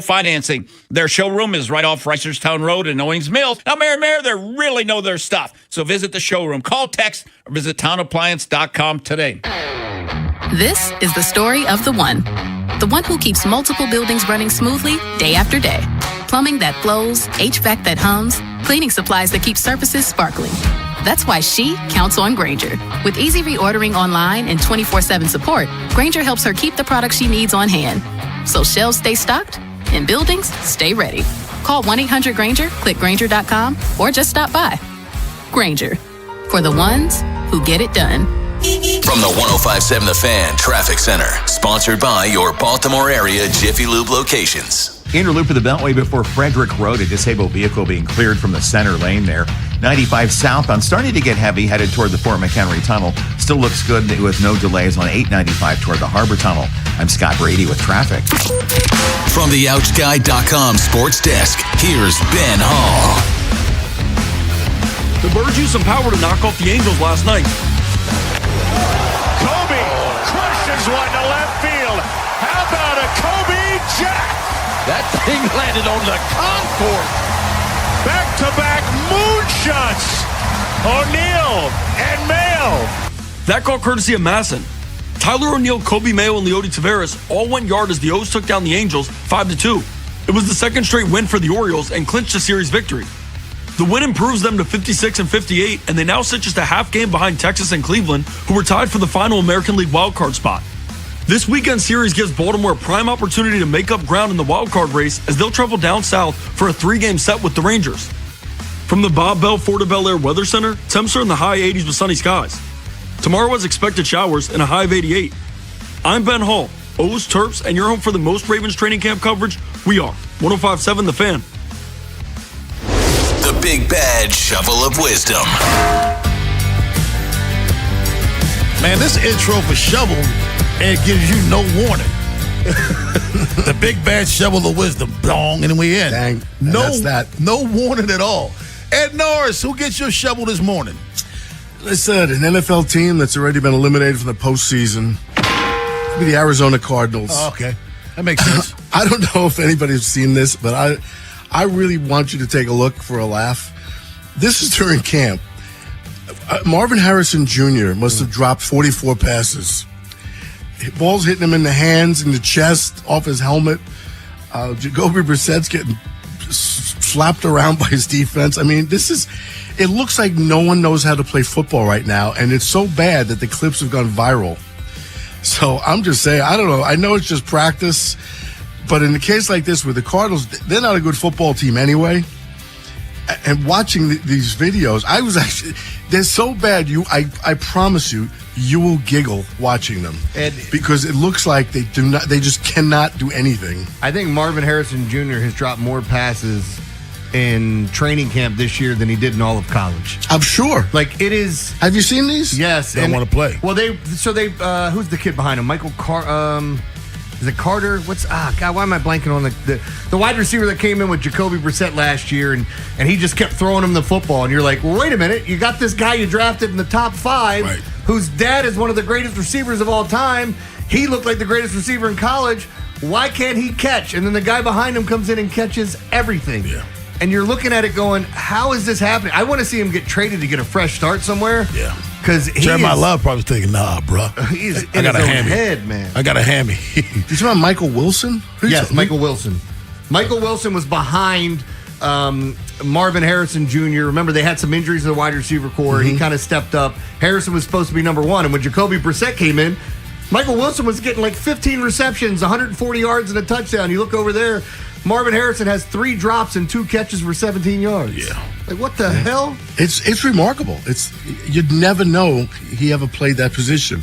Financing. Their showroom is right off Reisterstown Road in Owings Mills. Now, Mayor, they really know their stuff. So visit the showroom, call, text, or visit townappliance.com today. This is the story of the one who keeps multiple buildings running smoothly day after day. Plumbing that flows, HVAC that hums, cleaning supplies that keep surfaces sparkling. That's why she counts on Grainger. With easy reordering online and 24/7 support, Grainger helps her keep the products she needs on hand. So shelves stay stocked and buildings stay ready. Call 1-800-GRAINGER, click Grainger.com, or just stop by. Grainger, for the ones who get it done. From the 105.7 The Fan Traffic Center, sponsored by your Baltimore area Jiffy Lube locations. Inner loop of the Beltway before Frederick Road, a disabled vehicle being cleared from the center lane there. 95 southbound starting to get heavy, headed toward the Fort McHenry Tunnel. Still looks good with no delays on 895 toward the Harbor Tunnel. I'm Scott Brady with traffic. From the OutGuy.com sports desk, here's Ben Hall. The Birds used some power to knock off the Angels last night. Kobe crushes one to left field. How about a Kobe Jack? That thing landed on the concourse. Back-to-back moonshots. O'Neal and Mayo. That call courtesy of Masson. Tyler O'Neill, Kobe Mayo, and Leody Taveras all went yard as the O's took down the Angels 5-2. It was the second straight win for the Orioles and clinched the series victory. The win improves them to 56-58, and they now sit just a half game behind Texas and Cleveland, who were tied for the final American League wildcard spot. This weekend series gives Baltimore a prime opportunity to make up ground in the wildcard race as they'll travel down south for a 3-game set with the Rangers. From the Bob Bell Fort of Bel Air Weather Center, temps are in the high 80s with sunny skies. Tomorrow has expected showers and a high of 88. I'm Ben Hall, O's, Terps, and your home for the most Ravens training camp coverage. We are 105.7 The Fan. The Big Bad Shovel of Wisdom. Man, this intro for Shovel, it gives you no warning. The Big Bad Shovel of Wisdom, dong, and then we in. Dang, that's that. No warning at all. Ed Norris, who gets your shovel this morning? Listen, an NFL team that's already been eliminated from the postseason. It'll be the Arizona Cardinals. Oh, okay. That makes sense. I don't know if anybody's seen this, but I really want you to take a look for a laugh. This is during camp. Marvin Harrison Jr. must have dropped 44 passes. Balls hitting him in the hands, in the chest, off his helmet. Jacoby Brissett's getting slapped around by his defense. I mean, it looks like no one knows how to play football right now, and it's so bad that the clips have gone viral. So I'm just saying, I don't know. I know it's just practice, but in a case like this with the Cardinals, they're not a good football team anyway. And watching these videos, they're so bad. I promise you will giggle watching them, because it looks like they just cannot do anything. I think Marvin Harrison Jr. has dropped more passes in training camp this year than he did in all of college. I'm sure. Like, it is. Have you seen these? Yes. They don't want to play. Well, who's the kid behind him? Michael is it Carter? God, why am I blanking on the wide receiver that came in with Jacoby Brissett last year, and he just kept throwing him the football, and you're like, well, wait a minute, you got this guy you drafted in the top 5, right, whose dad is one of the greatest receivers of all time. He looked like the greatest receiver in college. Why can't he catch? And then the guy behind him comes in and catches everything. Yeah. And you're looking at it going, how is this happening? I want to see him get traded to get a fresh start somewhere. Yeah. Because Jeremiah Love probably thinking, nah, bro. He's in his own head, man. I got a hammy. You talking about Michael Wilson? Yes, Michael Wilson. Michael Wilson was behind Marvin Harrison Jr. Remember, they had some injuries to the wide receiver core. Mm-hmm. He kind of stepped up. Harrison was supposed to be number 1. And when Jacoby Brissett came in, Michael Wilson was getting like 15 receptions, 140 yards, and a touchdown. You look over there, Marvin Harrison has 3 drops and 2 catches for 17 yards. Yeah. Like, what the hell? It's remarkable. You'd never know he ever played that position.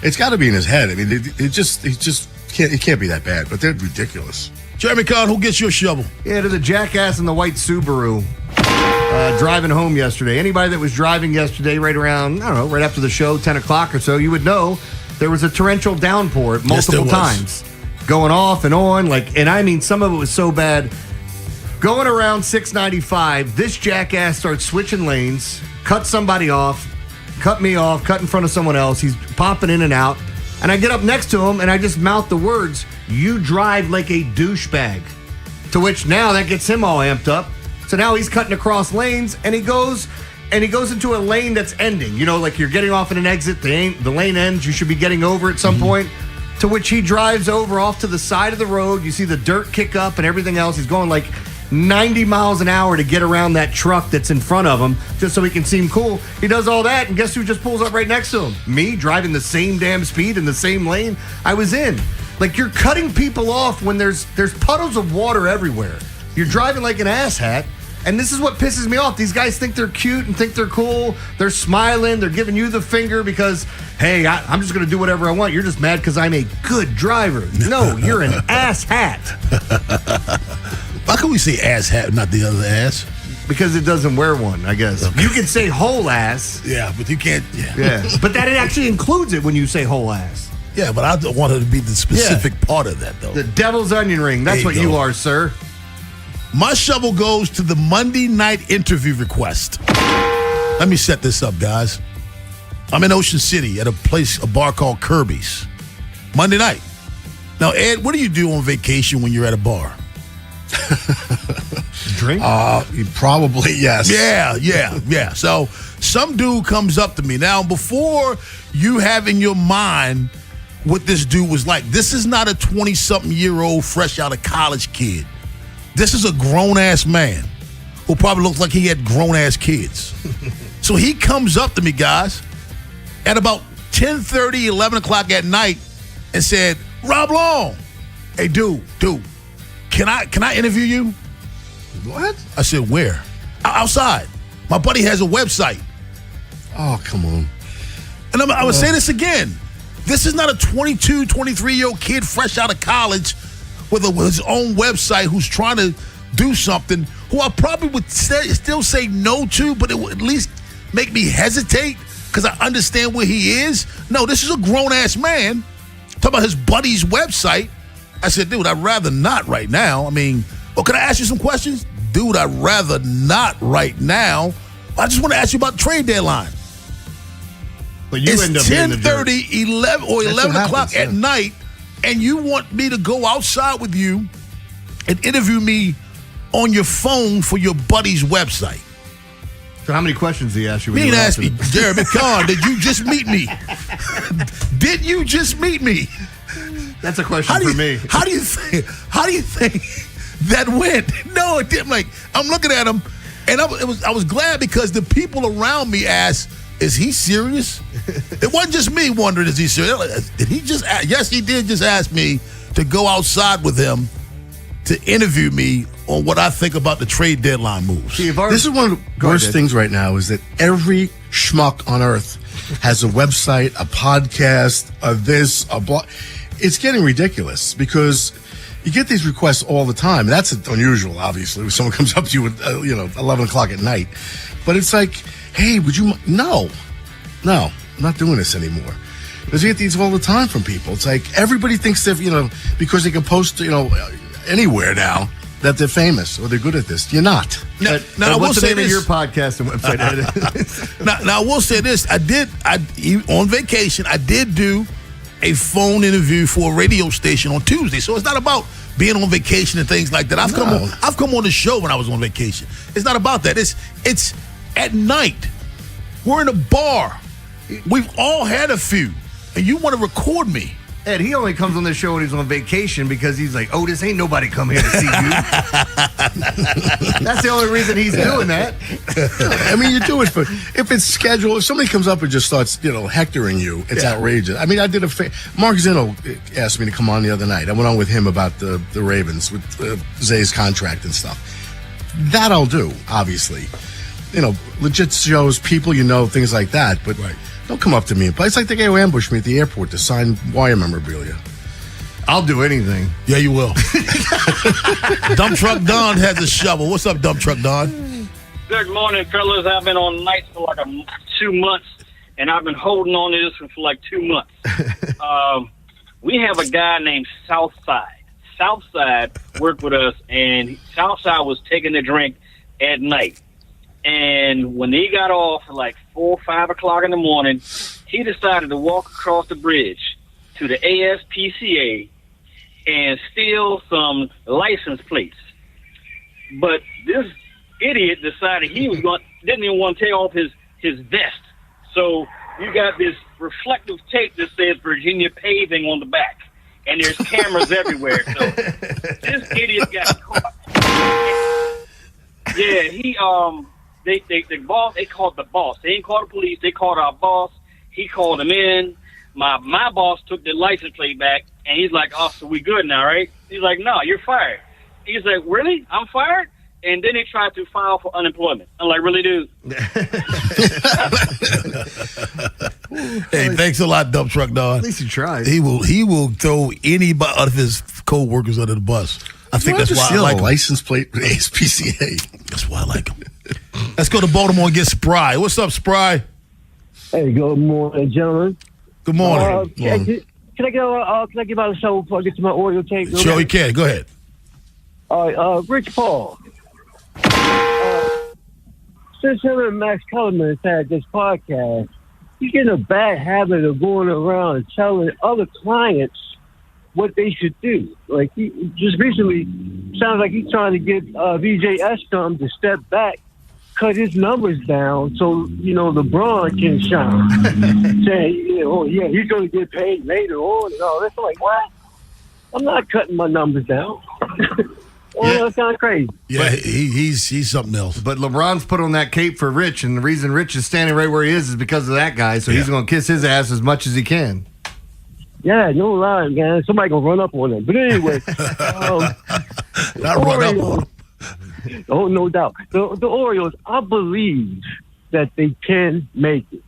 It's got to be in his head. I mean, it can't be that bad, but they're ridiculous. Jeremy Conn, who gets your shovel? Yeah, to the jackass in the white Subaru driving home yesterday. Anybody that was driving yesterday right around, I don't know, right after the show, 10 o'clock or so, you would know there was a torrential downpour multiple times. Going off and on, and I mean, some of it was so bad. Going around 695, this jackass starts switching lanes, cut somebody off, cut me off, cut in front of someone else. He's popping in and out. And I get up next to him, and I just mouth the words, "You drive like a douchebag." To which now that gets him all amped up. So now he's cutting across lanes, and he goes into a lane that's ending. You know, like you're getting off in an exit, the lane ends, you should be getting over at some point. To which he drives over off to the side of the road. You see the dirt kick up and everything else. He's going like 90 miles an hour to get around that truck that's in front of him just so he can seem cool. He does all that, and guess who just pulls up right next to him? Me, driving the same damn speed in the same lane I was in. Like, you're cutting people off when there's puddles of water everywhere. You're driving like an asshat, and this is what pisses me off. These guys think they're cute and think they're cool. They're smiling. They're giving you the finger because, hey, I'm just going to do whatever I want. You're just mad because I'm a good driver. No, you're an asshat. Why can we say ass hat, not the other ass? Because it doesn't wear one, I guess. Okay. You can say whole ass. Yeah, but you can't. Yeah. But that it actually includes it when you say whole ass. Yeah, but I don't want it to be the specific part of that, though. The devil's onion ring. That's what you are, sir. My shovel goes to the Monday night interview request. Let me set this up, guys. I'm in Ocean City at a bar called Kirby's. Monday night. Now, Ed, what do you do on vacation when you're at a bar? Drink? Probably, yes. Yeah. So some dude comes up to me. Now, before you have in your mind what this dude was like, this is not a 20-something-year-old fresh out of college kid. This is a grown-ass man who probably looks like he had grown-ass kids. So he comes up to me, guys, at about 10:30, 11 o'clock at night and said, Rob Long, hey, dude, can I interview you? What? I said, where? Outside. My buddy has a website. Oh, come on. And I would say this again. This is not a 22, 23-year-old kid fresh out of college with his own website who's trying to do something, who I probably would still say no to, but it would at least make me hesitate because I understand where he is. No, this is a grown-ass man talking about his buddy's website. I said, dude, I'd rather not right now. I mean, can I ask you some questions? Dude, I'd rather not right now. I just want to ask you about the trade deadline. But you end up being the jerk. 10:30, 11 or 11 o'clock at night, and you want me to go outside with you and interview me on your phone for your buddy's website. So how many questions did he ask you? He didn't ask me, Jeremy Kahn, did you just meet me? Did you just meet me? That's a question for me. How do you think that went? No, it didn't. Like, I'm looking at him, and I was glad because the people around me asked, is he serious? It wasn't just me wondering, is he serious? Did he just ask? Yes, he did just ask me to go outside with him to interview me on what I think about the trade deadline moves. This is one of the worst things right now is that every schmuck on earth has a website, a podcast, a blog. It's getting ridiculous because you get these requests all the time. That's unusual, obviously, when someone comes up to you at 11 o'clock at night. But it's like, hey, would you? No, I'm not doing this anymore. Because you get these all the time from people. It's like everybody thinks they're, because they can post, anywhere now that they're famous or they're good at this. You're not. Now what's the name of your podcast and website? now I will say this: on vacation, I did do a phone interview for a radio station on Tuesday. So it's not about being on vacation and things like that. I've come on the show when I was on vacation. It's not about that. It's at night. We're in a bar. We've all had a few, and you want to record me. Ed, he only comes on the show when he's on vacation because he's like, Otis, ain't nobody come here to see you. That's the only reason he's doing that. I mean, you do it if it's scheduled. If somebody comes up and just starts, hectoring you, it's outrageous. I mean, I did Mark Zinno asked me to come on the other night. I went on with him about the Ravens with Zay's contract and stuff. That I'll do, obviously. Legit shows, people things like that. But don't come up to me. It's like the guy who ambushed me at the airport to sign wire memorabilia. I'll do anything. Yeah, you will. Dump Truck Don has a shovel. What's up, Dump Truck Don? Good morning, fellas. I've been on nights for like 2 months, and I've been holding on to this one for like 2 months. We have a guy named Southside. Southside worked with us, and Southside was taking a drink at night. And when he got off at like 4 or 5 o'clock in the morning, he decided to walk across the bridge to the ASPCA and steal some license plates But this idiot decided didn't even want to take off his vest. So you got this reflective tape that says Virginia Paving on the back, and there's cameras everywhere. So this idiot got caught. Yeah, the boss, they called the boss. They didn't call the police. They called our boss. He called him in. My boss took the license plate back, and he's like, "Oh, so we good now, right?" He's like, "No, you're fired." He's like, "Really? I'm fired?" And then they tried to file for unemployment. I'm like, "Really, dude?" Hey, thanks a lot, Dump Truck Dog. At least he tried. He will throw anybody of his co-workers under the bus. I think that's why I like him. License plate with ASPCA. That's why I like him. Let's go to Baltimore and get Spry. What's up, Spry? Hey, good morning, gentlemen. Good morning. Can I get out of the show before I get to my audio tape? Sure, you can. Go ahead. All right, Rich Paul. Since him and Max Kellerman had this podcast, he's getting a bad habit of going around and telling other clients what they should do. Like, he just recently sounds like he's trying to get VJ Escom to step back, cut his numbers down so, LeBron can shine. Saying, he's going to get paid later on and all this. I'm like, what? I'm not cutting my numbers down. That's kind of crazy. Yeah, he's something else. But LeBron's put on that cape for Rich, and the reason Rich is standing right where he is because of that guy, so he's going to kiss his ass as much as he can. Yeah, no lie, man. Somebody going to run up on him. But anyway. Not run up on him. Oh, no doubt. The Orioles, I believe that they can make it.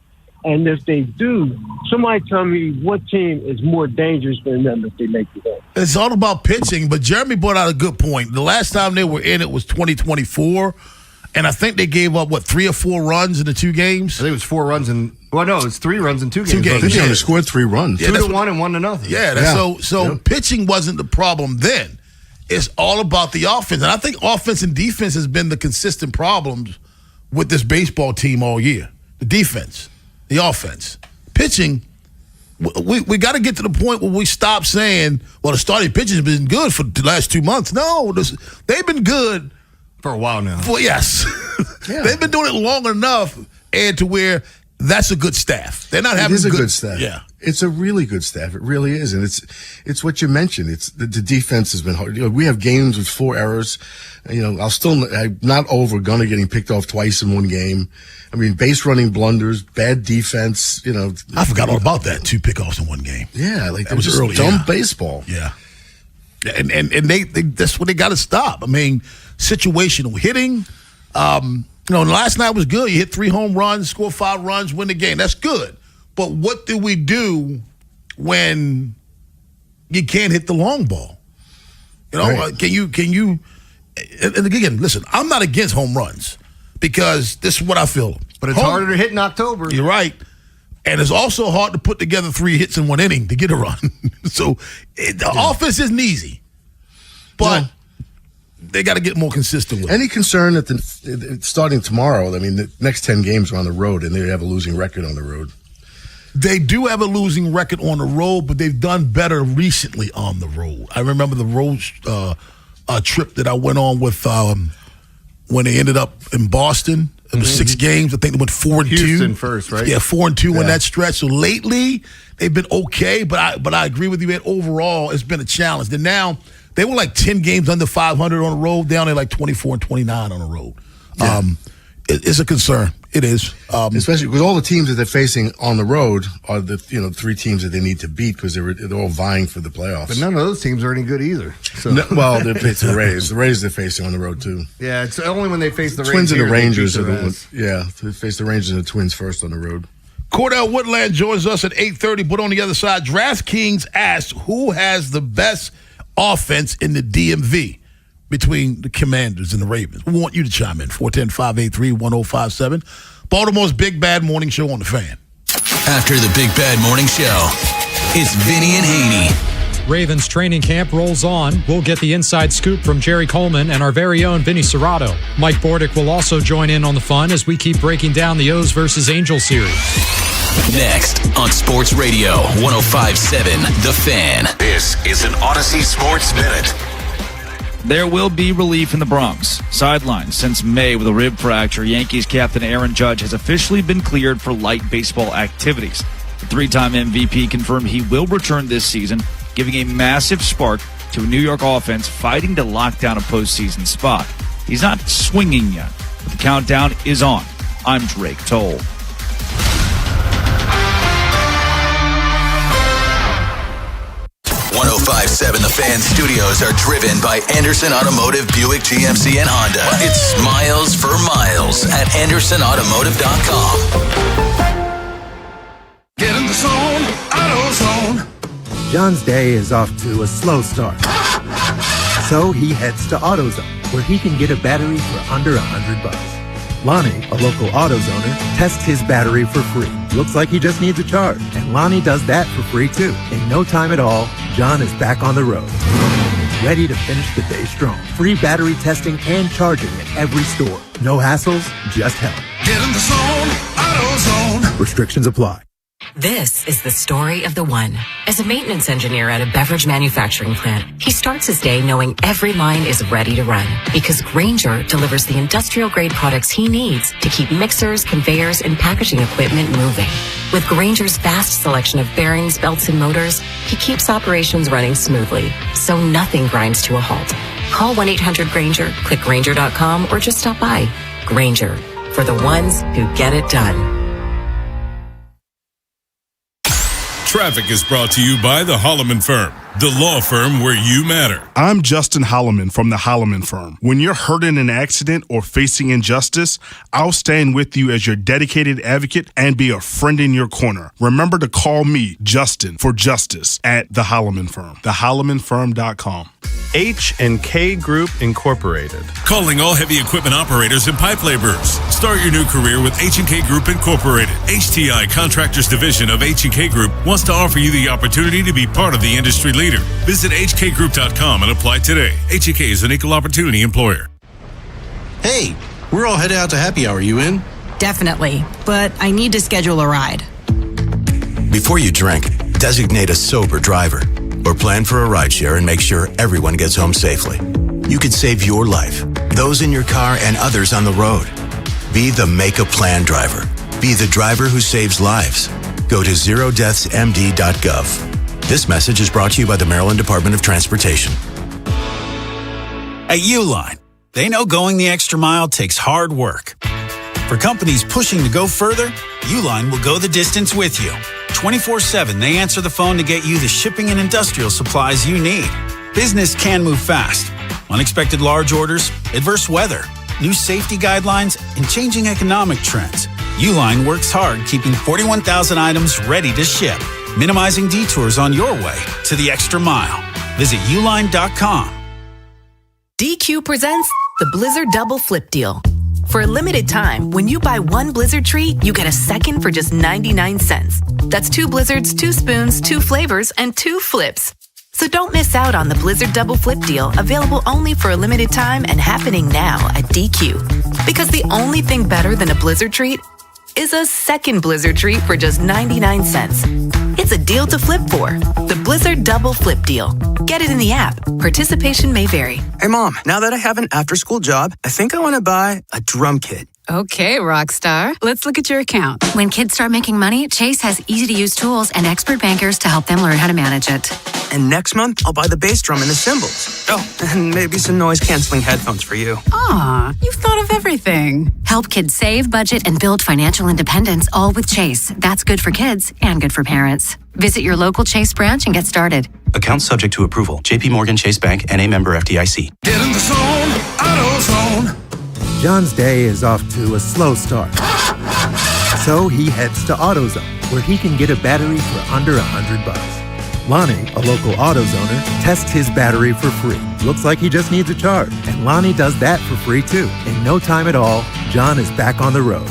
And if they do, somebody tell me what team is more dangerous than them if they make it. It's all about pitching, but Jeremy brought out a good point. The last time they were in it was 2024, and I think they gave up, 3 or 4 runs in the 2 games? I think it was 4 runs in – well, no, it was 3 runs in 2 games. 2 games. I think they only scored 3 runs. 2-1 and 1-0. Yeah, so pitching wasn't the problem then. It's all about the offense. And I think offense and defense has been the consistent problems with this baseball team all year. The defense, the offense. Pitching, we got to get to the point where we stop saying, well, the starting pitching has been good for the last 2 months. No, they've been good. For a while now. Yes. Yeah. They've been doing it long enough, and to where that's a good staff. They're not having a good staff. Yeah. It's a really good staff. It really is. And it's what you mentioned. It's the defense has been hard. We have games with 4 errors. I'm not over Gunnar getting picked off twice in one game. I mean, base running blunders, bad defense, I forgot all about that, 2 pickoffs in one game. Yeah. That was just early. Dumb baseball. Yeah. And they that's what they got to stop. I mean, situational hitting. Last night was good. You hit 3 home runs, score 5 runs, win the game. That's good. But what do we do when you can't hit the long ball? Right. Can you? And again, listen, I'm not against home runs because this is what I feel. But it's harder to hit in October. You're right. And it's also hard to put together 3 hits in 1 inning to get a run. So the offense isn't easy. But they got to get more consistent with it. Any concern that starting tomorrow, the next 10 games are on the road, and they have a losing record on the road? They do have a losing record on the road, but they've done better recently on the road. I remember the road trip that I went on with when they ended up in Boston. It was 6 games. I think they went 4-2. Houston first, right? Yeah, 4-2 in that stretch. So lately, they've been okay, but I agree with you that overall it's been a challenge. And now they were like 10 games under 500 on the road. Down there like 24 and 29 on the road. Yeah. It's a concern. It is, especially because all the teams that they're facing on the road are the 3 teams that they need to beat because they're all vying for the playoffs. But none of those teams are any good either. So. Well, they're facing the Rays. The Rays they're facing on the road too. Yeah, it's only when they face the Twins Rays and the Rangers. They face the Rangers and the Twins first on the road. Cordell Woodland joins us at 8:30. But on the other side, DraftKings asks who has the best offense in the DMV between the Commanders and the Ravens. We want you to chime in. 410-583-1057. Baltimore's Big Bad Morning Show on the Fan. After the Big Bad Morning Show, it's Vinny and Haynie. Ravens training camp rolls on. We'll get the inside scoop from Jerry Coleman and our very own Vinny Serrato. Mike Bordick will also join in on the fun as we keep breaking down the O's versus Angels series. Next on Sports Radio 105.7 The Fan. This is an Odyssey Sports Minute. There will be relief in the Bronx. Sidelined since May with a rib fracture, Yankees captain Aaron Judge has officially been cleared for light baseball activities. The three-time MVP confirmed he will return this season, giving a massive spark to a New York offense fighting to lock down a postseason spot. He's not swinging yet, but the countdown is on. I'm Drake Toll. 105.7 The Fan Studios are driven by Anderson Automotive, Buick, GMC, and Honda. It's miles for miles at AndersonAutomotive.com. Get in the zone, AutoZone. John's day is off to a slow start. So he heads to AutoZone, where he can get a battery for under $100. Lonnie, a local AutoZoner, tests his battery for free. Looks like he just needs a charge, and Lonnie does that for free too. In no time at all, John is back on the road, ready to finish the day strong. Free battery testing and charging at every store. No hassles, just help. Get in the zone, AutoZone. Restrictions apply. This is the story of the one. As a maintenance engineer at a beverage manufacturing plant, he starts his day knowing every line is ready to run because Grainger delivers the industrial-grade products he needs to keep mixers, conveyors, and packaging equipment moving. With Grainger's vast selection of bearings, belts, and motors, he keeps operations running smoothly, so nothing grinds to a halt. Call 1-800-GRAINGER, click Grainger.com, or just stop by. Grainger, for the ones who get it done. Traffic is brought to you by the Holloman Firm, the law firm where you matter. I'm Justin Holloman from the Holloman Firm. When you're hurt in an accident or facing injustice, I'll stand with you as your dedicated advocate and be a friend in your corner. Remember to call me, Justin, for justice at the Holloman Firm, thehollomanfirm.com. H&K Group Incorporated. Calling all heavy equipment operators and pipe laborers. Start your new career with H&K Group Incorporated. HTI Contractors Division of H&K Group wants to offer you the opportunity to be part of the industry leader. Visit hkgroup.com and apply today. H&K is an equal opportunity employer. Hey, we're all headed out to happy hour. You in? Definitely, but I need to schedule a ride. Before you drink, designate a sober driver or plan for a rideshare and make sure everyone gets home safely. You could save your life, those in your car, and others on the road. Be the Make a Plan driver. Be the driver who saves lives. Go to zerodeathsmd.gov. This message is brought to you by the Maryland Department of Transportation. At Uline, they know going the extra mile takes hard work. For companies pushing to go further, Uline will go the distance with you. 24/7, they answer the phone to get you the shipping and industrial supplies you need. Business can move fast. Unexpected large orders, adverse weather, new safety guidelines, and changing economic trends. Uline works hard keeping 41,000 items ready to ship, minimizing detours on your way to the extra mile. Visit uline.com. DQ presents the Blizzard Double Flip Deal. For a limited time, when you buy one Blizzard treat, you get a second for just 99 cents. That's 2 Blizzards, 2 spoons, 2 flavors, and 2 flips. So don't miss out on the Blizzard Double Flip Deal, available only for a limited time and happening now at DQ. Because the only thing better than a Blizzard treat is a second Blizzard treat for just 99 cents. It's a deal to flip for. The Blizzard Double Flip Deal. Get it in the app. Participation may vary. Hey, Mom, now that I have an after-school job, I think I want to buy a drum kit. Okay, Rockstar. Let's look at your account. When kids start making money, Chase has easy-to-use tools and expert bankers to help them learn how to manage it. And next month, I'll buy the bass drum and the cymbals. Oh, and maybe some noise-canceling headphones for you. Aw, you've thought of everything. Help kids save, budget, and build financial independence, all with Chase. That's good for kids and good for parents. Visit your local Chase branch and get started. Account subject to approval. J.P. Morgan Chase Bank, N.A. member FDIC. Get in the zone, AutoZone. John's day is off to a slow start. So he heads to AutoZone, where he can get a battery for under $100. Lonnie, a local AutoZoner, tests his battery for free. Looks like he just needs a charge, and Lonnie does that for free too. In no time at all, John is back on the road,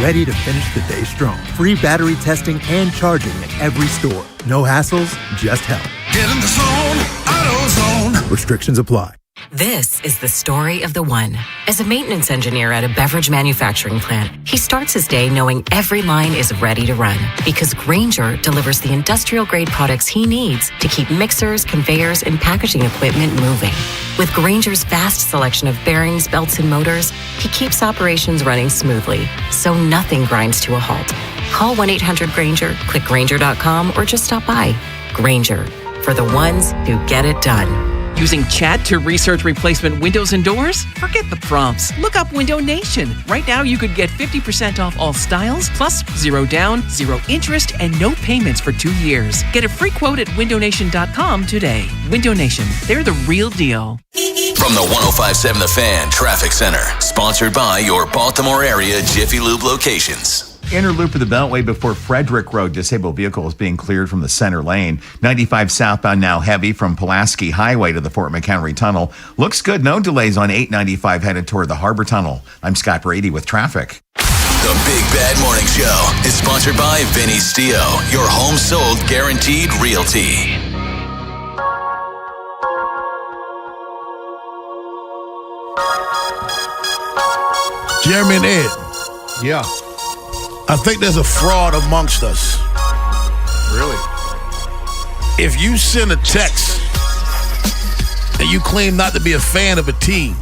ready to finish the day strong. Free battery testing and charging at every store. No hassles, just help. Get in the zone, AutoZone. Restrictions apply. This is the story of the one. As a maintenance engineer at a beverage manufacturing plant, he starts his day knowing every line is ready to run because Grainger delivers the industrial-grade products he needs to keep mixers, conveyors, and packaging equipment moving. With Grainger's vast selection of bearings, belts, and motors, he keeps operations running smoothly, so nothing grinds to a halt. Call 1-800-GRAINGER, click Grainger.com, or just stop by. Grainger, for the ones who get it done. Using chat to research replacement windows and doors? Forget the prompts. Look up Window Nation. Right now, you could get 50% off all styles, plus 0 down, 0 interest, and no payments for 2 years. Get a free quote at windownation.com today. Window Nation, they're the real deal. From the 105.7 The Fan Traffic Center, sponsored by your Baltimore area Jiffy Lube locations. Inner loop of the Beltway before Frederick Road. Disabled vehicles being cleared from the center lane. 95 southbound now heavy from Pulaski Highway to the Fort McHenry Tunnel. Looks good. No delays on 895 headed toward the Harbor Tunnel. I'm Scott Brady with traffic. The Big Bad Morning Show is sponsored by Vinny Stio, your home sold guaranteed realty. Jeremy and Ed. Yeah. I think there's a fraud amongst us. Really? If you send a text and you claim not to be a fan of a team,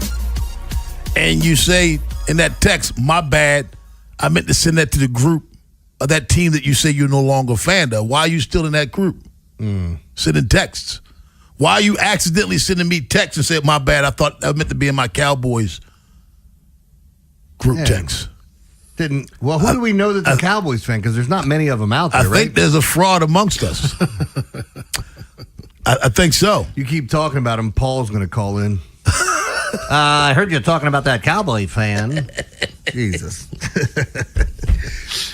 and you say in that text, my bad, I meant to send that to the group of that team that you say you're no longer a fan of, why are you still in that group? Sending texts. Why are you accidentally sending me texts and saying, my bad, I meant to be in my Cowboys group text? Who do we know that's a Cowboys fan? Because there's not many of them out there, I right? think there's a fraud amongst us. I think so. You keep talking about him, Paul's going to call in. I heard you talking about that Cowboy fan. Jesus.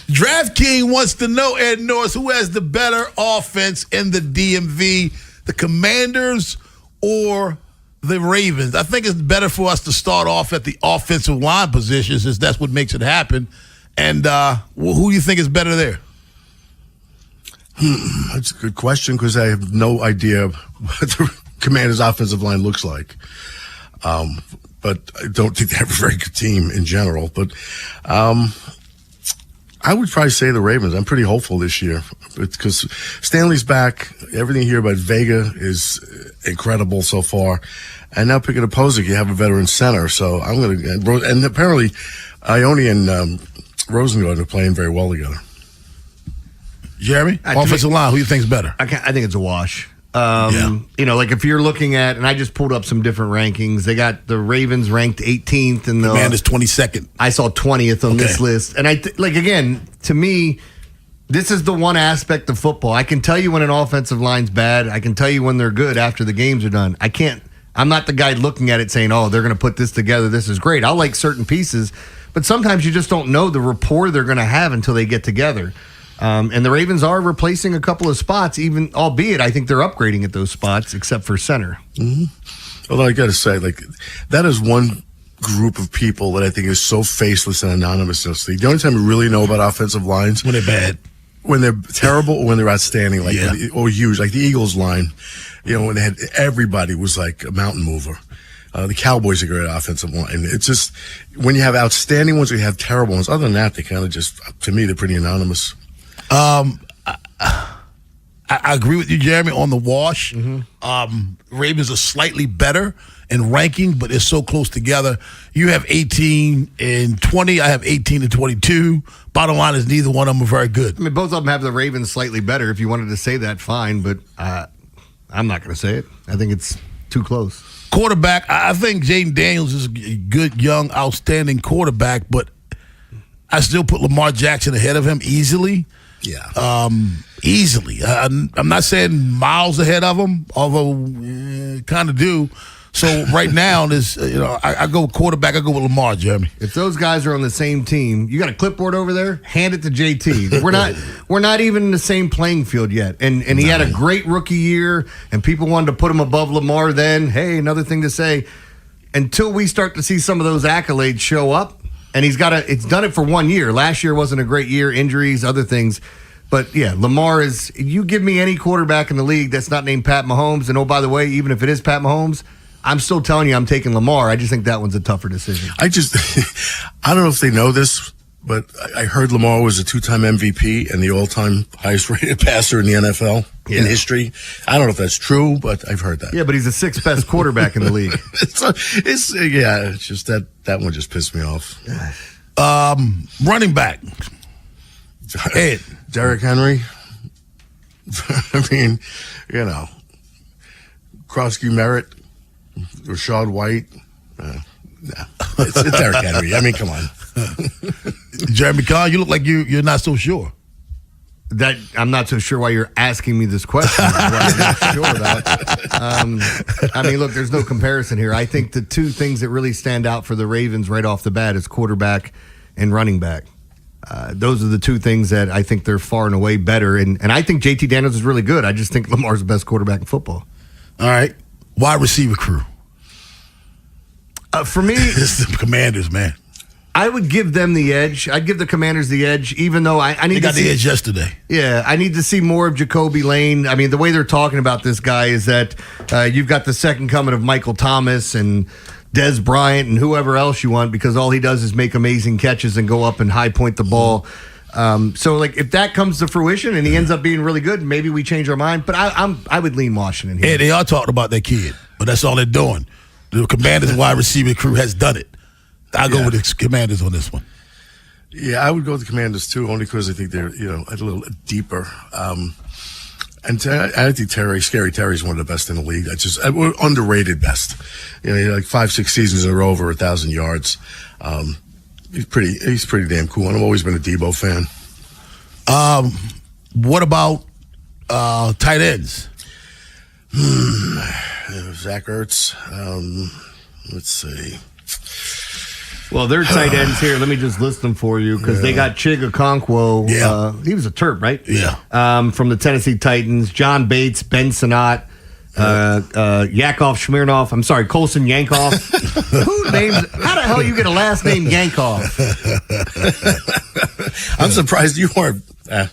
DraftKings wants to know, Ed Norris, who has the better offense in the DMV, the Commanders or the Ravens? I think it's better for us to start off at the offensive line positions, as that's what makes it happen. And who do you think is better there? That's a good question because I have no idea what the Commanders' offensive line looks like. But I don't think they have a very good team in general. But I would probably say the Ravens. I'm pretty hopeful this year because Stanley's back. Everything here about Vega is incredible so far. And now picking a Posick, you have a veteran center. So I'm going to, and apparently Ione and Rosengard are playing very well together. Jeremy, offensive line, who do you think is better? I think it's a wash. You know, like if you're looking at, and I just pulled up some different rankings. They got the Ravens ranked 18th, and the Commanders 22nd. I saw 20th on this list, and again, to me, this is the one aspect of football. I can tell you when an offensive line's bad. I can tell you when they're good after the games are done. I'm not the guy looking at it saying, "Oh, they're going to put this together. This is great." I'll like certain pieces, but sometimes you just don't know the rapport they're going to have until they get together. And the Ravens are replacing a couple of spots, even albeit I think they're upgrading at those spots, except for center. Mm-hmm. Although I got to say, like, that is one group of people that I think is so faceless and anonymous. The only time you really know about offensive lines when they're bad, when they're terrible, or when they're outstanding, like or huge, like the Eagles line. You know, when they had everybody was like a mountain mover. The Cowboys are a great offensive line. And it's just when you have outstanding ones, or you have terrible ones. Other than that, they kind of just, to me, they're pretty anonymous. I agree with you, Jeremy, on the wash. Ravens are slightly better in ranking, but it's so close together. You have 18 and 20. I have 18 and 22. Bottom line is neither one of them are very good. I mean, both of them have the Ravens slightly better. If you wanted to say that, fine, but I'm not going to say it. I think it's too close. Quarterback, I think Jaden Daniels is a good, young, outstanding quarterback, but I still put Lamar Jackson ahead of him easily. Yeah. Easily. I'm not saying miles ahead of him, although kind of do. So right now, I go with quarterback. I go with Lamar, Jeremy. If those guys are on the same team, you got a clipboard over there. Hand it to JT. We're not even in the same playing field yet. And he had a great rookie year, and people wanted to put him above Lamar. Then, hey, another thing to say. Until we start to see some of those accolades show up. And it's done it for 1 year. Last year wasn't a great year, injuries, other things. But yeah, Lamar you give me any quarterback in the league that's not named Pat Mahomes, and oh, by the way, even if it is Pat Mahomes, I'm still telling you I'm taking Lamar. I just think that one's a tougher decision. I don't know if they know this, but I heard Lamar was a 2-time MVP and the all-time highest-rated passer in the NFL in history. I don't know if that's true, but I've heard that. Yeah, but he's the 6th best quarterback in the league. It's just that one just pissed me off. Running back. Ed. Derrick Henry. I mean, Krosky Merritt, Rashad White. It's Derrick Henry. I mean, come on. Jeremy Carr, you look like you're not so sure. That I'm not so sure why you're asking me this question. What I'm not sure about. I mean, look, there's no comparison here. I think the two things that really stand out for the Ravens right off the bat is quarterback and running back. Those are the two things that I think they're far and away better. And I think JT Daniels is really good. I just think Lamar's the best quarterback in football. All right. Wide receiver crew. For me, it's the Commanders, man. I would give them the edge. I'd give the Commanders the edge, even though I need to see. They got the edge yesterday. Yeah, I need to see more of Jacoby Lane. I mean, the way they're talking about this guy is that you've got the second coming of Michael Thomas and Des Bryant and whoever else you want, because all he does is make amazing catches and go up and high point the ball. So, like, if that comes to fruition and he ends up being really good, maybe we change our mind. But I would lean Washington here. Yeah, they are talking about that kid, but that's all they're doing. The Commanders wide receiver crew has done it. I'll go with the Commanders on this one. Yeah, I would go with the Commanders too, only because I think they're a little deeper. And I think Scary Terry's one of the best in the league. We're underrated best. Like 5-6 seasons in a row over 1,000 yards. He's pretty damn cool. And I've always been a Debo fan. What about tight ends? Zach Ertz. Let's see. Well, their tight ends here. Let me just list them for you because they got Chig Okonkwo. Yeah. He was a Terp, right? Yeah. From the Tennessee Titans. John Bates, Ben Sinnott, Yakov Smirnoff. I'm sorry, Colson Yankoff. How the hell you get a last name Yankoff? I'm surprised you weren't. I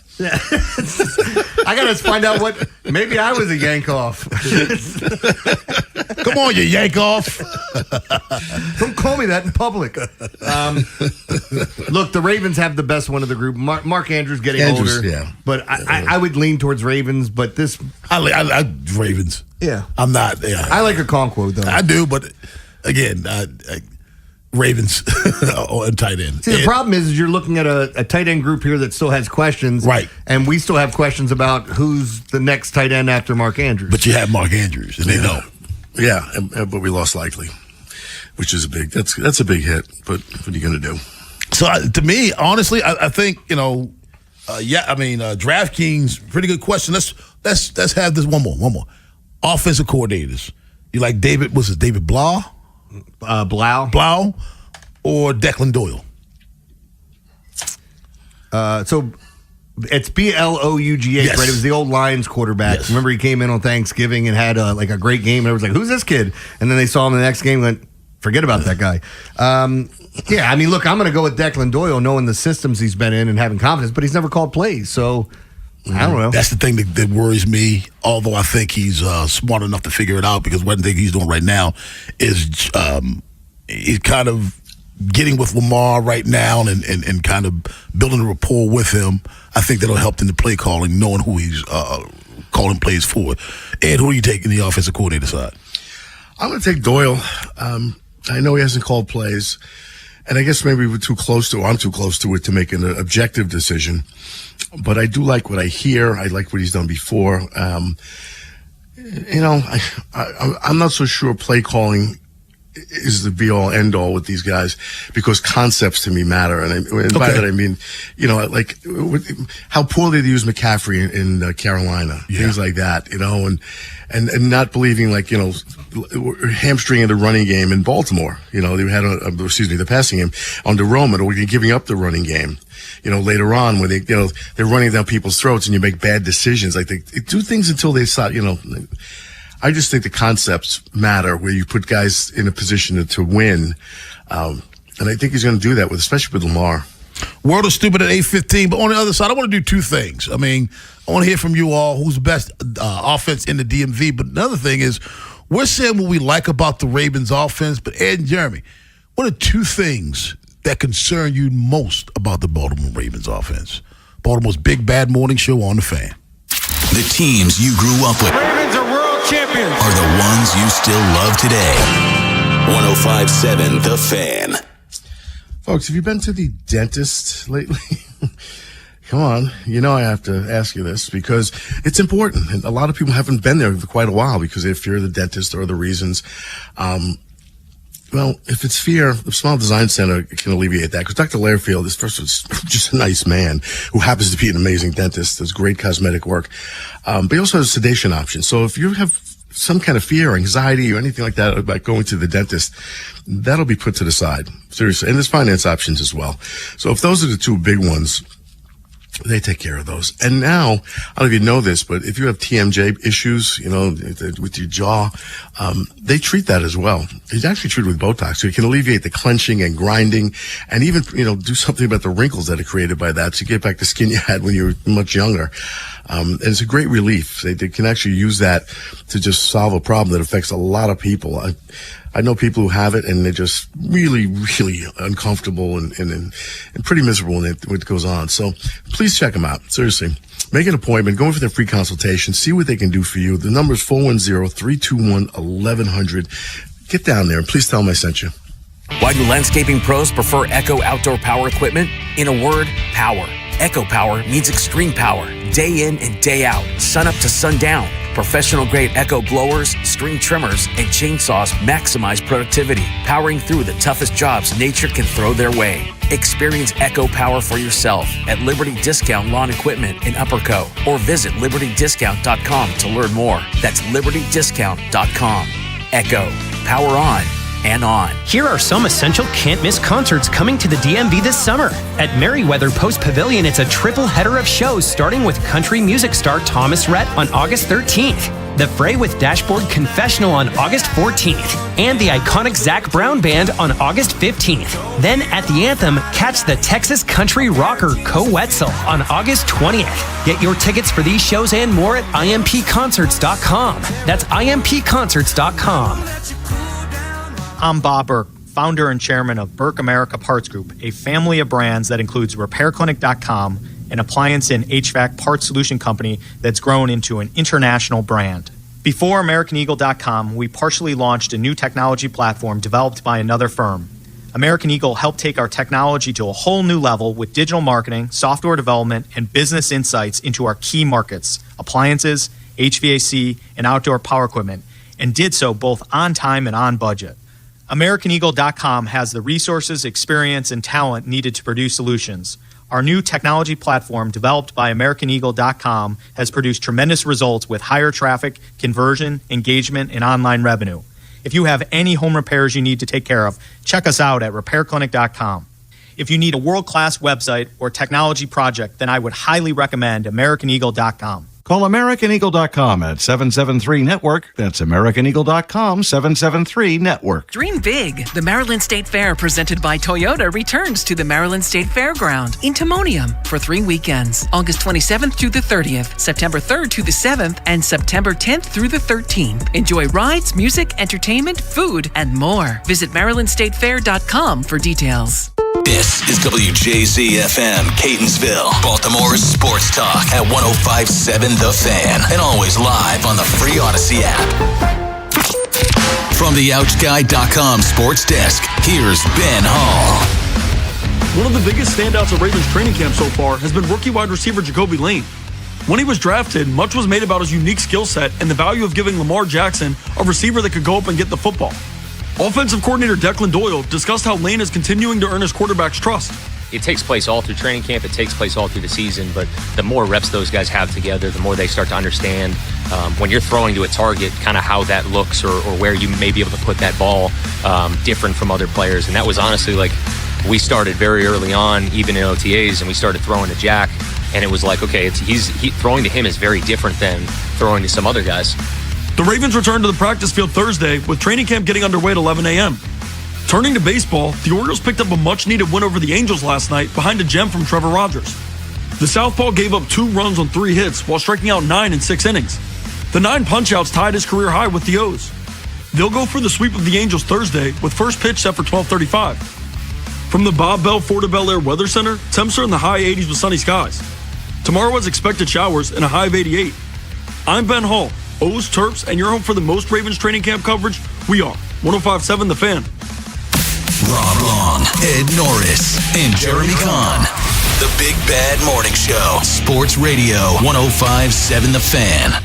gotta find out what. Maybe I was a Yankoff. Come on, you Yankoff. Don't call me that in public. Look, the Ravens have the best one of the group. Mark Andrews getting older, but I would lean towards Ravens. But this, I like Ravens. Yeah, I'm not. Yeah. I like Okonkwo though. I do, but again, Ravens on tight end. See, the problem is you're looking at a tight end group here that still has questions. Right. And we still have questions about who's the next tight end after Mark Andrews. But you have Mark Andrews, and they know. Yeah, but we lost Likely, which is that's a big hit. But what are you going to do? So to me, honestly, I think DraftKings, pretty good question. Let's have this one more. Offensive coordinators. You like David Blau? Blau or Declan Doyle? So it's Blough's, yes. right? It was the old Lions quarterback. Yes. Remember he came in on Thanksgiving and had a great game, and everyone's like, who's this kid? And then they saw him in the next game and went, forget about that guy. Yeah, I mean, look, I'm going to go with Declan Doyle, knowing the systems he's been in and having confidence, but he's never called plays, so I don't know. That's the thing that worries me, although I think he's smart enough to figure it out, because one thing he's doing right now is he's kind of getting with Lamar right now and kind of building a rapport with him. I think that'll help in the play calling, knowing who he's calling plays for. Ed, who are you taking the offensive coordinator side? I'm going to take Doyle. I know he hasn't called plays, and I guess maybe I'm too close to it to make an objective decision. But I do like what I hear. I like what he's done before. I'm not so sure play calling is the be-all, end-all with these guys, because concepts to me matter. And by that I mean, like how poorly they use McCaffrey in Carolina, things like that, and not believing, like, hamstringing the running game in Baltimore. They had the passing game on the Roman, or giving up the running game. Later on when they're running down people's throats and you make bad decisions. Like, they do things until they start, I just think the concepts matter, where you put guys in a position to win. And I think he's going to do that, especially with Lamar. World is stupid at 8:15, but on the other side, I want to do two things. I mean, I want to hear from you all who's the best offense in the DMV, but another thing is, We're saying what we like about the Ravens offense, but Ed and Jeremy, what are two things that concern you most about the Baltimore Ravens offense? Baltimore's Big Bad Morning Show on the Fan. The teams you grew up with. Ravens are world champions. Are the ones you still love today. 105.7 The Fan. Folks, have you been to the dentist lately? Come on. You know I have to ask you this because it's important. And a lot of people haven't been there for quite a while because they fear the dentist or the reasons. Well, if it's fear, the Smile Design Center can alleviate that. Because Dr. Lairfield is just a nice man who happens to be an amazing dentist, does great cosmetic work. But he also has sedation options. So if you have some kind of fear or anxiety or anything like that about going to the dentist, that'll be put to the side. Seriously. And there's finance options as well. So if those are the two big ones, they take care of those. And now, I don't know if you know this, but if you have TMJ issues, with your jaw, they treat that as well. It's actually treated with Botox. So it can alleviate the clenching and grinding and even, do something about the wrinkles that are created by that to get back the skin you had when you were much younger. And it's a great relief. They can actually use that to just solve a problem that affects a lot of people. I know people who have it and they're just really, really uncomfortable and pretty miserable when it goes on. So please check them out. Seriously. Make an appointment. Go in for their free consultation. See what they can do for you. The number is 410-321-1100. Get down there and please tell them I sent you. Why do landscaping pros prefer Echo outdoor power equipment? In a word, power. Echo Power means extreme power, day in and day out, sun up to sundown. Professional-grade Echo blowers, string trimmers, and chainsaws maximize productivity, powering through the toughest jobs nature can throw their way. Experience Echo Power for yourself at Liberty Discount Lawn Equipment in Upper Co. or visit libertydiscount.com to learn more. That's libertydiscount.com. Echo. Power on. And on. Here are some essential can't-miss concerts coming to the DMV this summer. At Merriweather Post Pavilion, it's a triple header of shows starting with country music star Thomas Rhett on August 13th, The Fray with Dashboard Confessional on August 14th, and the iconic Zac Brown Band on August 15th. Then at the Anthem, catch the Texas country rocker Co Wetzel on August 20th. Get your tickets for these shows and more at impconcerts.com. That's impconcerts.com. I'm Bob Burke, founder and chairman of Burke America Parts Group, a family of brands that includes RepairClinic.com, an appliance and HVAC parts solution company that's grown into an international brand. Before AmericanEagle.com, we partially launched a new technology platform developed by another firm. American Eagle helped take our technology to a whole new level with digital marketing, software development, and business insights into our key markets, appliances, HVAC, and outdoor power equipment, and did so both on time and on budget. AmericanEagle.com has the resources, experience, and talent needed to produce solutions. Our new technology platform, developed by AmericanEagle.com, has produced tremendous results with higher traffic, conversion, engagement, and online revenue. If you have any home repairs you need to take care of, check us out at RepairClinic.com. If you need a world-class website or technology project, then I would highly recommend AmericanEagle.com. Call AmericanEagle.com at 773-NETWORK. That's AmericanEagle.com, 773-NETWORK. Dream big. The Maryland State Fair, presented by Toyota, returns to the Maryland State Fairground in Timonium for 3 weekends. August 27th through the 30th, September 3rd to the 7th, and September 10th through the 13th. Enjoy rides, music, entertainment, food, and more. Visit MarylandStateFair.com for details. This is WJZ-FM, Catonsville, Baltimore's sports talk at 105.7 The Fan, and always live on the free Odyssey app. From the OutGuy.com sports desk, here's Ben Hall. One of the biggest standouts of Ravens training camp so far has been rookie wide receiver Jacoby Lane. When he was drafted, much was made about his unique skill set and the value of giving Lamar Jackson a receiver that could go up and get the football. Offensive coordinator Declan Doyle discussed how Lane is continuing to earn his quarterback's trust. It takes place all through training camp. It takes place all through the season. But the more reps those guys have together, the more they start to understand when you're throwing to a target, kind of how that looks or where you may be able to put that ball different from other players. And that was honestly like we started very early on, even in OTAs, and we started throwing to Jack. And it was like, okay, throwing to him is very different than throwing to some other guys. The Ravens returned to the practice field Thursday, with training camp getting underway at 11 a.m. Turning to baseball, the Orioles picked up a much-needed win over the Angels last night behind a gem from Trevor Rogers. The southpaw gave up 2 runs on 3 hits while striking out 9 in 6 innings. The 9 punch-outs tied his career high with the O's. They'll go for the sweep of the Angels Thursday with first pitch set for 12:35. From the Bob Bell Fort of Bel Air Weather Center, temps are in the high 80s with sunny skies. Tomorrow has expected showers and a high of 88. I'm Ben Hall, O's Terps, and your home for the most Ravens training camp coverage. We are 105.7 The Fan. Rob Long, Ed Norris, and Jeremy Kahn. The Big Bad Morning Show. Sports Radio 105.7 The Fan.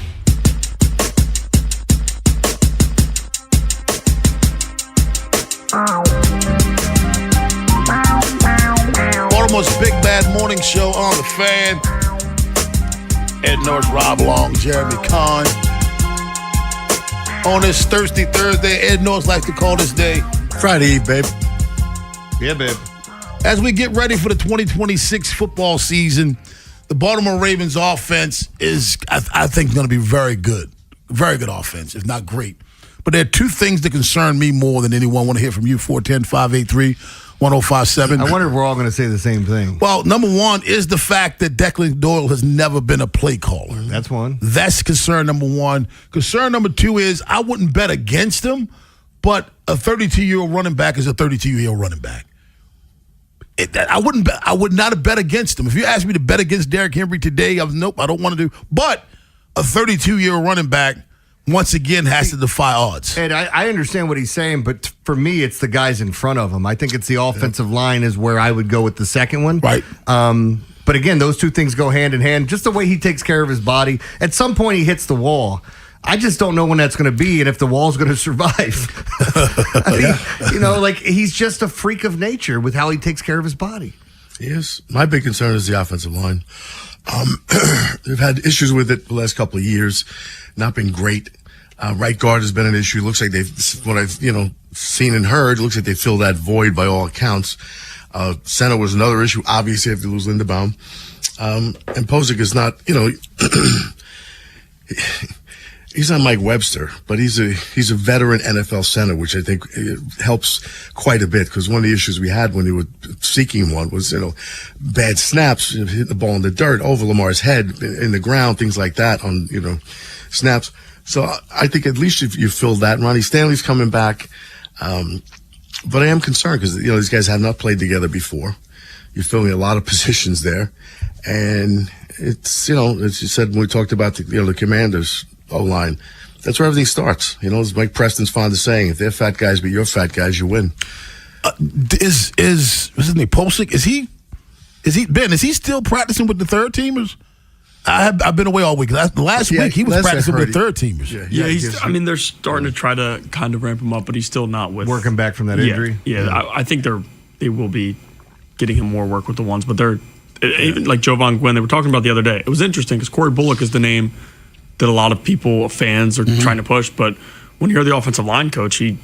Baltimore's Big Bad Morning Show on The Fan. Ed Norris, Rob Long, Jeremy Kahn. On this Thursday, Ed Norris likes to call this day Friday Eve, babe. Yeah, babe. As we get ready for the 2026 football season, the Baltimore Ravens offense is, I think, going to be very good. Very good offense, if not great. But there are two things that concern me more than anyone. I want to hear from you, 410-583-1057. I wonder if we're all going to say the same thing. Well, number one is the fact that Declan Doyle has never been a play caller. That's one. That's concern number one. Concern number two is I wouldn't bet against him, but a 32-year-old running back is a 32-year-old running back. I would not have bet against him. If you asked me to bet against Derrick Henry today, nope, I don't want to do. But a 32-year-old running back, once again, has to defy odds. And I understand what he's saying, but for me, it's the guys in front of him. I think it's the offensive line is where I would go with the second one. Right. But again, those two things go hand in hand. Just the way he takes care of his body. At some point, he hits the wall. I just don't know when that's going to be and if the wall's going to survive. He's just a freak of nature with how he takes care of his body. Yes. My big concern is the offensive line. They've had issues with it the last couple of years. Not been great. Right guard has been an issue. Looks like what I've seen and heard, looks like they filled that void by all accounts. Center was another issue. Obviously, if they lose Linderbaum. And Posick is not, he's not Mike Webster, but he's a veteran NFL center, which I think helps quite a bit because one of the issues we had when they were seeking one was, bad snaps, hitting the ball in the dirt, over Lamar's head, in the ground, things like that on, snaps. So I think at least if you fill that, Ronnie Stanley's coming back. But I am concerned because, these guys have not played together before. You're filling a lot of positions there. And it's, as you said, when we talked about the Commanders O-line, that's where everything starts. As Mike Preston's fond of saying, if they're fat guys but you're fat guys, you win. What's his name, Posick? Is he still practicing with the third teamers? I've been away all week. Last week he was practicing with third teamers. Yeah, they're starting to try to kind of ramp him up, but he's still not working back from that injury. Yeah. I think they will be getting him more work with the ones, but they're even like Jovan Gwynn. They were talking about the other day. It was interesting because Corey Bullock is the name that a lot of fans are trying to push, but when you're the offensive line coach, he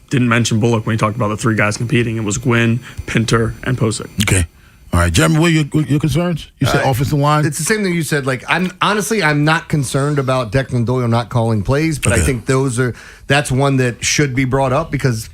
didn't mention Bullock when he talked about the three guys competing. It was Gwynn, Pinter, and Posick. Okay. All right, Jeremy, what are your concerns? You said offensive line? It's the same thing you said. I'm not concerned about Declan Doyle not calling plays, but I think that's one that should be brought up because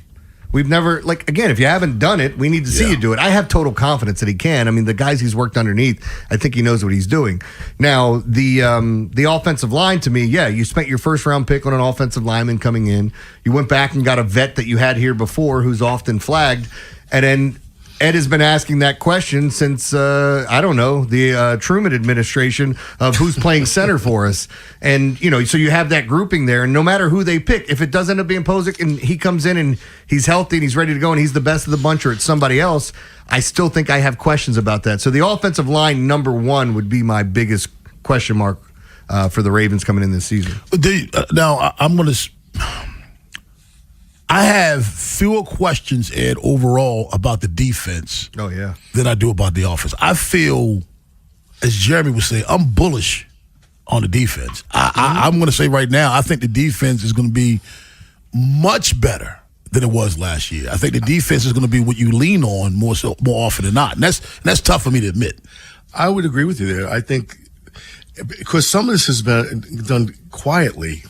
we've never, again, if you haven't done it, we need to see you do it. I have total confidence that he can. The guys he's worked underneath, I think he knows what he's doing. Now, the offensive line, to me, you spent your first round pick on an offensive lineman coming in. You went back and got a vet that you had here before who's often flagged, and then Ed has been asking that question since, the Truman administration of who's playing center for us. And, so you have that grouping there. And no matter who they pick, if it does end up being Posick and he comes in and he's healthy and he's ready to go and he's the best of the bunch or it's somebody else, I still think I have questions about that. So the offensive line, number one, would be my biggest question mark for the Ravens coming in this season. Now, I have fewer questions, Ed, overall about the defense than I do about the offense. I feel, as Jeremy would say, I'm bullish on the defense. I'm going to say right now, I think the defense is going to be much better than it was last year. I think the defense is going to be what you lean on more often than not. And that's tough for me to admit. I would agree with you there. I think because some of this has been done quietly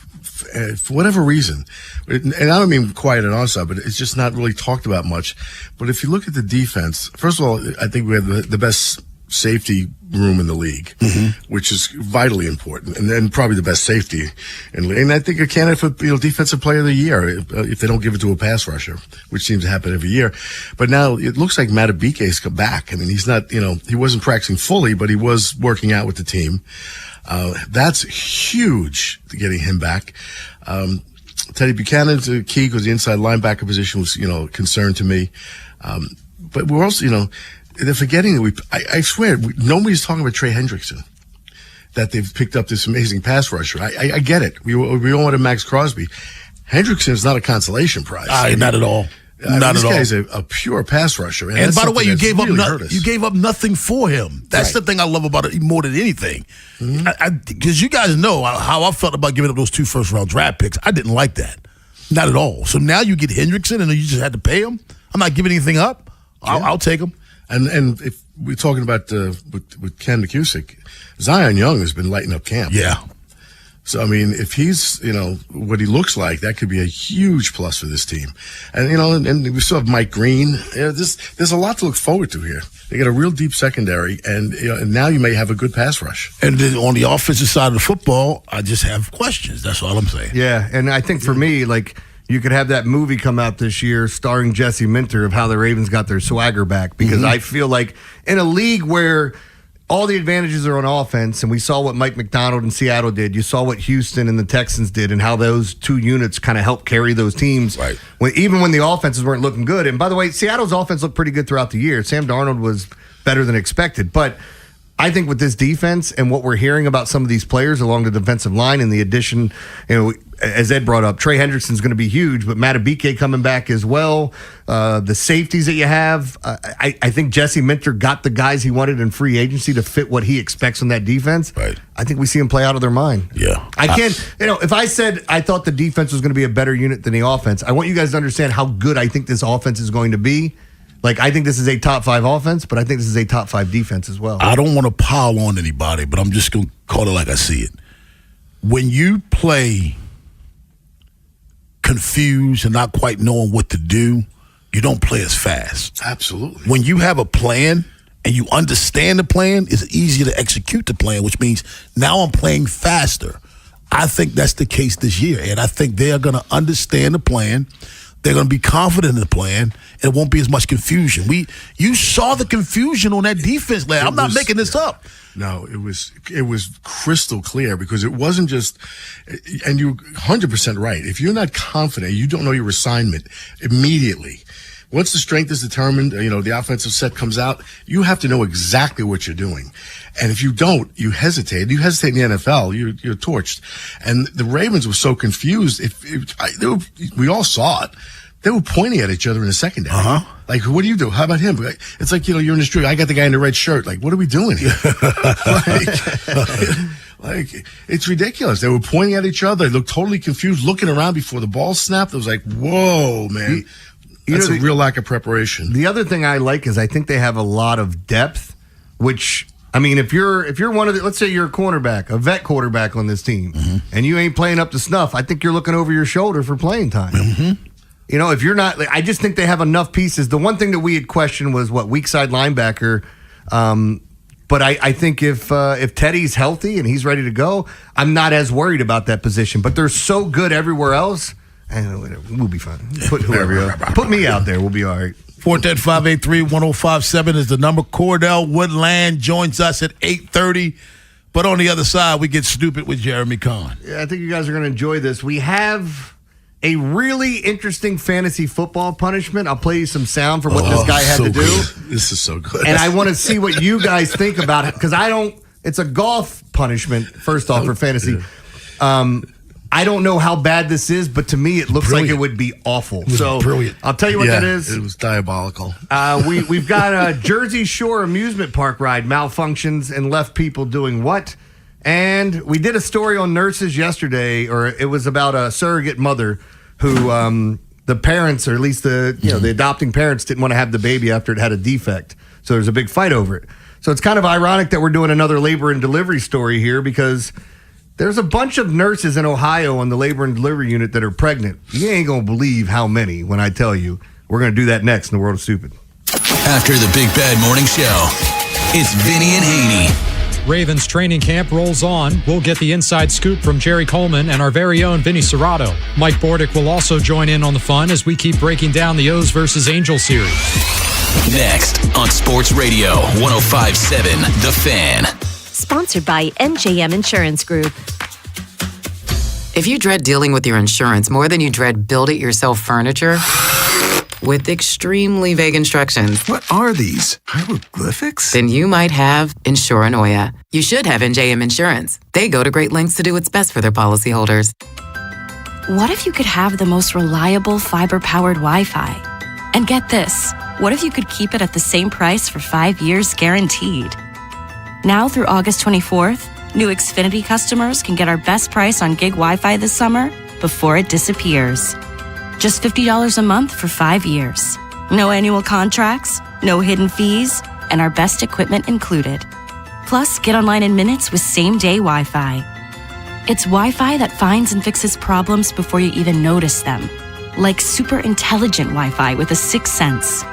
for whatever reason, and I don't mean quiet on our side, but it's just not really talked about much. But if you look at the defense, first of all, I think we have the best safety room in the league, which is vitally important, and then probably the best safety. And I think a candidate for defensive player of the year if they don't give it to a pass rusher, which seems to happen every year. But now it looks like Matabike's come back. I mean, he's not, he wasn't practicing fully, but he was working out with the team. That's huge, getting him back. Teddy Buchanan's a key because the inside linebacker position was, concern to me. But we're also, they're forgetting that I swear, nobody's talking about Trey Hendrickson, that they've picked up this amazing pass rusher. I get it. We all wanted Max Crosby. Hendrickson is not a consolation prize. Not at all. This guy's a pure pass rusher. And by the way, you gave up nothing for him. That's the thing I love about it more than anything. Because you guys know how I felt about giving up those 2 first-round draft picks. I didn't like that. Not at all. So now you get Hendrickson and you just had to pay him? I'm not giving anything up. I'll take him. And if we're talking about with Ken McCusick, Zion Young has been lighting up camp. Yeah. So, I mean, if he's, what he looks like, that could be a huge plus for this team. And, and we still have Mike Green. There's a lot to look forward to here. They got a real deep secondary, and now you may have a good pass rush. And then on the offensive side of the football, I just have questions. That's all I'm saying. Yeah, and I think for me, you could have that movie come out this year starring Jesse Minter of how the Ravens got their swagger back, because I feel like in a league where all the advantages are on offense, and we saw what Mike McDonald in Seattle did, you saw what Houston and the Texans did, and how those 2 units kind of helped carry those teams, right? Even when the offenses weren't looking good. And by the way, Seattle's offense looked pretty good throughout the year. Sam Darnold was better than expected, but I think with this defense and what we're hearing about some of these players along the defensive line and the addition, as Ed brought up, Trey Hendrickson's going to be huge, but Matabike coming back as well. The safeties that you have, I think Jesse Minter got the guys he wanted in free agency to fit what he expects from that defense. Right. I think we see him play out of their mind. Yeah. I can't, if I said I thought the defense was going to be a better unit than the offense, I want you guys to understand how good I think this offense is going to be. I think this is a top 5 offense, but I think this is a top 5 defense as well. I don't want to pile on anybody, but I'm just going to call it like I see it. When you play confused and not quite knowing what to do, you don't play as fast. Absolutely. When you have a plan and you understand the plan, it's easier to execute the plan, which means now I'm playing faster. I think that's the case this year, and I think they are going to understand the plan. They're going to be confident in the plan, and it won't be as much confusion. You saw the confusion on that defense last. I'm not making this up. No, it was crystal clear, because it wasn't just, and you're 100% right. If you're not confident, you don't know your assignment immediately. Once the strength is determined, the offensive set comes out, you have to know exactly what you're doing. And if you don't, you hesitate. You hesitate in the NFL, you're torched. And the Ravens were so confused. We all saw it. They were pointing at each other in the secondary. Like, what do you do? How about him? It's like, you're in the street. I got the guy in the red shirt. Like, what are we doing here? It's ridiculous. They were pointing at each other. They looked totally confused, looking around before the ball snapped. It was like, whoa, man. That's a real lack of preparation. The other thing I like is I think they have a lot of depth, which, I mean, if you're one of the, let's say you're a cornerback, a vet quarterback on this team, and you ain't playing up to snuff, I think you're looking over your shoulder for playing time. If you're not, I just think they have enough pieces. The one thing that we had questioned was weak side linebacker. But I think if Teddy's healthy and he's ready to go, I'm not as worried about that position. But they're so good everywhere else. And we'll be fine. Put whoever put me out there. We'll be all right. 410-583-1057 is the number. Cordell Woodland joins us at 8:30. But on the other side, we get stupid with Jeremy Kahn. Yeah, I think you guys are going to enjoy this. We have a really interesting fantasy football punishment. I'll play you some sound for what this guy had to do. This is so good. And I want to see what you guys think about it, because it's a golf punishment, first off, for fantasy. I don't know how bad this is, but to me, it looks like it would be awful. So brilliant. I'll tell you what that is. It was diabolical. We've got a Jersey Shore amusement park ride malfunctions and left people doing what? And we did a story on nurses yesterday, or it was about a surrogate mother who the parents, or at least the adopting parents, didn't want to have the baby after it had a defect. So there's a big fight over it. So it's kind of ironic that we're doing another labor and delivery story here, because there's a bunch of nurses in Ohio on the labor and delivery unit that are pregnant. You ain't going to believe how many when I tell you. We're going to do that next in the World of Stupid. After the Big Bad Morning Show, It's Vinny and Haynie. Ravens training camp rolls on. We'll get the inside scoop from Jerry Coleman and our very own Vinny Serrato. Mike Bordick will also join in on the fun as we keep breaking down the O's versus Angels series. Next on Sports Radio 105.7 The Fan. Sponsored by NJM Insurance Group. If you dread dealing with your insurance more than you dread build-it-yourself furniture with extremely vague instructions. What are these? Hieroglyphics? Then you might have Insuranoia. You should have NJM Insurance. They go to great lengths to do what's best for their policyholders. What if you could have the most reliable fiber-powered Wi-Fi? And get this, what if you could keep it at the same price for 5 years guaranteed? Now through August 24th, new Xfinity customers can get our best price on gig Wi-Fi this summer before it disappears. Just $50 a month for 5 years. No annual contracts, no hidden fees, and our best equipment included. Plus, get online in minutes with same-day Wi-Fi. It's Wi-Fi that finds and fixes problems before you even notice them. Like super intelligent Wi-Fi with a sixth sense.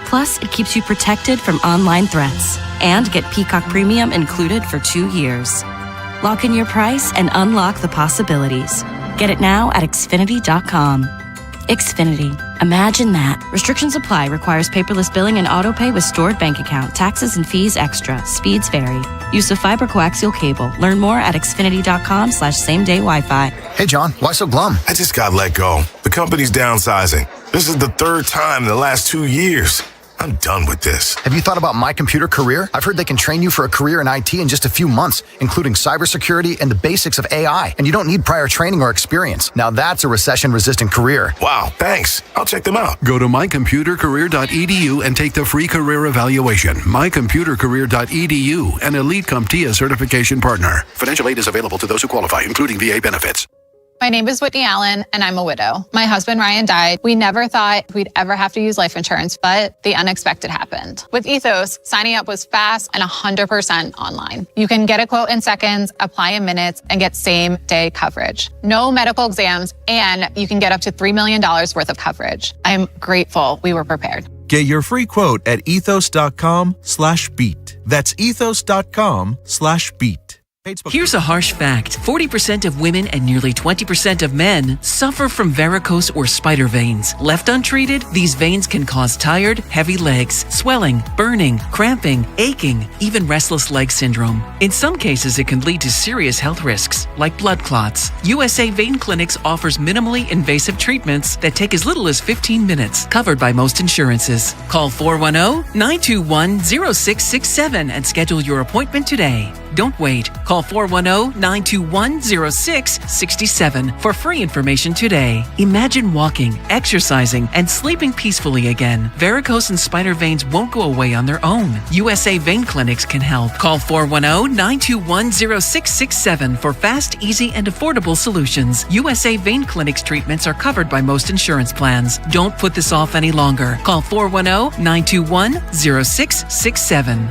Plus, it keeps you protected from online threats. And get Peacock Premium included for 2 years. Lock in your price and unlock the possibilities. Get it now at Xfinity.com. Xfinity. Imagine that. Restrictions apply. Requires paperless billing and autopay with stored bank account. Taxes and fees extra. Speeds vary. Use of fiber coaxial cable. Learn more at Xfinity.com/same-day Wi-Fi. Hey, John, why so glum? I just got let go. The company's downsizing. This is the third time in the last 2 years. I'm done with this. Have you thought about My Computer Career? I've heard they can train you for a career in IT in just a few months, including cybersecurity and the basics of AI. And you don't need prior training or experience. Now that's a recession-resistant career. Wow, thanks. I'll check them out. Go to mycomputercareer.edu and take the free career evaluation. Mycomputercareer.edu, an Elite CompTIA certification partner. Financial aid is available to those who qualify, including VA benefits. My name is Whitney Allen, and I'm a widow. My husband, Ryan, died. We never thought we'd ever have to use life insurance, but the unexpected happened. With Ethos, signing up was fast and 100% online. You can get a quote in seconds, apply in minutes, and get same-day coverage. No medical exams, and you can get up to $3 million worth of coverage. I'm grateful we were prepared. Get your free quote at ethos.com/beat. That's ethos.com/beat. Here's a harsh fact. 40% of women and nearly 20% of men suffer from varicose or spider veins. Left untreated, these veins can cause tired, heavy legs, swelling, burning, cramping, aching, even restless leg syndrome. In some cases, it can lead to serious health risks, like blood clots. USA Vein Clinics offers minimally invasive treatments that take as little as 15 minutes, covered by most insurances. Call 410-921-0667 and schedule your appointment today. Don't wait. Call 410-921-0667 for free information today. Imagine walking, exercising, and sleeping peacefully again. Varicose and spider veins won't go away on their own. USA Vein Clinics can help. Call 410-921-0667 for fast, easy, and affordable solutions. USA Vein Clinics treatments are covered by most insurance plans. Don't put this off any longer. Call 410-921-0667.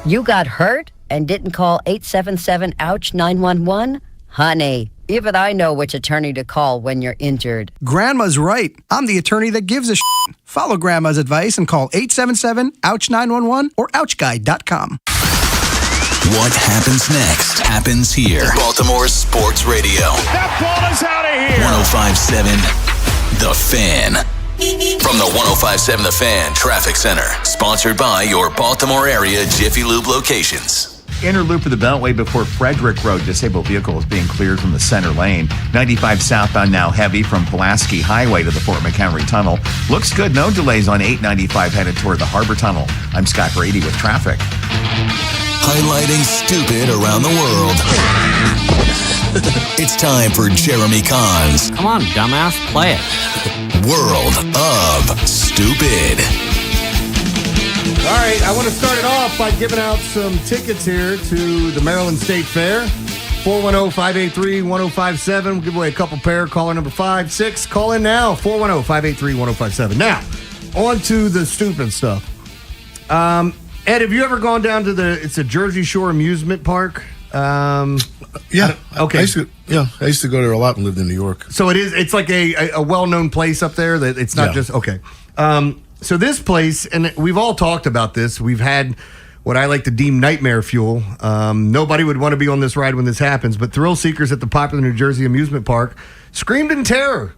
You got hurt and didn't call 877-OUCH-911? Honey, even I know which attorney to call when you're injured. Grandma's right. I'm the attorney that gives a shit. Follow Grandma's advice and call 877-OUCH-911 or OUCHGuy.com. What happens next happens here. Baltimore Sports Radio. That ball is out of here. 105.7 The Fan. From the 105.7 The Fan Traffic Center. Sponsored by your Baltimore area Jiffy Lube locations. Inner loop of the Beltway before Frederick Road. Disabled vehicles being cleared from the center lane. 95 southbound now heavy from Pulaski Highway to the Fort McHenry Tunnel. Looks good. No delays on 895 headed toward the Harbor Tunnel. I'm Scott Brady with traffic. Highlighting stupid around the world. It's time for Jeremy Kahn's Come on, dumbass, play it. World of Stupid. All right, I want to start it off by giving out some tickets here to the Maryland State Fair. 410-583-1057. We'll give away a couple pair. Caller number 5-6. Call in now. 410-583-1057. Now, on to the stupid stuff. Ed, have you ever gone down to it's a Jersey Shore amusement park? Yeah. Okay. I used to go there a lot and lived in New York. So it's like a well-known place up there that it's not just, okay. So this place, and we've all talked about this, we've had what I like to deem nightmare fuel. Nobody would want to be on this ride when this happens, but thrill seekers at the popular New Jersey amusement park screamed in terror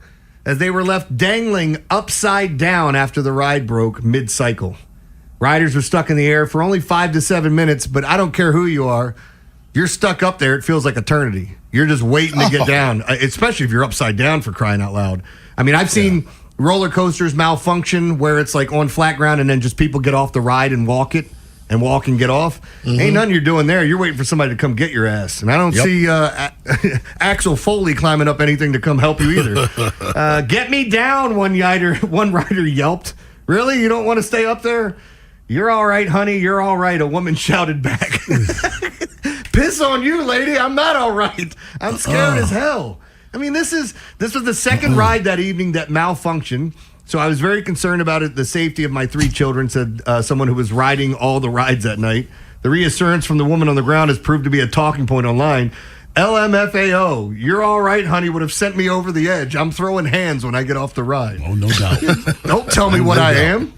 as they were left dangling upside down after the ride broke mid-cycle. Riders were stuck in the air for only 5 to 7 minutes, but I don't care who you are. You're stuck up there. It feels like eternity. You're just waiting to get down, especially if you're upside down, for crying out loud. I mean, I've seen roller coasters malfunction where it's like on flat ground and then just people get off the ride and walk and get off. Ain't nothing you're doing there. You're waiting for somebody to come get your ass. And I don't see Axel Foley climbing up anything to come help you either. Get me down, one rider yelped. Really? You don't want to stay up there? You're all right, honey. You're all right, a woman shouted back. Piss on you, lady. I'm not all right. I'm scared as hell. I mean, this was the second ride that evening that malfunctioned. So I was very concerned about it. The safety of my 3 children, said someone who was riding all the rides that night. The reassurance from the woman on the ground has proved to be a talking point online. LMFAO, you're all right, honey, would have sent me over the edge. I'm throwing hands when I get off the ride. Oh, no doubt. Don't tell me what I am.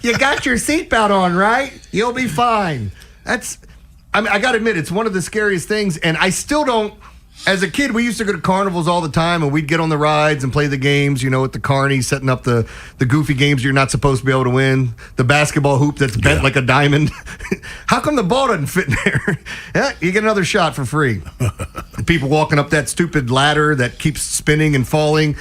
You got your seatbelt on, right? You'll be fine. I got to admit, it's one of the scariest things, and I still don't. As a kid, we used to go to carnivals all the time, and we'd get on the rides and play the games, at the carny, setting up the goofy games you're not supposed to be able to win, the basketball hoop that's bent like a diamond. How come the ball doesn't fit in there? Yeah, you get another shot for free. People walking up that stupid ladder that keeps spinning and falling.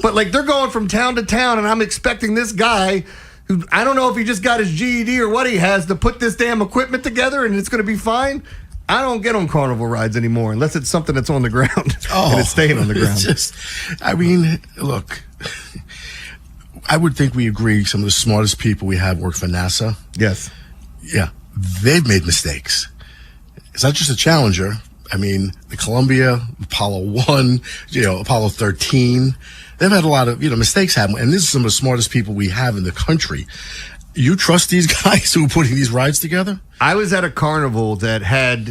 But, they're going from town to town, and I'm expecting this guy who, I don't know if he just got his GED or what he has, to put this damn equipment together and it's going to be fine. I don't get on carnival rides anymore unless it's something that's on the ground and it's staying on the ground. Look, I would think we agree some of the smartest people we have work for NASA. Yes. Yeah. They've made mistakes. It's not just a Challenger. I mean, the Columbia, Apollo 1, Apollo 13. They've had a lot of, mistakes happen. And this is some of the smartest people we have in the country. You trust these guys who are putting these rides together? I was at a carnival that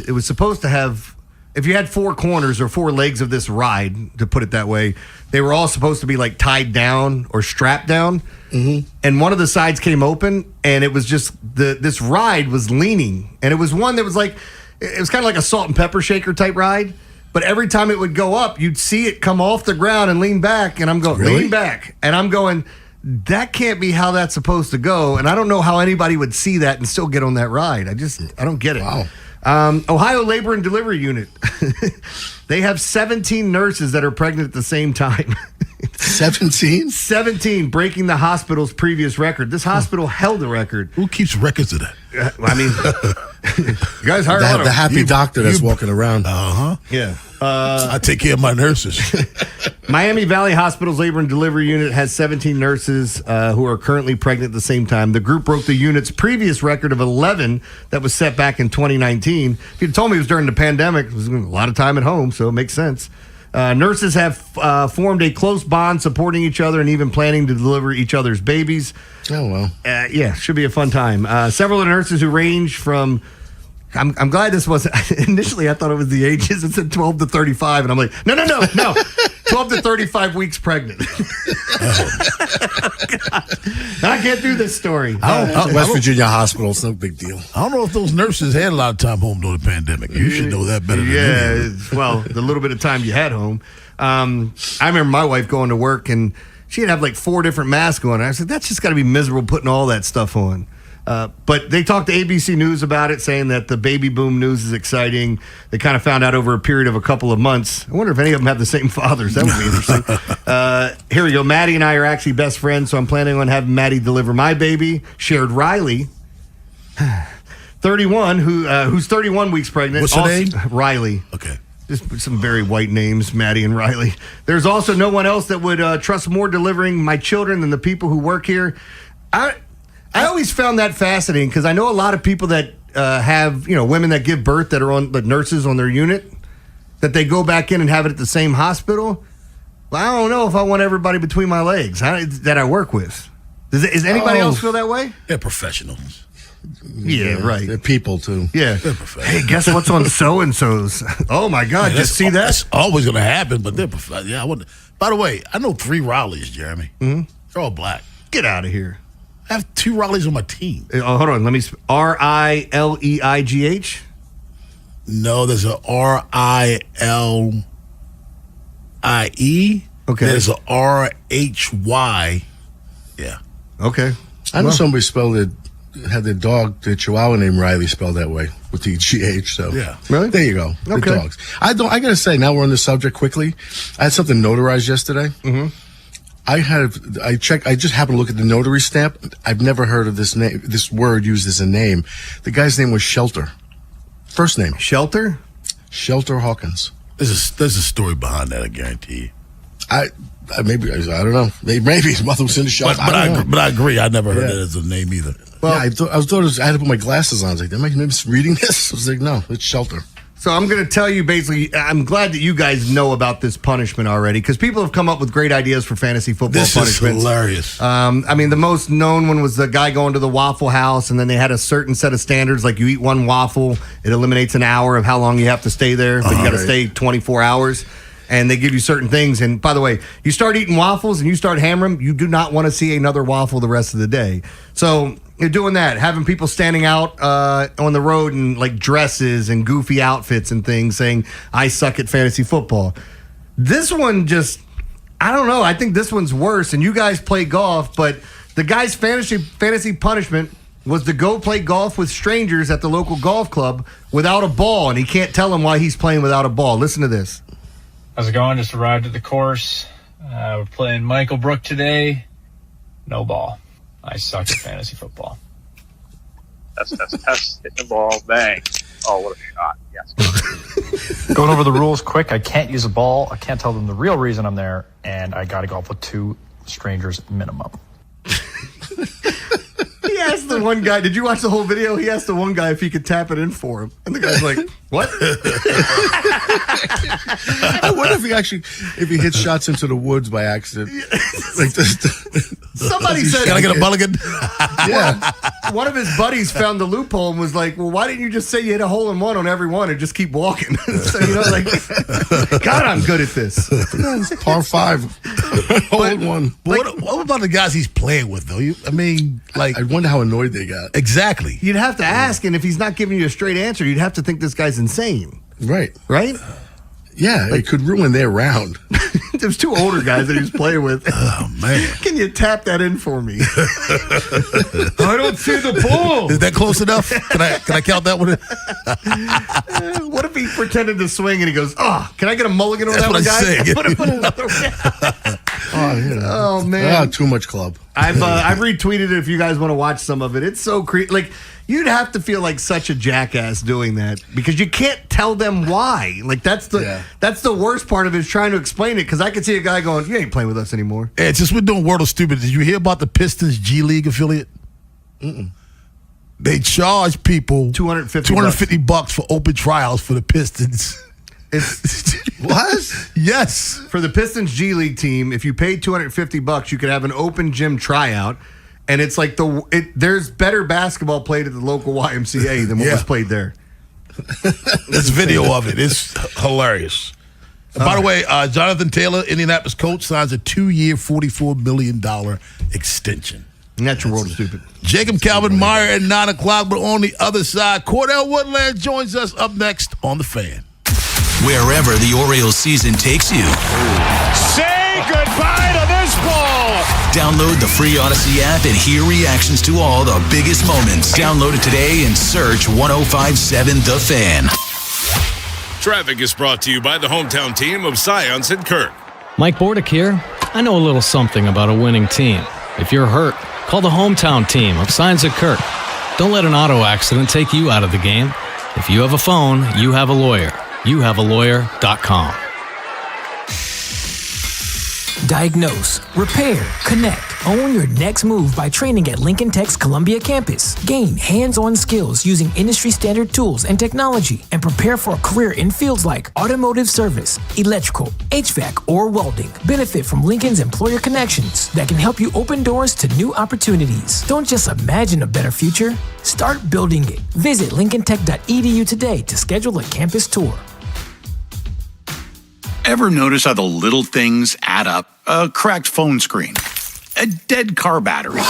it was supposed to have, if you had 4 corners or 4 legs of this ride, to put it that way, they were all supposed to be tied down or strapped down. Mm-hmm. And one of the sides came open, and it was just, this ride was leaning. And it was one that was it was kind of like a salt and pepper shaker type ride. But every time it would go up, you'd see it come off the ground and lean back. And I'm going, lean back. And I'm going, that can't be how that's supposed to go. And I don't know how anybody would see that and still get on that ride. I don't get it. Wow. Ohio Labor and Delivery Unit. They have 17 nurses that are pregnant at the same time. 17? 17, breaking the hospital's previous record. This hospital held the record. Who keeps records of that? You guys hired the happy doctor that's walking around. Uh-huh. Yeah. I take care of my nurses. Miami Valley Hospital's Labor and Delivery Unit has 17 nurses who are currently pregnant at the same time. The group broke the unit's previous record of 11 that was set back in 2019. If you'd told me it was during the pandemic, it was a lot of time at home, so it makes sense. Nurses have formed a close bond, supporting each other and even planning to deliver each other's babies. Oh, well. Yeah, should be a fun time. Several of the nurses who range from... I'm glad this wasn't... Initially, I thought it was the ages. It said 12 to 35, and I'm like, no. 12 to 35 weeks pregnant. I can't do this story. West Virginia Hospital, it's no big deal. I don't know if those nurses had a lot of time home during the pandemic. You should know that better than me. Yeah, well, the little bit of time you had home. I remember my wife going to work, and she'd have 4 different masks on. And I said, that's just got to be miserable putting all that stuff on. But they talked to ABC News about it, saying that the baby boom news is exciting. They kind of found out over a period of a couple of months. I wonder if any of them have the same fathers. That would be interesting. Here we go. Maddie and I are actually best friends, so I'm planning on having Maddie deliver my baby. Shared Riley, 31, who's 31 weeks pregnant. What's her name? Riley. Okay. Just some very white names, Maddie and Riley. There's also no one else that would trust more delivering my children than the people who work here. I always found that fascinating because I know a lot of people that have, women that give birth that are on the nurses on their unit, that they go back in and have it at the same hospital. Well, I don't know if I want everybody between my legs that I work with. Does anybody else feel that way? They're professionals. Yeah, right. They're people, too. Yeah. Hey, guess what's on so-and-so's? Oh, my God. Just see that? That's always going to happen, but they're professionals. Yeah, by the way, I know 3 Rileys, Jeremy. Mm-hmm. They're all black. Get out of here. I have 2 Rileys on my team. Oh, hold on. Let me. Rileigh? No, there's a Rile. Okay. There's a RHY. Yeah. Okay. I know somebody spelled it, had their dog, their Chihuahua named Riley, spelled that way with the GH. So yeah. Really? There you go. Okay. The dogs. I gotta say, now we're on this subject quickly. I had something notarized yesterday. Mm-hmm. I just happened to look at the notary stamp. I've never heard of this name, this word used as a name. The guy's name was Shelter. First name. Shelter? Shelter Hawkins. There's a story behind that, I guarantee you. I don't know. Maybe his mother was in the shop. But I agree. I never heard that as a name either. Well, I thought I had to put my glasses on. I was like, am I maybe reading this? I was like, no, it's Shelter. So I'm going to tell you basically, I'm glad that you guys know about this punishment already because people have come up with great ideas for fantasy football punishments. This is hilarious. I mean, the most known one was the guy going to the Waffle House, and then they had a certain set of standards, like you eat one waffle, it eliminates an hour of how long you have to stay there, but you got to stay 24 hours. And they give you certain things. And by the way, you start eating waffles and you start hammering, you do not want to see another waffle the rest of the day. So you're doing that, having people standing out on the road in like dresses and goofy outfits and things saying, I suck at fantasy football. This one just, I don't know. I think this one's worse. And you guys play golf, but the guy's fantasy punishment was to go play golf with strangers at the local golf club without a ball. And he can't tell them why he's playing without a ball. Listen to this. How's it going? Just arrived at the course. We're playing Michael Brook today. No ball. I suck at fantasy football. Test. Hit the ball. Bang. Oh, what a shot. Yes. Going over the rules quick. I can't use a ball. I can't tell them the real reason I'm there. And I got to golf with 2 strangers minimum. He asked the one guy, did you watch the whole video? He asked the one guy if he could tap it in for him. And the guy's like, what? I wonder if he hits shots into the woods by accident. Like Somebody said, can I get a mulligan? Yeah. One of his buddies found the loophole and was like, well, why didn't you just say you hit a hole in one on every one and just keep walking? So, God, I'm good at this. Par 5. Hole in one. But what about the guys he's playing with, though? I wonder how annoyed they got. Exactly. You'd have to ask, and if he's not giving you a straight answer, you'd have to think this guy's insane. Right? Yeah, it could ruin their round. There's 2 older guys that he was playing with. Oh, man. Can you tap that in for me? I don't see the ball. Is that close enough? Can I count that one? What if he pretended to swing and he goes, can I get a mulligan on that one, guy? Put another one. Oh, man. Too much club. I've retweeted it if you guys want to watch some of it. It's so creepy. Like, you'd have to feel like such a jackass doing that because you can't tell them why. Like, that's the worst part of it is trying to explain it because I could see a guy going, you ain't playing with us anymore. It's just we're doing World of Stupid. Did you hear about the Pistons G League affiliate? Mm-mm. They charge people $250 for open trials for the Pistons. What? Yes. For the Pistons G League team, if you paid $250, you could have an open gym tryout. And it's like there's better basketball played at the local YMCA than what was played there. There's video of it. It's hilarious. By the way, Jonathan Taylor, Indianapolis coach, signs a 2-year, $44 million extension. And that's your World of Stupid. Jacob Calvin Meyer at 9 o'clock, but on the other side, Cordell Woodland joins us up next on The Fan. Wherever the Orioles season takes you. Say goodbye to this ball. Download the free Odyssey app and hear reactions to all the biggest moments. Download it today and search 105.7 The Fan. Traffic is brought to you by the hometown team of Scions and Kirk. Mike Bordick here. I know a little something about a winning team. If you're hurt, call the hometown team of Scions and Kirk. Don't let an auto accident take you out of the game. If you have a phone, you have a lawyer. YouHaveALawyer.com. Diagnose, repair, connect. Own your next move by training at Lincoln Tech's Columbia campus. Gain hands-on skills using industry-standard tools and technology and prepare for a career in fields like automotive service, electrical, HVAC, or welding. Benefit from Lincoln's employer connections that can help you open doors to new opportunities. Don't just imagine a better future. Start building it. Visit lincolntech.edu today to schedule a campus tour. Ever notice how the little things add up? A cracked phone screen, A dead car battery.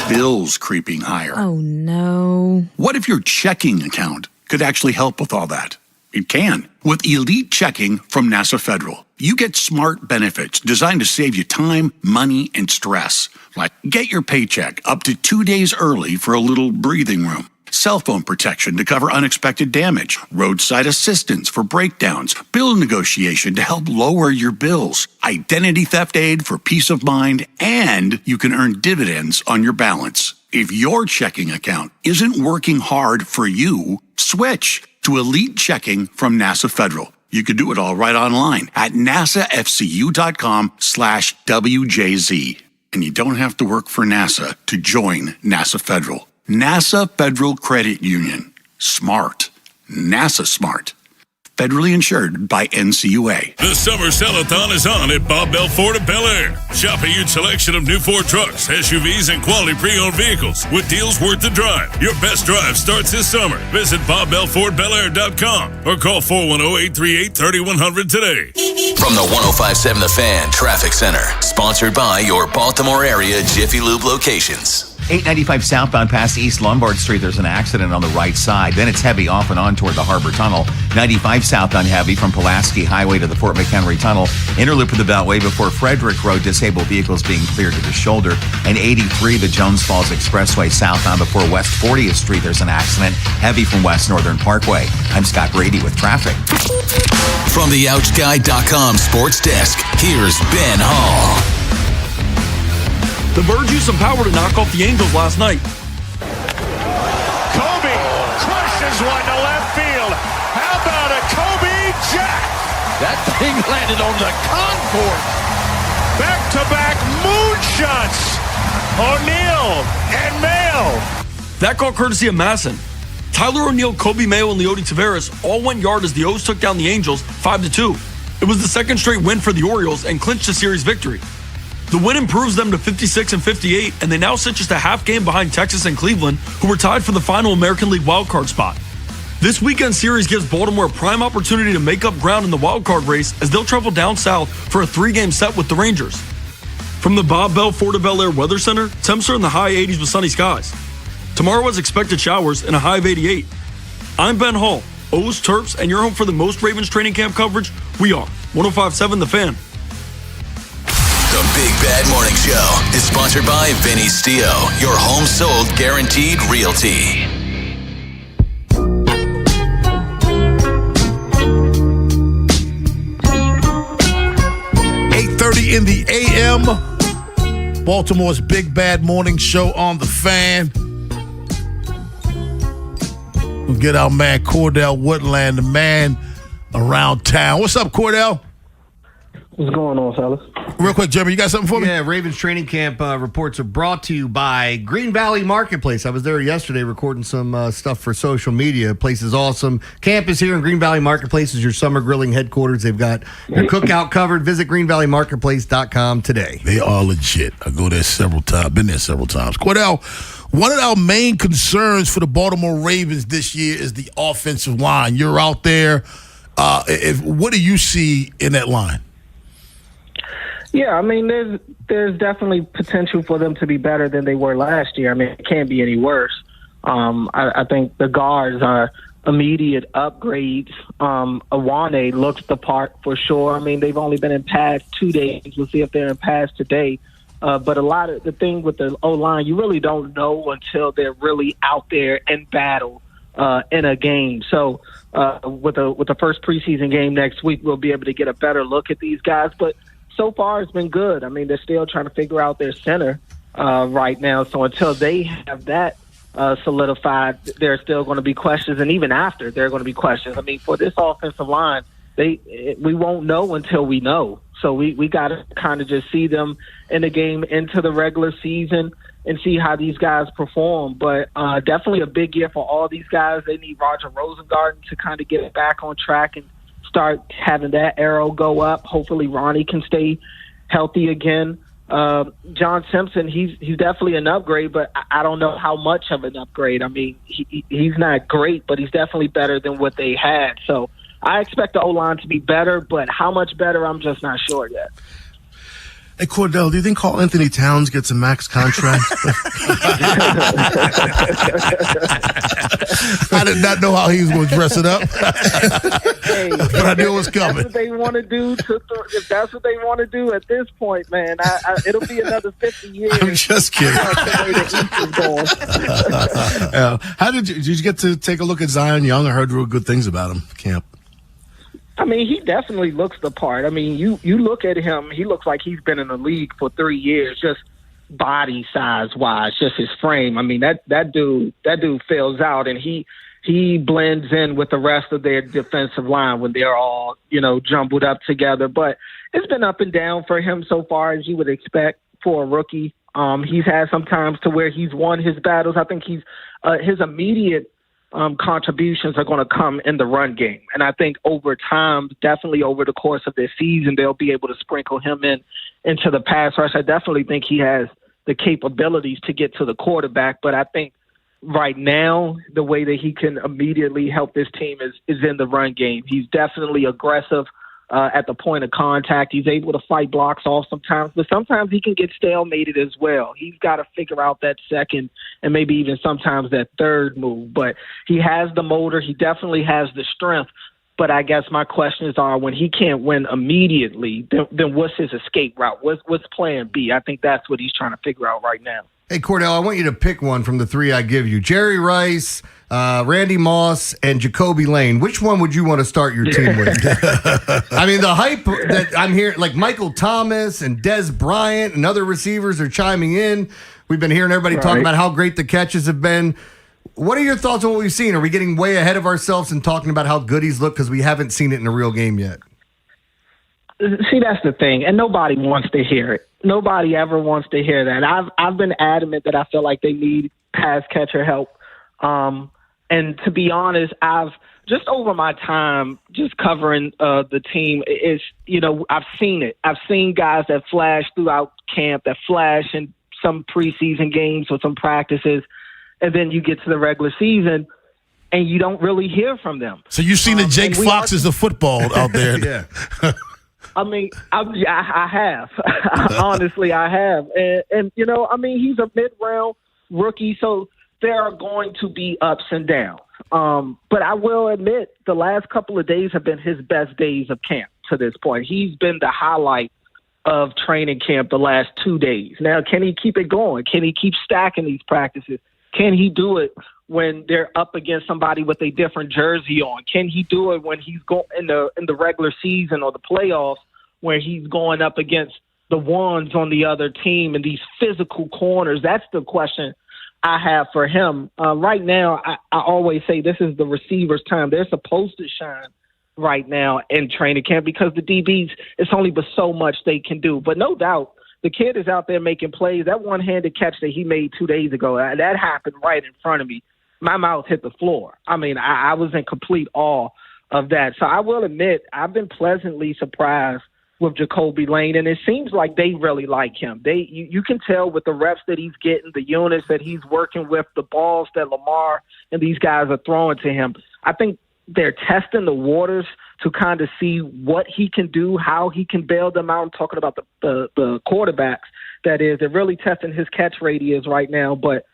Bills creeping higher. Oh, no. What if your checking account could actually help with all that? It can. With Elite Checking from NASA Federal, you get smart benefits designed to save you time, money, and stress. Like get your paycheck up to 2 days early for a little breathing room. Cell phone protection to cover unexpected damage. Roadside assistance for breakdowns. Bill negotiation to help lower your bills. Identity theft aid for peace of mind. And you can earn dividends on your balance. If your checking account isn't working hard for you, switch to Elite Checking from NASA Federal. You can do it all right online at nasafcu.com/WJZ. And you don't have to work for NASA to join NASA Federal. NASA Federal Credit Union. Smart. NASA smart. Federally insured by NCUA. The Summer Sell-a-thon is on at Bob Bell Ford of Bel Air. Shop a huge selection of new Ford trucks, SUVs, and quality pre-owned vehicles with deals worth the drive. Your best drive starts this summer. Visit BobBellFordBelAir.com or call 410-838-3100 today. From the 105.7 The Fan Traffic Center, sponsored by your Baltimore area Jiffy Lube locations. 895 southbound past East Lombard Street, there's an accident on the right side. Then it's heavy off and on toward the Harbor Tunnel. 95 southbound heavy from Pulaski Highway to the Fort McHenry Tunnel. Interloop of the Beltway before Frederick Road, disabled vehicles being cleared to the shoulder. And 83, the Jones Falls Expressway southbound before West 40th Street, there's an accident heavy from West Northern Parkway. I'm Scott Brady with traffic. From the OutchGuy.com sports desk, here's Ben Hall. The Birds used some power to knock off the Angels last night. Kobe crushes one to left field. How about a Kobe Jack? That thing landed on the concourse. Back-to-back moonshots. O'Neal and Mayo. That call courtesy of Masson. Tyler O'Neill, Kobe Mayo, and Leody Taveras all went yard as the O's took down the Angels 5-2. It was the second straight win for the Orioles and clinched the series victory. The win improves them to 56 and 58, and they now sit just a half game behind Texas and Cleveland, who were tied for the final American League wildcard spot. This weekend series gives Baltimore a prime opportunity to make up ground in the wildcard race as they'll travel down south for a 3-game set with the Rangers. From the Bob Bell Ford of Bel Air Weather Center, temps are in the high 80s with sunny skies. Tomorrow has expected showers and a high of 88. I'm Ben Hall, O's, Terps, and your home for the most Ravens training camp coverage. We are 105.7 The Fan. The Big Bad Morning Show is sponsored by Vinny Stio, your home sold guaranteed realty. 8:30 in the a.m. Baltimore's Big Bad Morning Show on The Fan. We'll get our man Cordell Woodland, the man around town. What's up, Cordell? What's going on, fellas? Real quick, Jeremy, you got something for me? Yeah, Ravens training camp reports are brought to you by Green Valley Marketplace. I was there yesterday recording some stuff for social media. Place is awesome. Camp is here in Green Valley Marketplace is your summer grilling headquarters. They've got your cookout covered. Visit greenvalleymarketplace.com today. They are legit. I go there several times. Been there several times. Cordell, one of our main concerns for the Baltimore Ravens this year is the offensive line. You're out there. What do you see in that line? Yeah, I mean, there's definitely potential for them to be better than they were last year. I mean, it can't be any worse. I think the guards are immediate upgrades. Awane looks the part for sure. I mean, they've only been in pads 2 days. We'll see if they're in pads today. But a lot of the thing with the O-line, you really don't know until they're really out there in battle in a game. So with the first preseason game next week, we'll be able to get a better look at these guys. But so far, it's been good. I mean, they're still trying to figure out their center right now. So until they have that solidified, there are still going to be questions. And even after, there are going to be questions. I mean, for this offensive line, we won't know until we know. So we got to kind of just see them in the game into the regular season and see how these guys perform. But definitely a big year for all these guys. They need Roger Rosengarten to kind of get it back on track and start having that arrow go up. Hopefully Ronnie can stay healthy again. John Simpson, he's definitely an upgrade, but I don't know how much of an upgrade. I mean, he's not great, but he's definitely better than what they had. So I expect the O-line to be better, but how much better, I'm just not sure yet. Hey, Cordell, do you think Carl Anthony Towns gets a max contract? I did not know how he was going to dress it up. But I knew it was coming. That's what they want to do. If that's what they want to do at this point, man, it'll be another 50 years. I'm just kidding. How did you get to take a look at Zion Young? I heard real good things about him, camp. I mean, he definitely looks the part. I mean, you look at him, he looks like he's been in the league for 3 years, just body size wise, just his frame. I mean, that dude fills out, and he blends in with the rest of their defensive line when they're all, jumbled up together. But it's been up and down for him so far, as you would expect for a rookie. He's had some times to where he's won his battles. I think his immediate contributions are going to come in the run game. And I think over time, definitely over the course of this season, they'll be able to sprinkle him into the pass rush. I definitely think he has the capabilities to get to the quarterback. But I think right now, the way that he can immediately help this team is in the run game. He's definitely aggressive at the point of contact. He's able to fight blocks off sometimes, but sometimes he can get stalemated as well. He's got to figure out that second and maybe even sometimes that third move. But he has the motor. He definitely has the strength. But I guess my questions are, when he can't win immediately, then what's his escape route? What's plan B? I think that's what he's trying to figure out right now. Hey, Cordell, I want you to pick one from the three I give you. Jerry Rice, Randy Moss, and Jacoby Lane. Which one would you want to start your team with? I mean, the hype that I'm hearing, like Michael Thomas and Des Bryant and other receivers are chiming in. We've been hearing everybody talking about how great the catches have been. What are your thoughts on what we've seen? Are we getting way ahead of ourselves and talking about how good he's looked because we haven't seen it in a real game yet? See, that's the thing, and nobody wants to hear it. Nobody ever wants to hear that. I've been adamant that I feel like they need pass catcher help. And to be honest, I've just over my time just covering the team, I've seen it. I've seen guys that flash throughout camp, that flash in some preseason games or some practices, and then you get to the regular season and you don't really hear from them. So you've seen the Jake Foxes of football out there. Yeah. I mean, I have. Honestly, I have. And he's a mid-round rookie, so there are going to be ups and downs. But I will admit the last couple of days have been his best days of camp to this point. He's been the highlight of training camp the last 2 days. Now, can he keep it going? Can he keep stacking these practices? Can he do it when they're up against somebody with a different jersey on? Can he do it when he's going in the regular season or the playoffs, where he's going up against the ones on the other team and these physical corners? That's the question I have for him. Right now, I always say this is the receiver's time. They're supposed to shine right now in training camp because the DBs, it's only but so much they can do. But no doubt, the kid is out there making plays. That one-handed catch that he made 2 days ago, that happened right in front of me. My mouth hit the floor. I mean, I was in complete awe of that. So I will admit, I've been pleasantly surprised with Jacoby Lane, and it seems like they really like him. You can tell with the reps that he's getting, the units that he's working with, the balls that Lamar and these guys are throwing to him. I think they're testing the waters to kind of see what he can do, how he can bail them out. I'm talking about the quarterbacks, that is. They're really testing his catch radius right now, but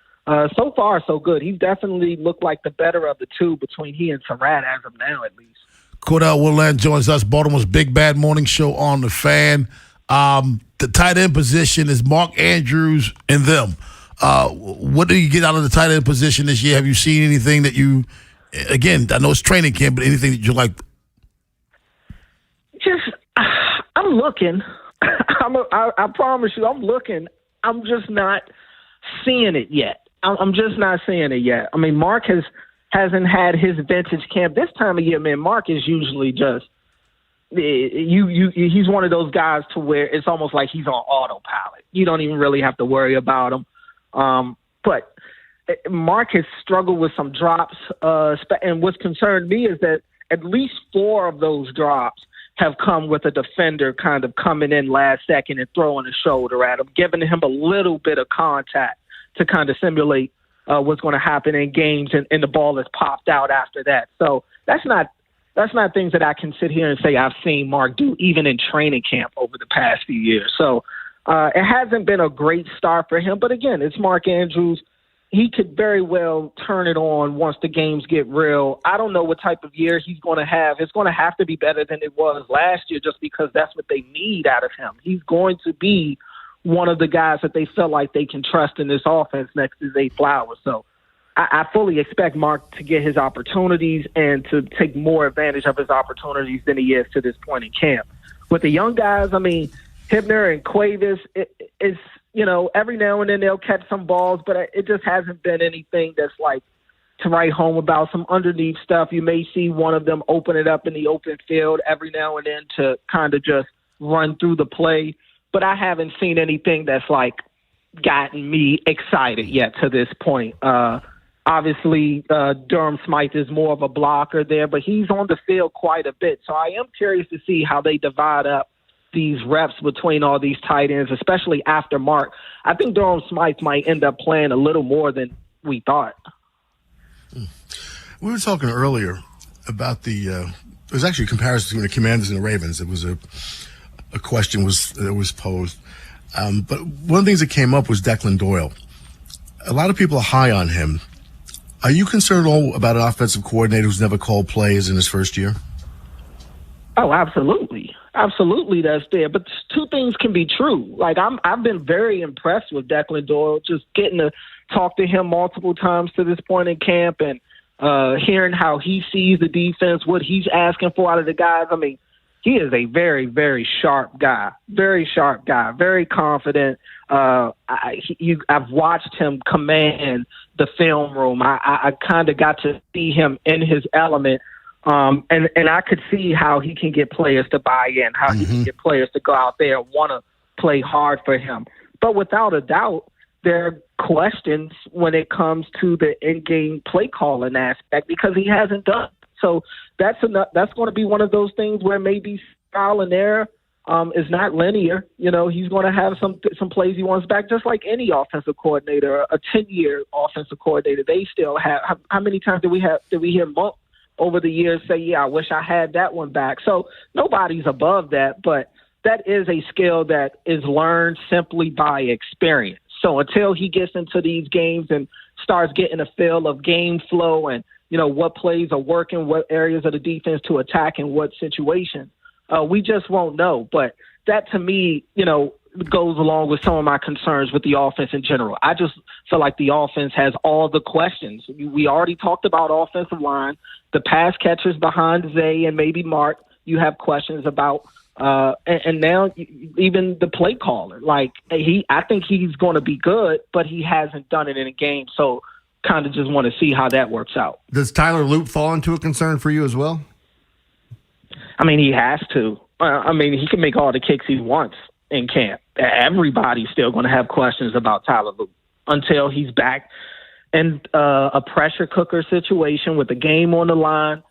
so far so good. He's definitely looked like the better of the two between he and Surratt as of now, at least. Cordell Woodland joins us, Baltimore's Big Bad Morning Show on the Fan. The tight end position is Mark Andrews and them. What do you get out of the tight end position this year? Have you seen anything that you, again, I know it's training camp, but anything that you like? I'm looking. I promise you, I'm looking. I'm just not seeing it yet. I'm just not seeing it yet. I mean, Mark hasn't had his vintage camp this time of year. Man, Mark is usually just he's one of those guys to where it's almost like he's on autopilot. You don't even really have to worry about him. But Mark has struggled with some drops, and what's concerned me is that at least 4 of those drops have come with a defender kind of coming in last second and throwing a shoulder at him, giving him a little bit of contact to kind of simulate what's going to happen in games, and the ball is popped out after that. So that's not things that I can sit here and say I've seen Mark do even in training camp over the past few years. So It hasn't been a great start for him, but again, it's Mark Andrews. He could very well turn it on once the games get real. I don't know what type of year he's going to have. It's going to have to be better than it was last year just because that's what they need out of him. He's going to be one of the guys that they feel like they can trust in this offense next to Zay Flowers. So I fully expect Mark to get his opportunities and to take more advantage of his opportunities than he is to this point in camp. With the young guys, I mean, Hibner and Cuevas, it's, every now and then they'll catch some balls, but it just hasn't been anything that's like to write home about. Some underneath stuff. You may see one of them open it up in the open field every now and then to kind of just run through the play, but I haven't seen anything that's like gotten me excited yet to this point. Obviously, Durham Smythe is more of a blocker there, but he's on the field quite a bit. So I am curious to see how they divide up these reps between all these tight ends, especially after Mark. I think Durham Smythe might end up playing a little more than we thought. We were talking earlier about there was actually a comparison between the Commanders and the Ravens. It was a question that was posed. But one of the things that came up was Declan Doyle. A lot of people are high on him. Are you concerned at all about an offensive coordinator who's never called plays in his first year? Oh, absolutely. Absolutely, that's there. But two things can be true. Like, I've been very impressed with Declan Doyle, just getting to talk to him multiple times to this point in camp and hearing how he sees the defense, what he's asking for out of the guys. I mean, he is a very, very sharp guy, very confident. I've watched him command the film room. I kind of got to see him in his element. And I could see how he can get players to buy in, how he can get players to go out there and want to play hard for him. But without a doubt, there are questions when it comes to the in-game play calling aspect because he hasn't done. So that's going to be one of those things where maybe trial and error is not linear. He's going to have some plays he wants back, just like any offensive coordinator, a 10-year offensive coordinator. They still have. How many times did we hear Monk over the years say, yeah, I wish I had that one back? So nobody's above that, but that is a skill that is learned simply by experience. So until he gets into these games and starts getting a feel of game flow and, what plays are working, what areas of the defense to attack in what situation, we just won't know. But that to me, goes along with some of my concerns with the offense in general. I just feel like the offense has all the questions. We already talked about offensive line, the pass catchers behind Zay and maybe Mark. You have questions about, and now even the play caller. Like I think he's going to be good, but he hasn't done it in a game. So kind of just want to see how that works out. Does Tyler Loop fall into a concern for you as well? I mean, he has to. He can make all the kicks he wants in camp. Everybody's still going to have questions about Tyler Loop until he's back in a pressure cooker situation with the game on the line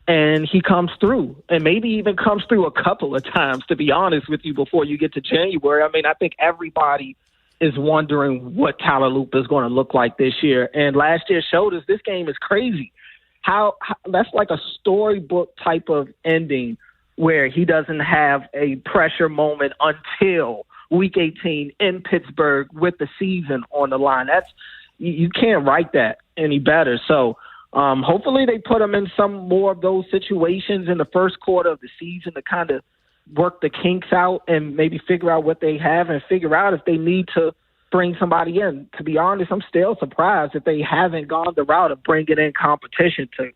and he comes through and maybe even comes through a couple of times, to be honest with you, before you get to January. I think everybody is wondering what Tyler Loop is going to look like this year. And last year showed us this game is crazy. How that's like a storybook type of ending where he doesn't have a pressure moment until Week 18 in Pittsburgh with the season on the line. You can't write that any better. So hopefully they put him in some more of those situations in the first quarter of the season to kind of work the kinks out and maybe figure out what they have and figure out if they need to bring somebody in. To be honest, I'm still surprised that they haven't gone the route of bringing in competition to,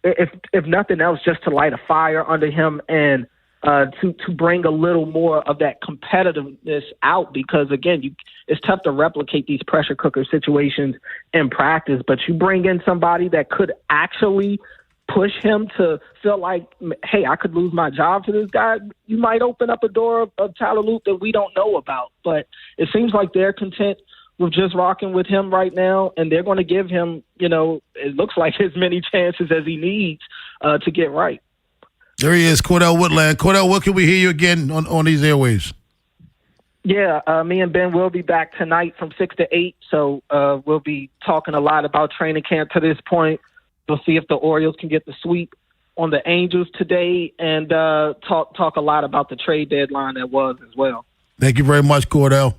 if nothing else, just to light a fire under him and to bring a little more of that competitiveness out. Because again, it's tough to replicate these pressure cooker situations in practice, but you bring in somebody that could actually push him to feel like, hey, I could lose my job to this guy. You might open up a door of Tyler Loop that we don't know about. But it seems like they're content with just rocking with him right now, and they're going to give him, it looks like as many chances as he needs to get right. There he is, Cordell Woodland. Cordell, what can we hear you again on these airwaves? Yeah, me and Ben will be back tonight from 6 to 8, so we'll be talking a lot about training camp to this point. We'll see if the Orioles can get the sweep on the Angels today and talk a lot about the trade deadline that was as well. Thank you very much, Cordell.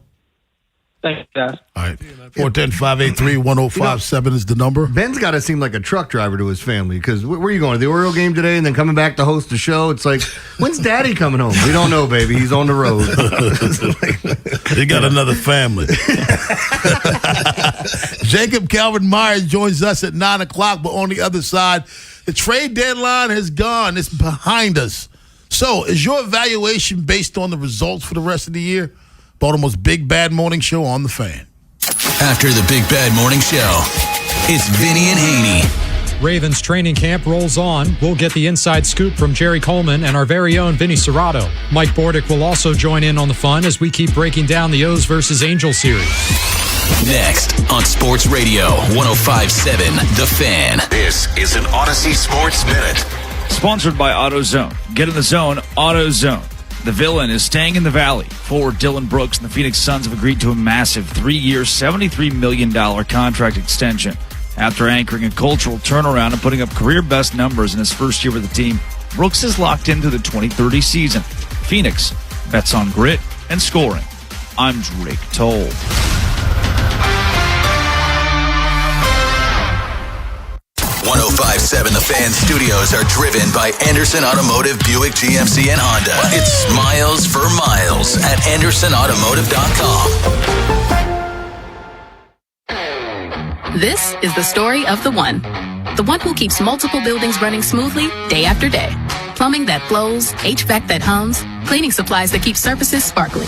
Thanks, guys. All right. 410-583-1057 is the number. Ben's got to seem like a truck driver to his family because where are you going? To the Oriole game today and then coming back to host the show? It's like, when's Daddy coming home? We don't know, baby. He's on the road. They got another family. Jacob Calvin Myers joins us at 9 o'clock, but on the other side, the trade deadline has gone. It's behind us. So is your evaluation based on the results for the rest of the year? Baltimore's Big Bad Morning Show on The Fan. After the Big Bad Morning Show, it's Vinny and Haynie. Ravens training camp rolls on. We'll get the inside scoop from Jerry Coleman and our very own Vinny Serrato. Mike Bordick will also join in on the fun as we keep breaking down the O's versus Angels series. Next on Sports Radio 105.7 The Fan. This is an Odyssey Sports Minute. Sponsored by AutoZone. Get in the zone, AutoZone. The villain is staying in the Valley. Forward Dylan Brooks and the Phoenix Suns have agreed to a massive 3-year, $73 million contract extension. After anchoring a cultural turnaround and putting up career-best numbers in his first year with the team, Brooks is locked into the 2030 season. Phoenix bets on grit and scoring. I'm Drake Toll. 105.7 The Fan studios are driven by Anderson Automotive, Buick, GMC, and Honda. It's miles for miles at AndersonAutomotive.com. This is the story of the one who keeps multiple buildings running smoothly day after day. Plumbing that flows, HVAC that hums, cleaning supplies that keep surfaces sparkling.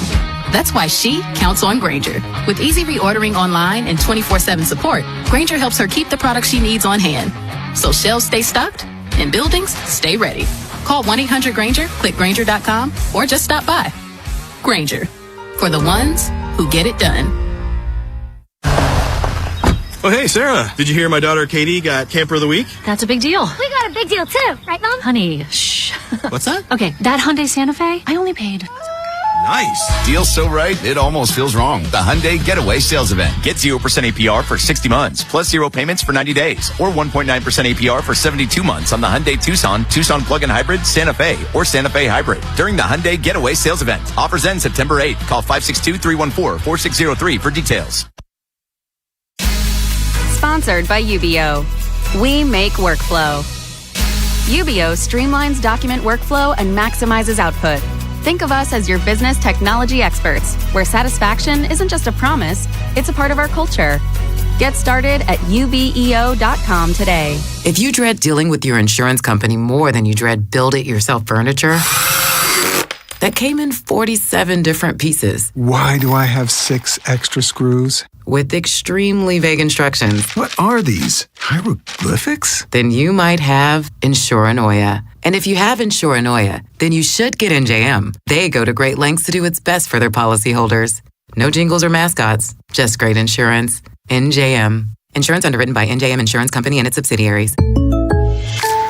That's why she counts on Grainger. With easy reordering online and 24/7 support, Grainger helps her keep the products she needs on hand. So shelves stay stocked and buildings stay ready. Call 1-800-GRAINGER, click Grainger.com, or just stop by. Grainger, for the ones who get it done. Oh, hey, Sarah. Did you hear my daughter Katie got Camper of the Week? That's a big deal. We got a big deal too, right, Mom? Honey, shh. What's that? Okay, that Hyundai Santa Fe, I only paid. Nice. Deal's so right, it almost feels wrong. The Hyundai Getaway Sales Event. Get 0% APR for 60 months, plus 0 payments for 90 days, or 1.9% APR for 72 months on the Hyundai Tucson, Tucson Plug-in Hybrid, Santa Fe, or Santa Fe Hybrid during the Hyundai Getaway Sales Event. Offers end September 8th. Call 562-314-4603 for details. Sponsored by UBO. We make workflow. UBO streamlines document workflow and maximizes output. Think of us as your business technology experts, where satisfaction isn't just a promise, it's a part of our culture. Get started at ubeo.com today. If you dread dealing with your insurance company more than you dread build-it-yourself furniture, that came in 47 different pieces. Why do I have 6 extra screws? With extremely vague instructions. What are these? Hieroglyphics? Then you might have Insuranoia. And if you have Insuranoia, then you should get NJM. They go to great lengths to do what's best for their policyholders. No jingles or mascots, just great insurance. NJM. Insurance underwritten by NJM Insurance Company and its subsidiaries.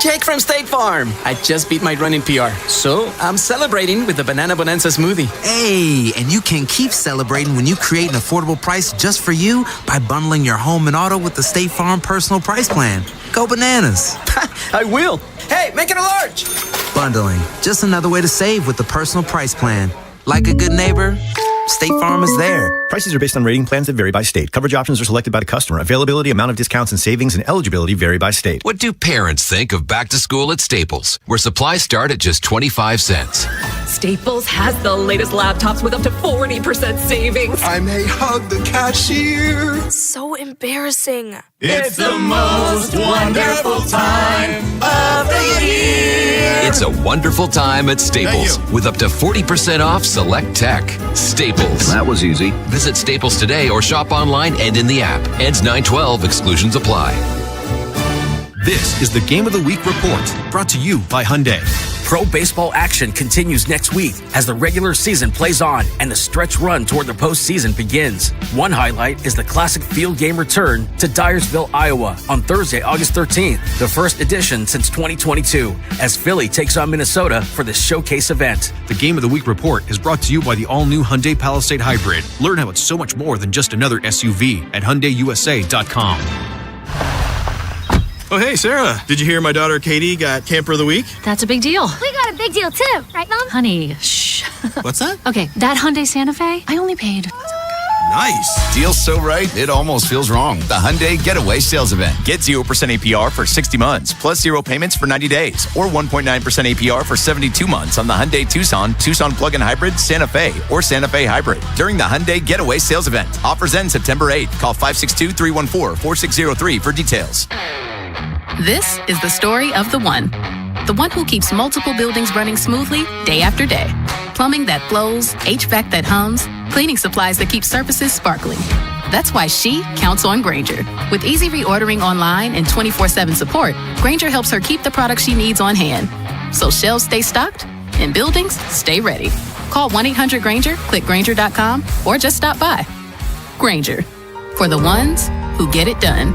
Jake from State Farm. I just beat my running PR, so I'm celebrating with the Banana Bonanza smoothie. Hey, and you can keep celebrating when you create an affordable price just for you by bundling your home and auto with the State Farm Personal Price Plan. Go bananas. I will. Hey, make it a large. Bundling, just another way to save with the Personal Price Plan. Like a good neighbor, State Farm is there. Prices are based on rating plans that vary by state. Coverage options are selected by the customer. Availability, amount of discounts and savings, and eligibility vary by state. What do parents think of back to school at Staples, where supplies start at just 25 cents? Staples has the latest laptops with up to 40% savings. I may hug the cashier. So embarrassing. It's the most wonderful time of the year. It's a wonderful time at Staples with up to 40% off select tech. Staples. That was easy. Visit Staples today or shop online and in the app. Ends 9/12. Exclusions apply. This is the Game of the Week report, brought to you by Hyundai. Pro baseball action continues next week as the regular season plays on and the stretch run toward the postseason begins. One highlight is the classic field game return to Dyersville, Iowa on Thursday, August 13th, the first edition since 2022, as Philly takes on Minnesota for this showcase event. The Game of the Week report is brought to you by the all-new Hyundai Palisade Hybrid. Learn how it's so much more than just another SUV at HyundaiUSA.com. Oh, hey, Sarah. Did you hear my daughter Katie got Camper of the Week? That's a big deal. We got a big deal too, right, Mom? Honey, shh. What's that? Okay, that Hyundai Santa Fe, I only paid. Nice. Deal so right, it almost feels wrong. The Hyundai Getaway Sales Event. Get 0% APR for 60 months, plus 0 payments for 90 days, or 1.9% APR for 72 months on the Hyundai Tucson, Tucson Plug-in Hybrid, Santa Fe, or Santa Fe Hybrid during the Hyundai Getaway Sales Event. Offers end September 8th. Call 562-314-4603 for details. This is the story of the one who keeps multiple buildings running smoothly day after day. Plumbing that flows, HVAC that hums, cleaning supplies that keep surfaces sparkling. That's why she counts on Grainger. With easy reordering online and 24/7 support, Grainger helps her keep the products she needs on hand. So shelves stay stocked and buildings stay ready. Call 1-800-GRAINGER, click Grainger.com, or just stop by. Grainger, for the ones who get it done.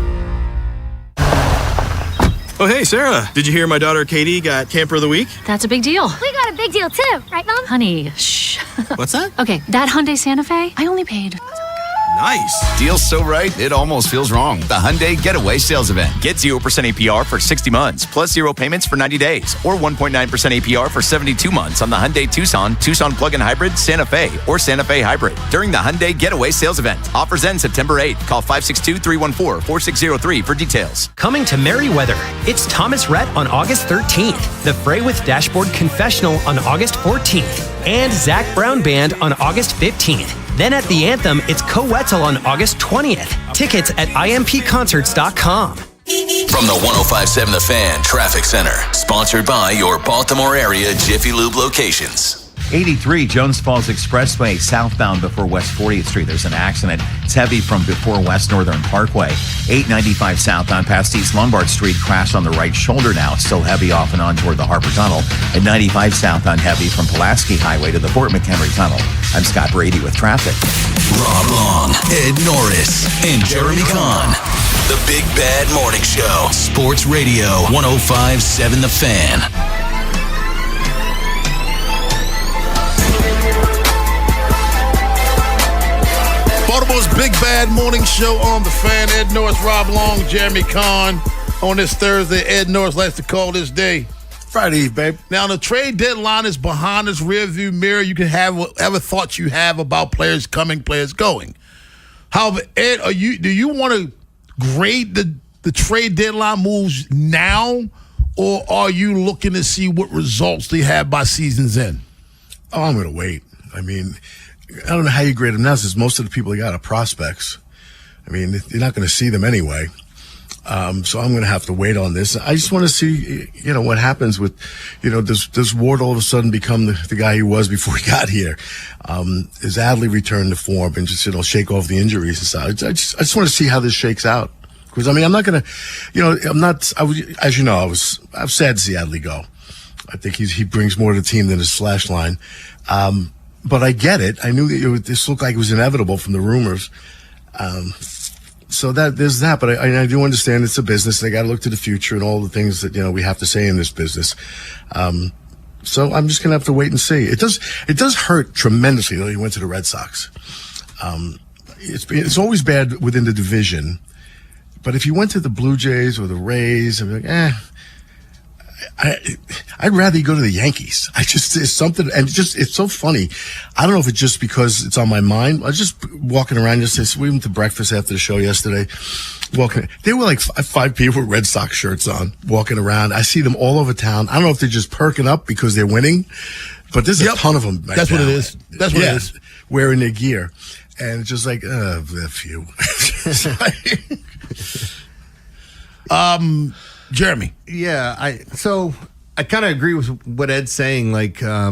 Oh, hey, Sarah. Did you hear my daughter Katie got Camper of the Week? That's a big deal. We got a big deal too, right, Mom? Honey, shh. What's that? Okay, that Hyundai Santa Fe, I only paid. Nice. Deal so right, it almost feels wrong. The Hyundai Getaway Sales Event. Get 0% APR for 60 months, plus 0 payments for 90 days, or 1.9% APR for 72 months on the Hyundai Tucson, Tucson Plug-in Hybrid, Santa Fe, or Santa Fe Hybrid during the Hyundai Getaway Sales Event. Offers end September 8th. Call 562-314-4603 for details. Coming to Merriweather, it's Thomas Rhett on August 13th, The Fray with Dashboard Confessional on August 14th, and Zach Brown Band on August 15th. Then at the Anthem, it's Co-Wetzel on August 20th. Tickets at impconcerts.com. From the 105.7 The Fan Traffic Center, sponsored by your Baltimore area Jiffy Lube locations. 83 Jones Falls Expressway southbound before West 40th Street. There's an accident. It's heavy from before West Northern Parkway. 895 southbound past East Lombard Street. Crash on the right shoulder now. Still heavy off and on toward the Harbor Tunnel. And 95 southbound heavy from Pulaski Highway to the Fort McHenry Tunnel. I'm Scott Brady with traffic. Rob Long, Ed Norris, and Jeremy Kahn. The Big Bad Morning Show. Sports Radio 105.7 The Fan. Baltimore's Big Bad Morning Show on The Fan. Ed Norris, Rob Long, Jeremy Kahn. On this Thursday, Ed Norris likes to call this day Friday Eve, babe. Now, the trade deadline is behind us, rearview mirror. You can have whatever thoughts you have about players coming, players going. However, Ed, do you want to grade the trade deadline moves now, or are you looking to see what results they have by season's end? Oh, I'm going to wait. I mean, I don't know how you grade them now, since most of the people they got are prospects. I mean, you're not going to see them anyway. So I'm going to have to wait on this. I just want to see, what happens with, does Ward all of a sudden become the guy he was before he got here? Is Adley return to form and just, shake off the injuries aside? I just want to see how this shakes out. Because, I'm not going to, as you know, I'm sad to see Adley go. I think he brings more to the team than his flash line. But I get it. I knew that this looked like it was inevitable from the rumors. So there's that. But I do understand it's a business. They got to look to the future and all the things that, we have to say in this business. So I'm just going to have to wait and see. It does hurt tremendously though he went to the Red Sox. It's always bad within the division. But if you went to the Blue Jays or the Rays, I'd be like, I'd rather you go to the Yankees. It's something, and it's so funny. I don't know if it's just because it's on my mind. I was just walking around yesterday. We went to breakfast after the show yesterday. There were like five people with Red Sox shirts on walking around. I see them all over town. I don't know if they're just perking up because they're winning, but there's a ton of them. That's what it is. That's what it is. Wearing their gear. And it's just like, a few. Jeremy. Yeah, I kind of agree with what Ed's saying. Like, I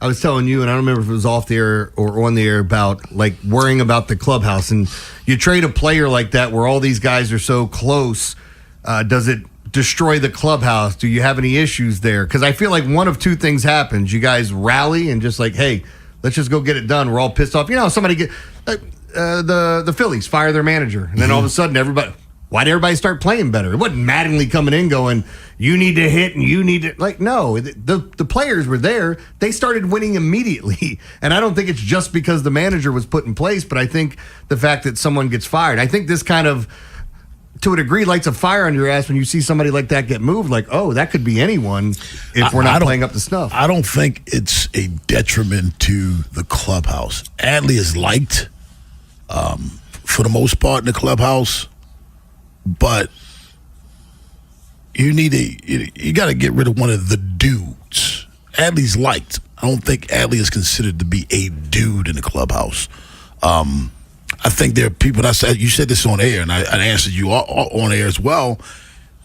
was telling you, and I don't remember if it was off the air or on the air, about like worrying about the clubhouse. And you trade a player like that where all these guys are so close. Does it destroy the clubhouse? Do you have any issues there? Because I feel like one of two things happens. You guys rally and just like, hey, let's just go get it done. We're all pissed off. Somebody get the Phillies fire their manager, and then all of a sudden why'd everybody start playing better? It wasn't Mattingly coming in going, you need to hit and you need to, no, the players were there. They started winning immediately. And I don't think it's just because the manager was put in place, but I think the fact that someone gets fired. I think this kind of to a degree, lights a fire under your ass when you see somebody like that get moved. Like, oh, that could be anyone if we're not playing up the snuff. I don't think it's a detriment to the clubhouse. Adley is liked for the most part in the clubhouse, but you got to get rid of one of the dudes. Adley's liked. I don't think Adley is considered to be a dude in the clubhouse. I think there are people that said, you said this on air, and I answered you on air as well.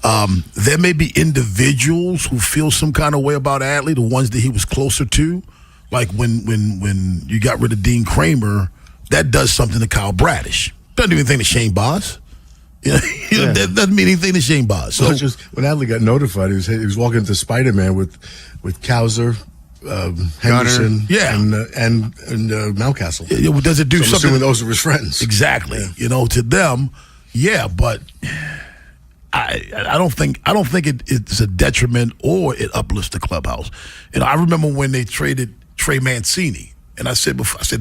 There may be individuals who feel some kind of way about Adley, the ones that he was closer to. Like when you got rid of Dean Kramer, that does something to Kyle Bradish. Doesn't even think to Shane Boz. That doesn't mean anything to Shane Boz. So just when Adley got notified, he was walking into Spider-Man with Kowser, Henderson, and Mountcastle. Does it do something? I'm assuming those are his friends. Exactly. Yeah. To them, but I don't think it's a detriment or it uplifts the clubhouse. I remember when they traded Trey Mancini, and I said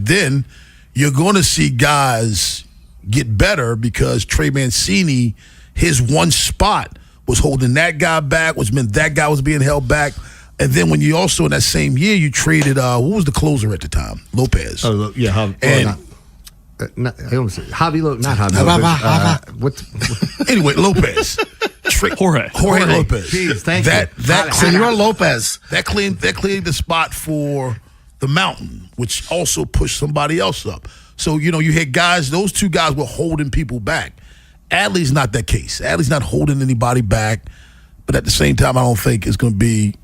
then you're going to see guys get better because Trey Mancini, his one spot was holding that guy back, which meant that guy was being held back. And then when you also in that same year you traded who was the closer at the time? Lopez. Oh yeah, I almost said Javi Lopez, not Javi Lopez. Anyway, Lopez. Jorge Lopez. Jeez, thank you. That Senor Lopez. That cleared the spot for the Mountain, which also pushed somebody else up. So, you had guys, those two guys were holding people back. Adley's not that case. Adley's not holding anybody back. But at the same time, I don't think it's going to be,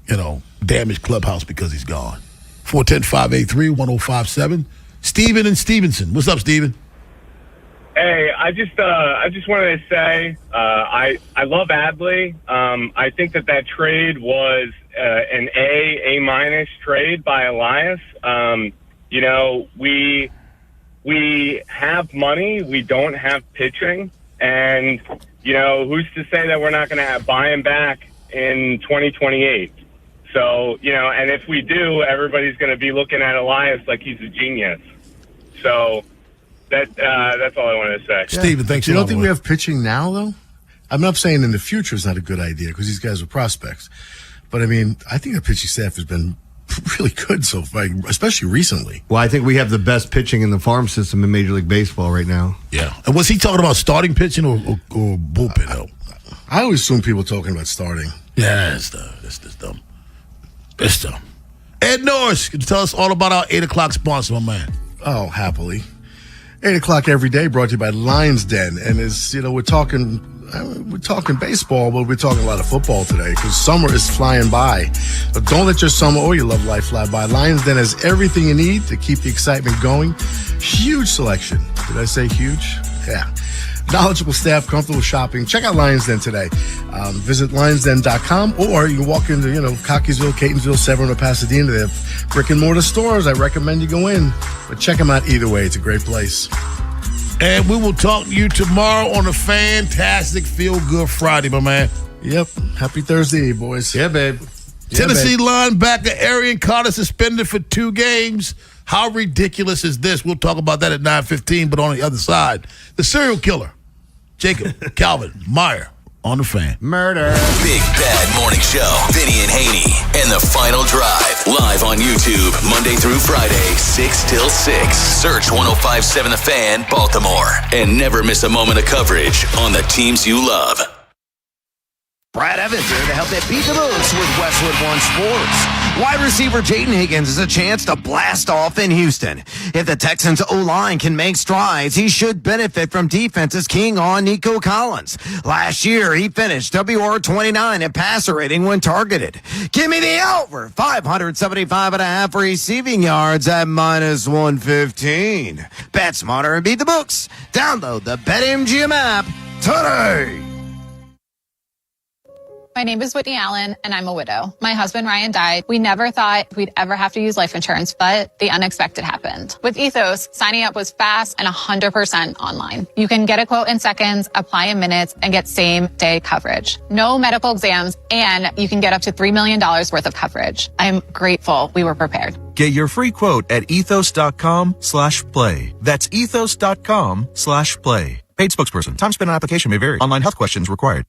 damaged clubhouse because he's gone. 410-583-1057. Steven and Stevenson. What's up, Steven? Hey, I just wanted to say I love Adley. I think that trade was an A- trade by Elias. We have money. We don't have pitching. And, who's to say that we're not going to buy him back in 2028? So, and if we do, everybody's going to be looking at Elias like he's a genius. So that's all I wanted to say. Steven, thanks. You don't think we have pitching now, though? I'm not saying in the future is not a good idea because these guys are prospects. But, I think the pitching staff has been really good so far, especially recently. Well, I think we have the best pitching in the farm system in Major League Baseball right now. Yeah. And was he talking about starting pitching or bullpen, though? I always assume people talking about starting. Yeah, that's dumb. That's dumb. Ed Norris, can you tell us all about our 8 o'clock sponsor, my man? Oh, happily. 8 o'clock every day brought to you by Lions Den. And as we're talking baseball, but we're talking a lot of football today because summer is flying by. But don't let your summer or your love life fly by. Lions Den has everything you need to keep the excitement going. Huge selection. Did I say huge? Yeah. Knowledgeable staff, comfortable shopping. Check out Lions Den today. Visit lionsden.com, or you can walk into, Cockeysville, Catonsville, Severn, or Pasadena. They have brick and mortar stores. I recommend you go in, but check them out either way. It's a great place. And we will talk to you tomorrow on a fantastic Feel Good Friday, my man. Yep. Happy Thursday, boys. Yeah, babe. Tennessee linebacker Arian Carter suspended for 2 games. How ridiculous is this? We'll talk about that at 9:15, but on the other side, the serial killer, Jacob Calvin Meyer on the Fan. Murder. Big Bad Morning Show. Vinny and Haynie and the Final Drive. Live on YouTube, Monday through Friday, 6 till 6. Search 105.7 The Fan, Baltimore. And never miss a moment of coverage on the teams you love. Brad Evans here to help you beat the books with Westwood One Sports. Wide receiver Jaden Higgins has a chance to blast off in Houston. If the Texans' O-line can make strides, he should benefit from defense's king on Nico Collins. Last year, he finished WR 29 in passer rating when targeted. Give me the over 575.5 receiving yards at -115. Bet smarter and beat the books. Download the BetMGM app today. My name is Whitney Allen, and I'm a widow. My husband, Ryan, died. We never thought we'd ever have to use life insurance, but the unexpected happened. With Ethos, signing up was fast and 100% online. You can get a quote in seconds, apply in minutes, and get same-day coverage. No medical exams, and you can get up to $3 million worth of coverage. I'm grateful we were prepared. Get your free quote at ethos.com/play. That's ethos.com/play. Paid spokesperson. Time spent on application may vary. Online health questions required.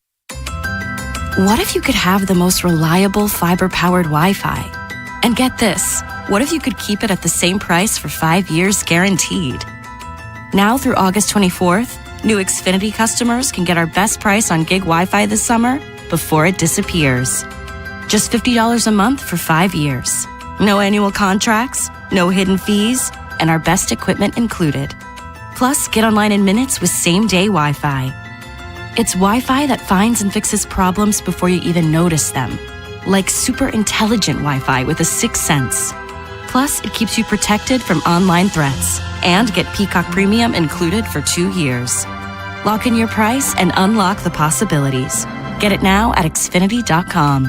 What if you could have the most reliable fiber-powered Wi-Fi? And get this, what if you could keep it at the same price for 5 years guaranteed? Now through August 24th, new Xfinity customers can get our best price on gig Wi-Fi this summer before it disappears. Just $50 a month for 5 years. No annual contracts, no hidden fees, and our best equipment included. Plus, get online in minutes with same-day Wi-Fi. It's Wi-Fi that finds and fixes problems before you even notice them. Like super intelligent Wi-Fi with a sixth sense. Plus, it keeps you protected from online threats. And get Peacock Premium included for 2 years. Lock in your price and unlock the possibilities. Get it now at Xfinity.com.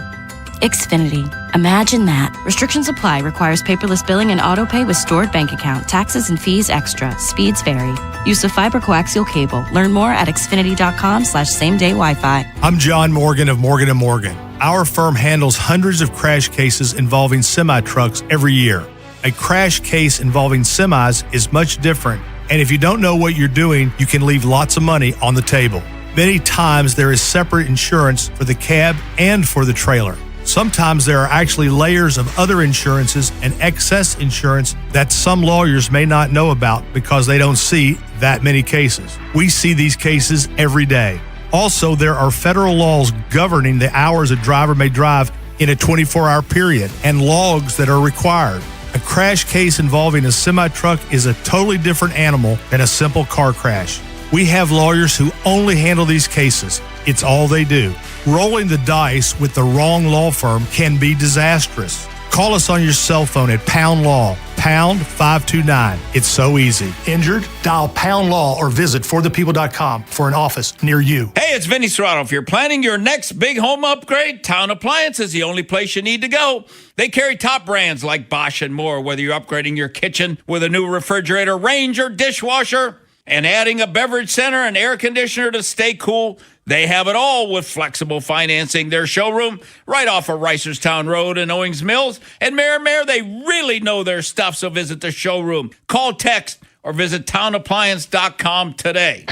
Xfinity. Imagine that. Restrictions apply. Requires paperless billing and autopay with stored bank account. Taxes and fees extra. Speeds vary. Use of fiber coaxial cable. Learn more at Xfinity.com/same-day Wi-Fi. I'm John Morgan of Morgan & Morgan. Our firm handles hundreds of crash cases involving semi-trucks every year. A crash case involving semis is much different, and if you don't know what you're doing, you can leave lots of money on the table. Many times there is separate insurance for the cab and for the trailer. Sometimes there are actually layers of other insurances and excess insurance that some lawyers may not know about because they don't see that many cases. We see these cases every day. Also, there are federal laws governing the hours a driver may drive in a 24-hour period and logs that are required. A crash case involving a semi-truck is a totally different animal than a simple car crash. We have lawyers who only handle these cases. It's all they do. Rolling the dice with the wrong law firm can be disastrous. Call us on your cell phone at Pound Law, pound 529. It's so easy. Injured? Dial Pound Law or visit forthepeople.com for an office near you. Hey, it's Vinny Serrato. If you're planning your next big home upgrade, Town Appliance is the only place you need to go. They carry top brands like Bosch and more, whether you're upgrading your kitchen with a new refrigerator, range, or dishwasher, and adding a beverage center and air conditioner to stay cool. They have it all with flexible financing. Their showroom right off of Reisterstown Road in Owings Mills. And Mare, they really know their stuff, so visit the showroom. Call, text, or visit townappliance.com today.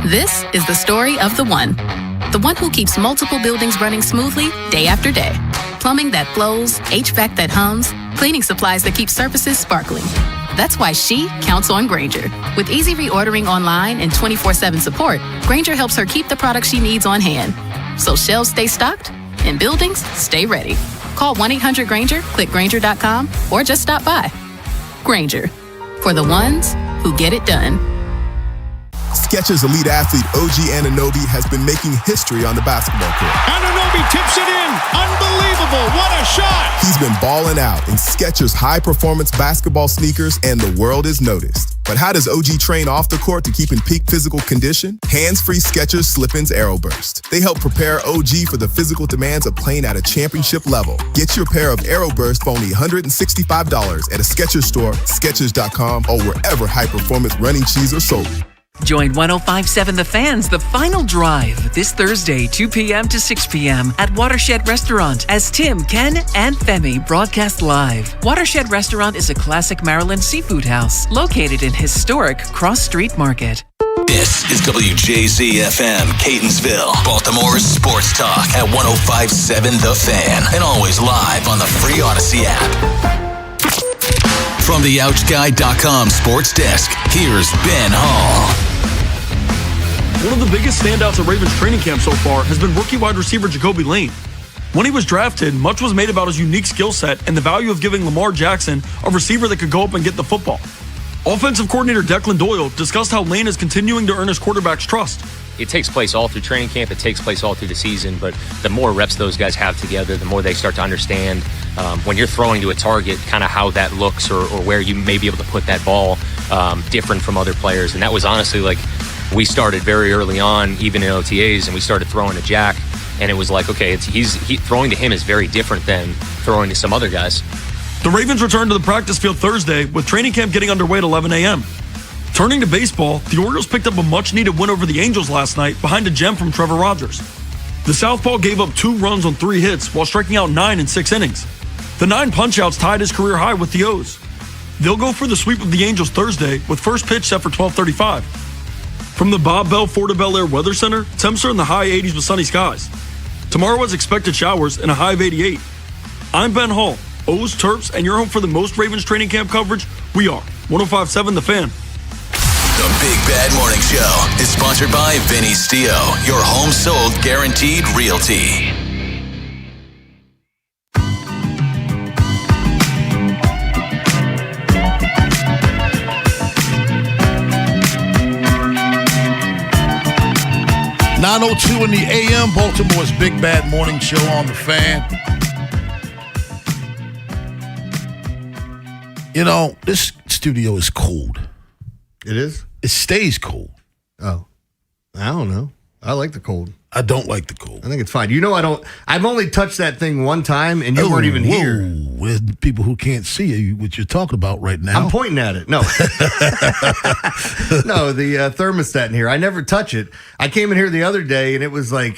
This is the story of the one who keeps multiple buildings running smoothly day after day. Plumbing that flows, HVAC that hums, cleaning supplies that keep surfaces sparkling. That's why she counts on Grainger. With easy reordering online and 24/7 support, Grainger helps her keep the products she needs on hand. So shelves stay stocked and buildings stay ready. Call 1-800-GRAINGER, click Grainger.com, or just stop by. Grainger, for the ones who get it done. Skechers elite athlete OG Anunoby has been making history on the basketball court. Anunoby tips it in. Unbelievable. What a shot. He's been balling out in Skechers high-performance basketball sneakers, and the world is noticed. But how does OG train off the court to keep in peak physical condition? Hands-free Skechers Slip-ins Aeroburst. They help prepare OG for the physical demands of playing at a championship level. Get your pair of Aeroburst for only $165 at a Skechers store, Skechers.com, or wherever high-performance running shoes are sold. Join 105.7 The Fans, The Final Drive, this Thursday, 2 p.m. to 6 p.m. at Watershed Restaurant as Tim, Ken, and Femi broadcast live. Watershed Restaurant is a classic Maryland seafood house located in historic Cross Street Market. This is WJZ-FM, Catonsville, Baltimore's sports talk at 105.7 The Fan, and always live on the free Odyssey app. From the OutGuy.com sports desk, here's Ben Hall. One of the biggest standouts at Ravens training camp so far has been rookie wide receiver Jacoby Lane. When he was drafted, much was made about his unique skill set and the value of giving Lamar Jackson a receiver that could go up and get the football. Offensive coordinator Declan Doyle discussed how Lane is continuing to earn his quarterback's trust. It takes place all through training camp. It takes place all through the season. But the more reps those guys have together, the more they start to understand when you're throwing to a target, kind of how that looks or where you may be able to put that ball different from other players. And that was honestly like we started very early on, even in OTAs, and we started throwing to Jack. And it was like, okay, throwing to him is very different than throwing to some other guys. The Ravens returned to the practice field Thursday with training camp getting underway at 11 a.m. Turning to baseball, the Orioles picked up a much-needed win over the Angels last night behind a gem from Trevor Rogers. The southpaw gave up 2 runs on 3 hits while striking out 9 in 6 innings. The 9 punch-outs tied his career high with the O's. They'll go for the sweep of the Angels Thursday with first pitch set for 12:35. From the Bob Bell Fort of Bel Air Weather Center, temps are in the high 80s with sunny skies. Tomorrow has expected showers and a high of 88. I'm Ben Hall, O's Terps, and you're home for the most Ravens training camp coverage. We are 105.7 The Fan. The Big Bad Morning Show is sponsored by Vinny Stio, your home sold guaranteed realty. .902 in the AM, Baltimore's Big Bad Morning Show on The Fan. You know, this studio is cold. It is? It stays cold. Oh. I don't know. I like the cold. I don't like the cold. I think it's fine. You know, I've only touched that thing one time, and you weren't even here. With people who can't see you, what you're talking about right now. I'm pointing at it. No. No, the thermostat in here. I never touch it. I came in here the other day, and it was like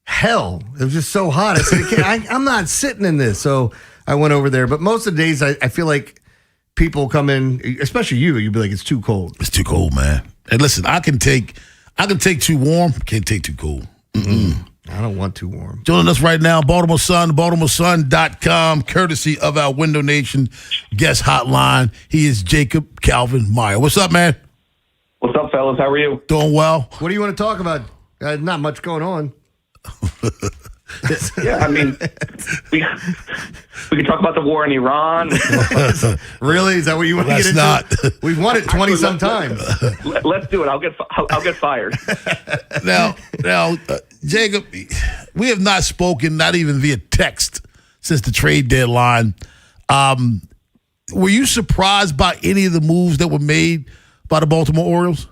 hell. It was just so hot. I said, I'm not sitting in this. So I went over there. But most of the days, I feel like people come in, especially you'd be like, it's too cold. It's too cold, man. And listen, I can take too warm, can't take too cold. I don't want too warm. Joining us right now, Baltimore Sun, BaltimoreSun.com, courtesy of our Window Nation guest hotline. He is Jacob Calvin Meyer. What's up, man? What's up, fellas? How are you? Doing well. What do you want to talk about? Not much going on. Yeah, I mean, we can talk about the war in Iran. Really? Is that what you want to get into? Not. We've won it 20-some times. Let's do it. I'll get fired. Now, Jacob, we have not spoken, not even via text, since the trade deadline. Were you surprised by any of the moves that were made by the Baltimore Orioles?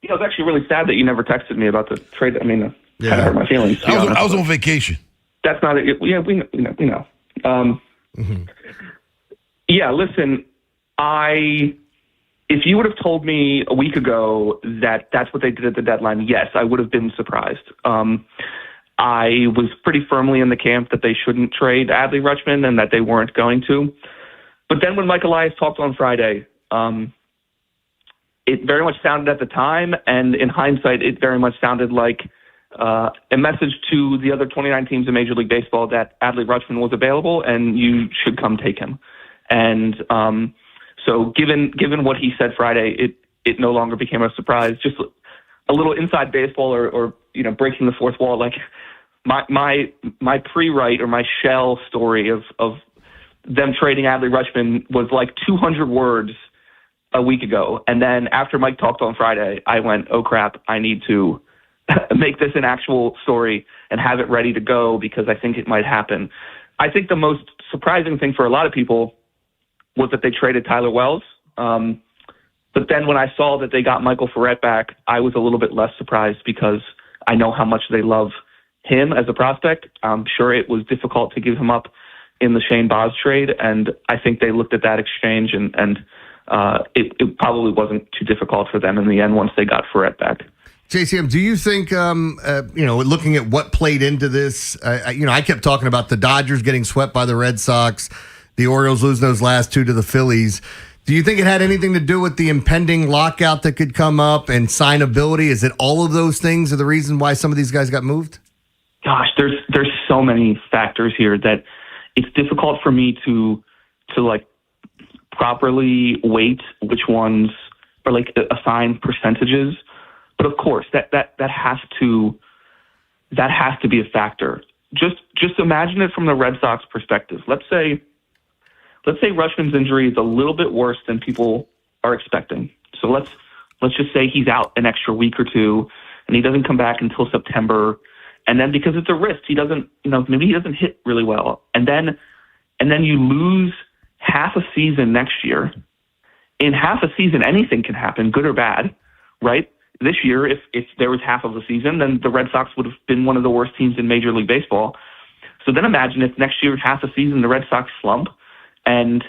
Yeah, it was actually really sad that you never texted me about the trade. I mean, kind of hurt my feelings. I was on vacation. That's not it. Yeah, we know. Yeah, listen, if you would have told me a week ago that that's what they did at the deadline, yes, I would have been surprised. I was pretty firmly in the camp that they shouldn't trade Adley Rutschman and that they weren't going to. But then when Mike Elias talked on Friday, it very much sounded at the time, and in hindsight, it very much sounded like a message to the other 29 teams in Major League Baseball that Adley Rutschman was available and you should come take him. And so given what he said Friday, it no longer became a surprise. Just a little inside baseball or breaking the fourth wall. Like my pre-write or my shell story of them trading Adley Rutschman was like 200 words a week ago. And then after Mike talked on Friday, I went, oh crap, I need to make this an actual story and have it ready to go because I think it might happen. I think the most surprising thing for a lot of people was that they traded Tyler Wells. But then when I saw that they got Michael Ferret back, I was a little bit less surprised because I know how much they love him as a prospect. I'm sure it was difficult to give him up in the Shane Baz trade, and I think they looked at that exchange and it probably wasn't too difficult for them in the end once they got Ferret back. JCM, do you think, looking at what played into this, I kept talking about the Dodgers getting swept by the Red Sox, the Orioles losing those last two to the Phillies. Do you think it had anything to do with the impending lockout that could come up and signability? Is it all of those things are the reason why some of these guys got moved? Gosh, there's so many factors here that it's difficult for me to like properly weight which ones or like assign percentages. But of course, that has to be a factor. Just imagine it from the Red Sox perspective. Let's say Rutschman's injury is a little bit worse than people are expecting. So let's just say he's out an extra week or two, and he doesn't come back until September. And then because it's a risk, he doesn't, maybe he doesn't hit really well. And then you lose half a season next year. In half a season, anything can happen, good or bad, right? This year, if there was half of the season, then the Red Sox would have been one of the worst teams in Major League Baseball. So then imagine if next year, half a season, the Red Sox slump, and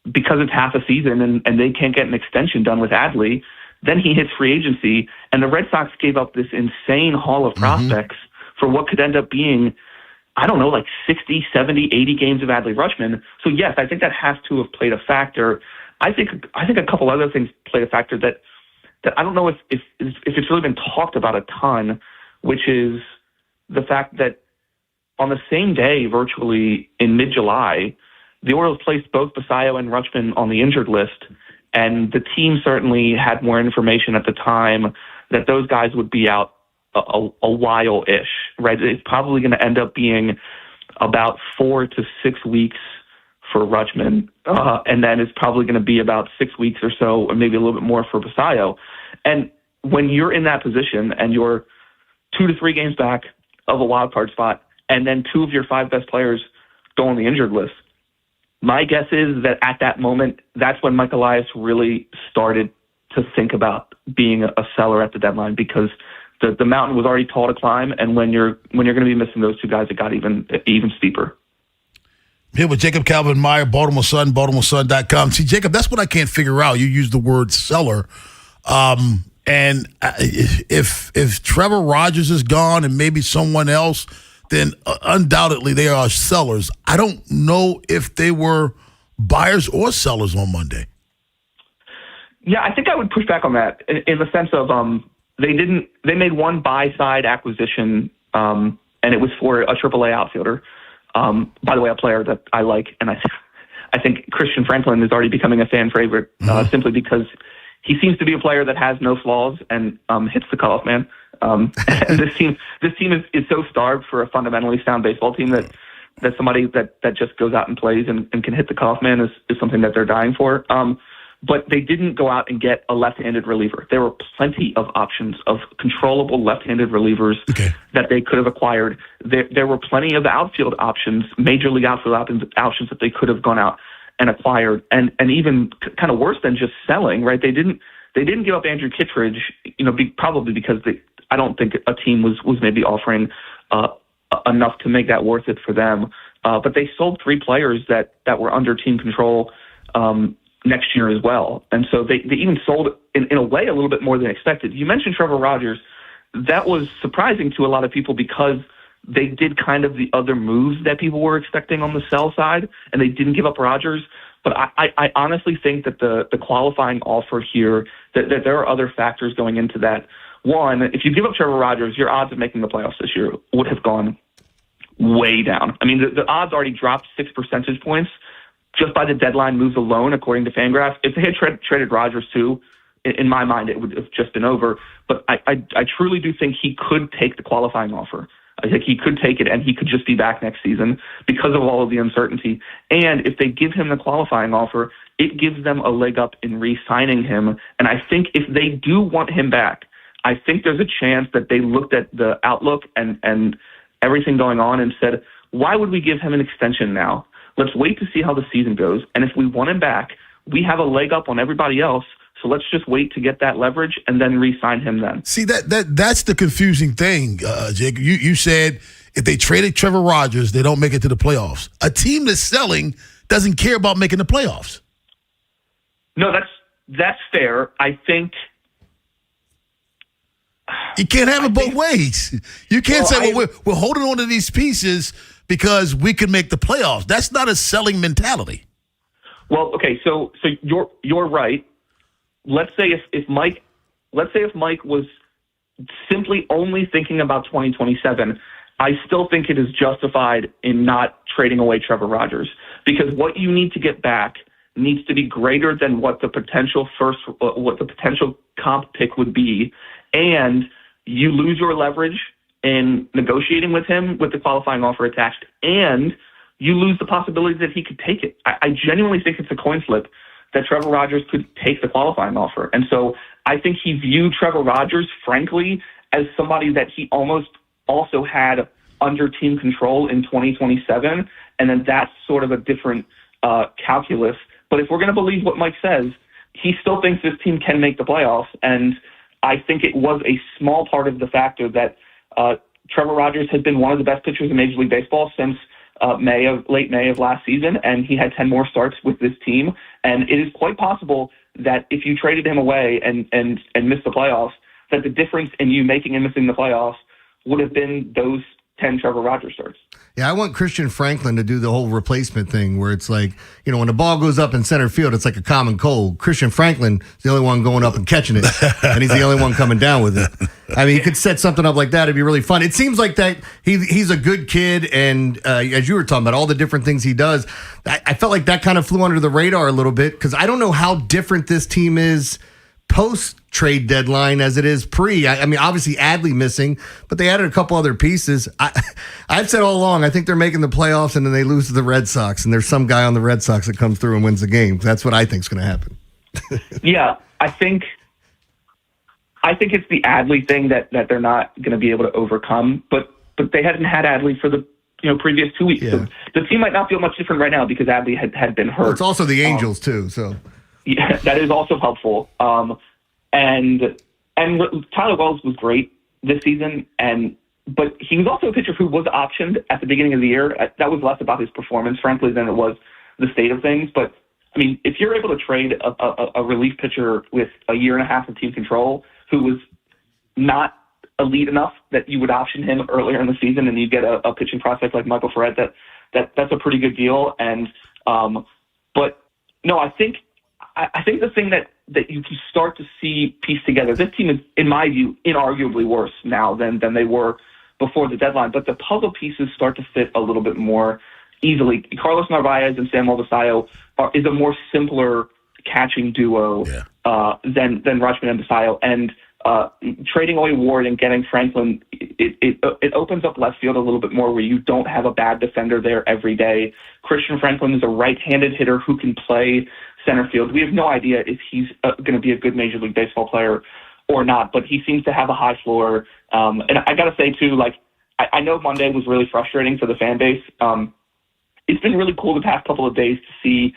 because it's half a season and they can't get an extension done with Adley, then he hits free agency, and the Red Sox gave up this insane haul of prospects for what could end up being, I don't know, like 60, 70, 80 games of Adley Rutschman. So yes, I think that has to have played a factor. I think a couple other things played a factor that that I don't know if it's really been talked about a ton, which is the fact that on the same day, virtually in mid-July, the Orioles placed both Basayo and Rutschman on the injured list, and the team certainly had more information at the time that those guys would be out a while-ish, right? It's probably going to end up being about 4 to 6 weeks for Rutschman, and then it's probably going to be about 6 weeks or so, or maybe a little bit more for Basayo. And when you're in that position and you're 2 to 3 games back of a wild card spot, and then 2 of your 5 best players go on the injured list, my guess is that at that moment, that's when Mike Elias really started to think about being a seller at the deadline, because the mountain was already tall to climb, and when you're going to be missing those 2 guys, it got even steeper. Here with Jacob Calvin-Meyer, Baltimore Sun, BaltimoreSun.com. See, Jacob, that's what I can't figure out. You use the word seller. And if Trevor Rogers is gone and maybe someone else, then undoubtedly they are sellers. I don't know if they were buyers or sellers on Monday. Yeah, I think I would push back on that in the sense of they made one buy-side acquisition, and it was for a AAA outfielder. By the way, a player that I like, and I think Christian Franklin is already becoming a fan favorite simply because he seems to be a player that has no flaws and hits the cutoff man. And this team is so starved for a fundamentally sound baseball team that somebody that just goes out and plays and can hit the cutoff man is something that they're dying for. But they didn't go out and get a left-handed reliever. There were plenty of options of controllable left-handed relievers that they could have acquired. There were plenty of outfield options, major league outfield options that they could have gone out and acquired, and even kind of worse than just selling. Right? They didn't give up Andrew Kittredge, probably because I don't think a team was maybe offering enough to make that worth it for them. But they sold 3 players that were under team control next year as well. And so they even sold, in a way, a little bit more than expected. You mentioned Trevor Rogers. That was surprising to a lot of people because they did kind of the other moves that people were expecting on the sell side, and they didn't give up Rogers. But I honestly think that the qualifying offer here, that there are other factors going into that. One, if you give up Trevor Rogers, your odds of making the playoffs this year would have gone way down. I mean, the odds already dropped 6 percentage points just by the deadline moves alone, according to Fangraphs. If they had traded Rogers too, in my mind, it would have just been over. But I truly do think he could take the qualifying offer. I think he could take it, and he could just be back next season because of all of the uncertainty. And if they give him the qualifying offer, it gives them a leg up in re-signing him. And I think if they do want him back, I think there's a chance that they looked at the outlook and everything going on and said, why would we give him an extension now? Let's wait to see how the season goes. And if we want him back, we have a leg up on everybody else. So let's just wait to get that leverage and then re-sign him then. See, that's the confusing thing, Jake. You said if they traded Trevor Rogers, they don't make it to the playoffs. A team that's selling doesn't care about making the playoffs. No, that's fair. I think you can't have it both ways. You can't say, well, we're holding on to these pieces because we can make the playoffs. That's not a selling mentality. Well, okay, so you're right. Let's say if Mike was simply only thinking about 2027, I still think it is justified in not trading away Trevor Rogers, because what you need to get back needs to be greater than what the potential comp pick would be, and you lose your leverage in negotiating with him with the qualifying offer attached, and you lose the possibility that he could take it. I genuinely think it's a coin flip that Trevor Rogers could take the qualifying offer. And so I think he viewed Trevor Rogers, frankly, as somebody that he almost also had under team control in 2027. And then that's sort of a different calculus. But if we're going to believe what Mike says, he still thinks this team can make the playoffs. And I think it was a small part of the factor that Trevor Rogers has been one of the best pitchers in Major League Baseball since late May of last season, and he had 10 more starts with this team. And it is quite possible that if you traded him away and missed the playoffs, that the difference in you making and missing the playoffs would have been those 10 Trevor Rogers starts. Yeah, I want Christian Franklin to do the whole replacement thing where it's like, when the ball goes up in center field, it's like a common cold. Christian Franklin is the only one going up and catching it, and he's the only one coming down with it. I mean, he could set something up like that. It'd be really fun. It seems like that he's a good kid, and as you were talking about all the different things he does, I felt like that kind of flew under the radar a little bit because I don't know how different this team is post-trade deadline as it is pre. I mean, obviously Adley missing, but they added a couple other pieces. I've said all along, I think they're making the playoffs and then they lose to the Red Sox, and there's some guy on the Red Sox that comes through and wins the game. That's what I think is going to happen. Yeah, I think it's the Adley thing that they're not going to be able to overcome, but they hadn't had Adley for the previous 2 weeks. Yeah. So the team might not feel much different right now because Adley had been hurt. Well, it's also the Angels too, so... Yeah, that is also helpful. And Tyler Wells was great this season, but he was also a pitcher who was optioned at the beginning of the year. That was less about his performance, frankly, than it was the state of things. But I mean, if you're able to trade a relief pitcher with a year and a half of team control who was not elite enough that you would option him earlier in the season, and you get a pitching prospect like Michael Ferret, that's a pretty good deal. And but no, I think the thing that you start to see piece together, this team is, in my view, inarguably worse now than they were before the deadline, but the puzzle pieces start to fit a little bit more easily. Carlos Narvaez and Samuel Basayo is a more simpler catching duo than Rajman and Basayo, and trading away Ward and getting Franklin, it opens up left field a little bit more where you don't have a bad defender there every day. Christian Franklin is a right-handed hitter who can play center field. We have no idea if he's going to be a good Major League Baseball player or not, but he seems to have a high floor. And I got to say, too, I know Monday was really frustrating for the fan base. It's been really cool the past couple of days to see,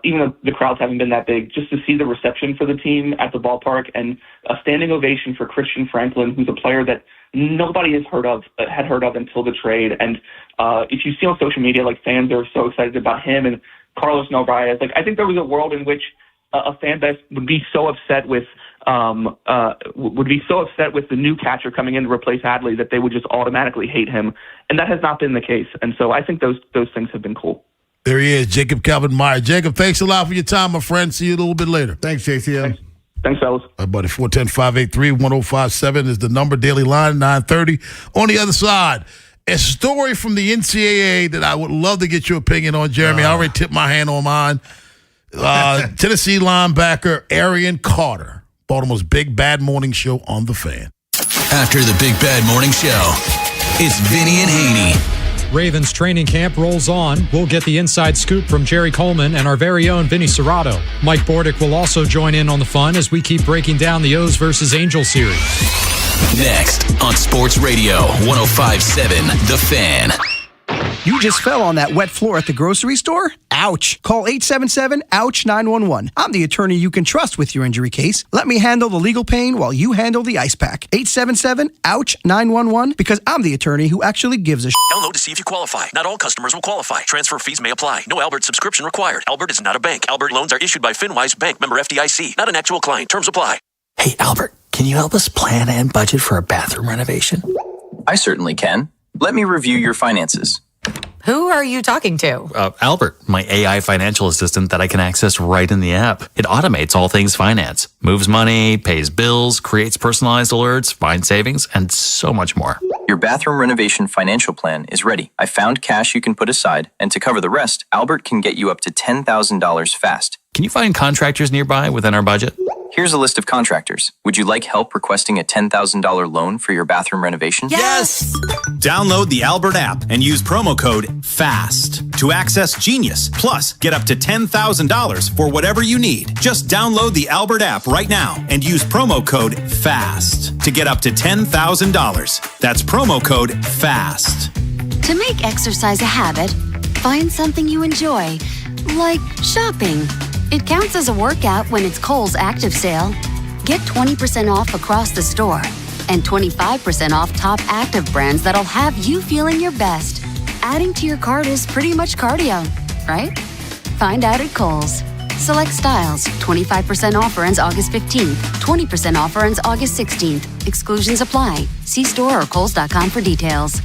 even though the crowds haven't been that big, just to see the reception for the team at the ballpark and a standing ovation for Christian Franklin, who's a player that nobody had heard of until the trade. And if you see on social media, fans are so excited about him and Carlos Narvaez. I think there was a world in which a fan base would be so upset with the new catcher coming in to replace Adley that they would just automatically hate him, and that has not been the case. And so I think those things have been cool. There he is, Jacob Calvin-Meyer. Jacob, thanks a lot for your time, my friend. See you a little bit later. Thanks, JCM. Thanks, fellas. My buddy, 410-583-1057 is the number. Daily Line, 930. On the other side, a story from the NCAA that I would love to get your opinion on, Jeremy. I already tipped my hand on mine. Tennessee linebacker Arian Carter, Baltimore's Big Bad Morning Show on The Fan. After the Big Bad Morning Show, it's Vinny and Haynie. Ravens training camp rolls on. We'll get the inside scoop from Jerry Coleman and our very own Vinny Serrato. Mike Bordick will also join in on the fun as we keep breaking down the O's versus Angels series. Next on Sports Radio 105.7 The Fan. You just fell on that wet floor at the grocery store? Ouch. Call 877-OUCH-911. I'm the attorney you can trust with your injury case. Let me handle the legal pain while you handle the ice pack. 877-OUCH-911 because I'm the attorney who actually gives a Download to see if you qualify. Not all customers will qualify. Transfer fees may apply. No Albert subscription required. Albert is not a bank. Albert loans are issued by FinWise Bank, member FDIC. Not an actual client. Terms apply. Hey, Albert, can you help us plan and budget for a bathroom renovation? I certainly can. Let me review your finances. Who are you talking to? Albert, my AI financial assistant that I can access right in the app. It automates all things finance, moves money, pays bills, creates personalized alerts, finds savings, and so much more. Your bathroom renovation financial plan is ready. I found cash you can put aside, and to cover the rest, Albert can get you up to $10,000 fast. Can you find contractors nearby within our budget? Here's a list of contractors. Would you like help requesting a $10,000 loan for your bathroom renovation? Yes! Download the Albert app and use promo code FAST to access Genius. Plus, get up to $10,000 for whatever you need. Just download the Albert app right now and use promo code FAST to get up to $10,000. That's promo code FAST. To make exercise a habit, find something you enjoy, like shopping. It counts as a workout when it's Kohl's Active Sale. Get 20% off across the store and 25% off top active brands that'll have you feeling your best. Adding to your cart is pretty much cardio, right? Find out at Kohl's. Select styles. 25% offer ends August 15th. 20% offer ends August 16th. Exclusions apply. See store or kohls.com for details.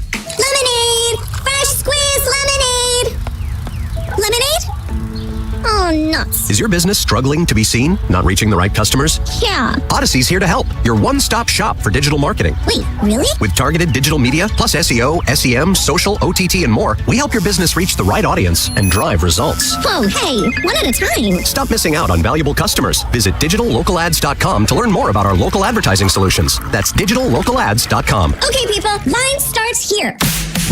Oh, nuts. Is your business struggling to be seen? Not reaching the right customers? Yeah. Odyssey's here to help. Your one-stop shop for digital marketing. Wait, really? With targeted digital media, plus SEO, SEM, social, OTT, and more, we help your business reach the right audience and drive results. Whoa, hey, one at a time. Stop missing out on valuable customers. Visit digitallocalads.com to learn more about our local advertising solutions. That's digitallocalads.com. Okay, people, line starts here.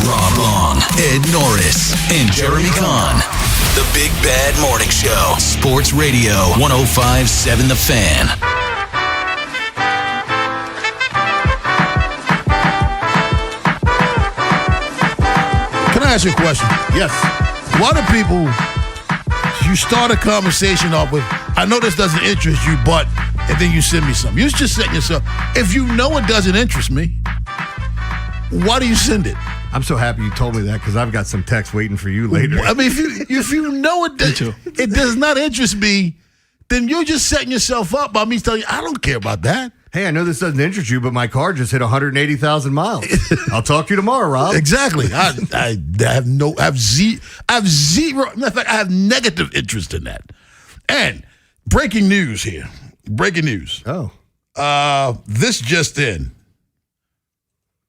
Rob Long, Ed Norris, and Jeremy Kahn. The Big Bad Morning Show. Sports Radio 105.7 The Fan. Can I ask you a question? Yes. Why do people, you start a conversation off with, I know this doesn't interest you, but, and then you send me something. You're just setting yourself, if you know it doesn't interest me, why do you send it? I'm so happy you told me that because I've got some text waiting for you later. I mean, if you know it does not interest me, then you're just setting yourself up by me telling you, I don't care about that. Hey, I know this doesn't interest you, but my car just hit 180,000 miles. I'll talk to you tomorrow, Rob. Exactly. I have zero. In fact, I have negative interest in that. And breaking news here. Breaking news. Oh. This just in.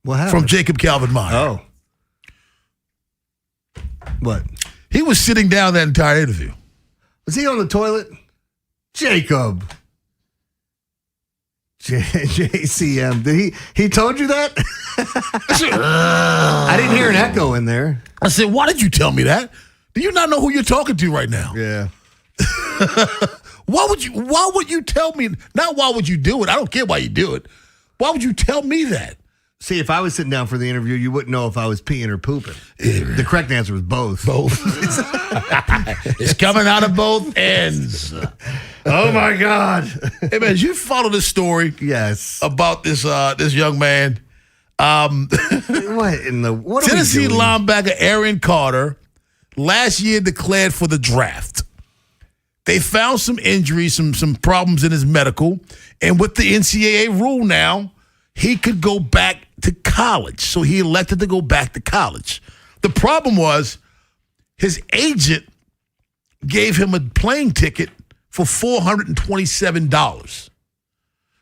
What happened? From Jacob Calvin-Meyer. Oh. What? He was sitting down that entire interview. Was he on the toilet? Jacob. JCM. Did he told you that? I didn't hear an echo in there. I said, why did you tell me that? Do you not know who you're talking to right now? Yeah. Why would you tell me? Not why would you do it? I don't care why you do it. Why would you tell me that? See, if I was sitting down for the interview, you wouldn't know if I was peeing or pooping. The correct answer was both. Both. It's coming out of both ends. Oh, my God. Hey, man, you follow this story? Yes. About this young man. What in the... What Tennessee are we doing? linebacker Aaron Carter last year declared for the draft. They found some injuries, some problems in his medical. And with the NCAA rule now, he could go back to college. So he elected to go back to college. The problem was his agent gave him a plane ticket for $427.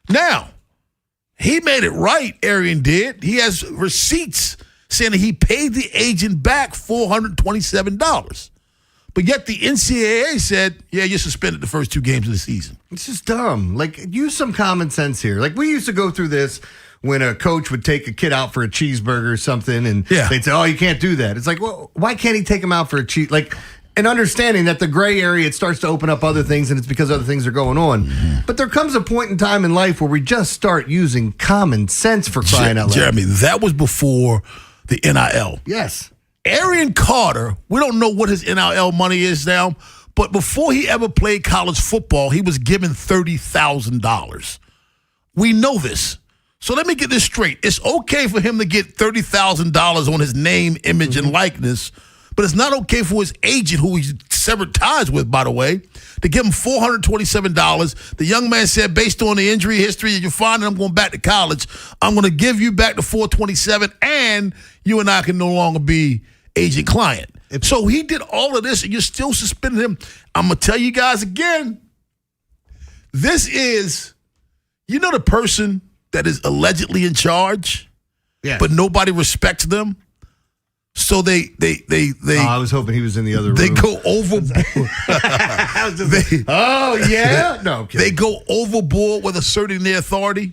Now, he made it right, Arian did. He has receipts saying that he paid the agent back $427. But yet the NCAA said, yeah, you're suspended the first 2 games of the season. It's just dumb. Like, use some common sense here. Like, we used to go through this when a coach would take a kid out for a cheeseburger or something, and they'd say, oh, you can't do that. It's like, well, why can't he take him out for a cheese? Like, and understanding that the gray area, it starts to open up other things, and it's because other things are going on. Mm-hmm. But there comes a point in time in life where we just start using common sense for crying out loud. Jeremy, that was before the NIL. Yes. Arian Carter, we don't know what his NIL money is now, but before he ever played college football, he was given $30,000. We know this. So let me get this straight. It's okay for him to get $30,000 on his name, image, and likeness, but it's not okay for his agent, who he severed ties with, by the way, to give him $427. The young man said, based on the injury history that you're finding, I'm going back to college. I'm going to give you back the $427, and you and I can no longer be agent-client. So he did all of this, and you're still suspending him. I'm going to tell you guys again, this is, you know, the person that is allegedly in charge, but nobody respects them. So they I was hoping he was in the other room. They go overboard. No, they go overboard with asserting their authority.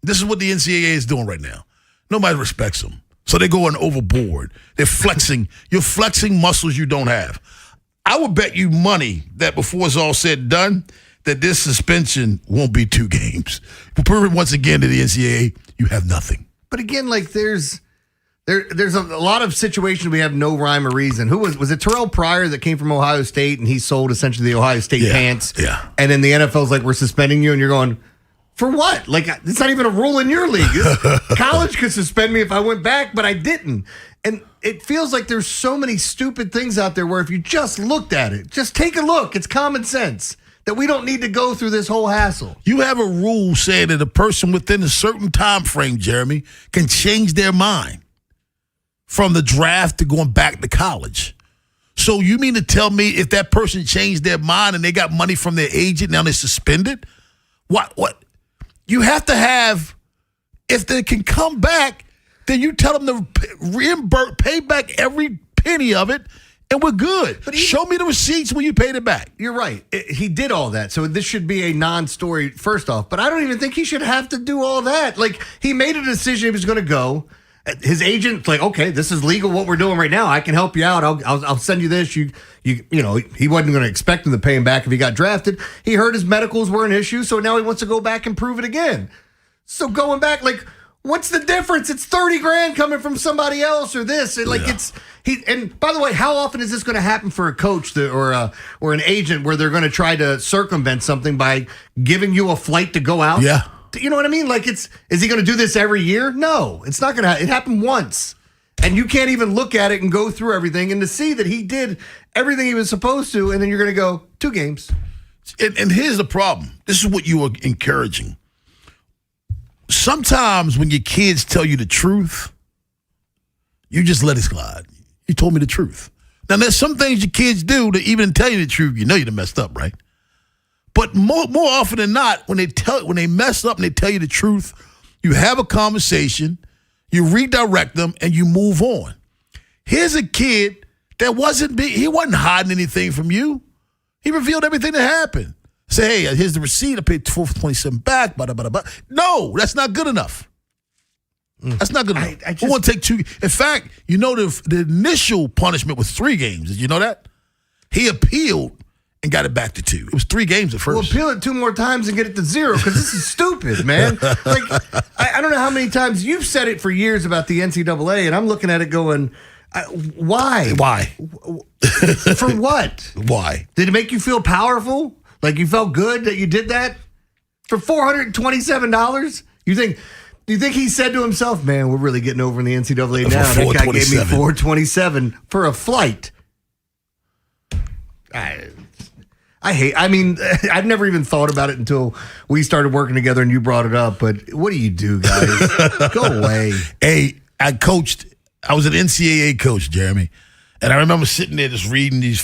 This is what the NCAA is doing right now. Nobody respects them. So they're going overboard. They're flexing. You're flexing muscles you don't have. I would bet you money that before it's all said and done, that this suspension won't be 2 games. But prove it once again to the NCAA, you have nothing. But again, like there's a lot of situations we have no rhyme or reason. Who was it Terrell Pryor that came from Ohio State and he sold essentially the Ohio State pants? Yeah. And then the NFL's like, we're suspending you, and you're going, for what? Like, it's not even a rule in your league. College could suspend me if I went back, but I didn't. And it feels like there's so many stupid things out there where if you just looked at it, just take a look, it's common sense that we don't need to go through this whole hassle. You have a rule saying that a person within a certain time frame, Jeremy, can change their mind from the draft to going back to college. So you mean to tell me if that person changed their mind and they got money from their agent, now they're suspended? What? You have to have, if they can come back, then you tell them to pay back every penny of it, and we're good. But show me the receipts when you paid it back. You're right. He did all that. So this should be a non-story, first off. But I don't even think he should have to do all that. Like, he made a decision he was going to go. His agent's like, okay, this is legal what we're doing right now. I can help you out. I'll send you this. You know, he wasn't going to expect him to pay him back if he got drafted. He heard his medicals were an issue, so now he wants to go back and prove it again. So going back, like, what's the difference? It's $30,000 coming from somebody else or this. And like and by the way, how often is this going to happen for a coach or an agent where they're going to try to circumvent something by giving you a flight to go out? Yeah. You know what I mean? Like, is he going to do this every year? No, it's not going to. It happened once, and you can't even look at it and go through everything and to see that he did everything he was supposed to, and then you're going to go 2 games. And here's the problem. This is what you are encouraging. Sometimes when your kids tell you the truth, you just let it slide. You told me the truth. Now, there's some things your kids do to even tell you the truth. You know you done messed up, right? But more often than not, when they mess up and they tell you the truth, you have a conversation, you redirect them, and you move on. Here's a kid that wasn't hiding anything from you. He revealed everything that happened. Say, hey, here's the receipt. I paid $427 back. Blah, blah, blah. No, that's not good enough. That's not good enough. We want to take 2. In fact, you know the initial punishment was 3 games. Did you know that? He appealed and got it back to 2. It was 3 games at first. Well, appeal it 2 more times and get it to 0 because this is stupid, man. Like, I don't know how many times you've said it for years about the NCAA, and I'm looking at it going, why? Why? For what? Why? Did it make you feel powerful? Like you felt good that you did that? For $427? You think he said to himself, man, we're really getting over in the NCAA now. That guy gave me $427 for a flight. I've never even thought about it until we started working together and you brought it up, but what do you do, guys? Go away. Hey, I was an NCAA coach, Jeremy, and I remember sitting there just reading these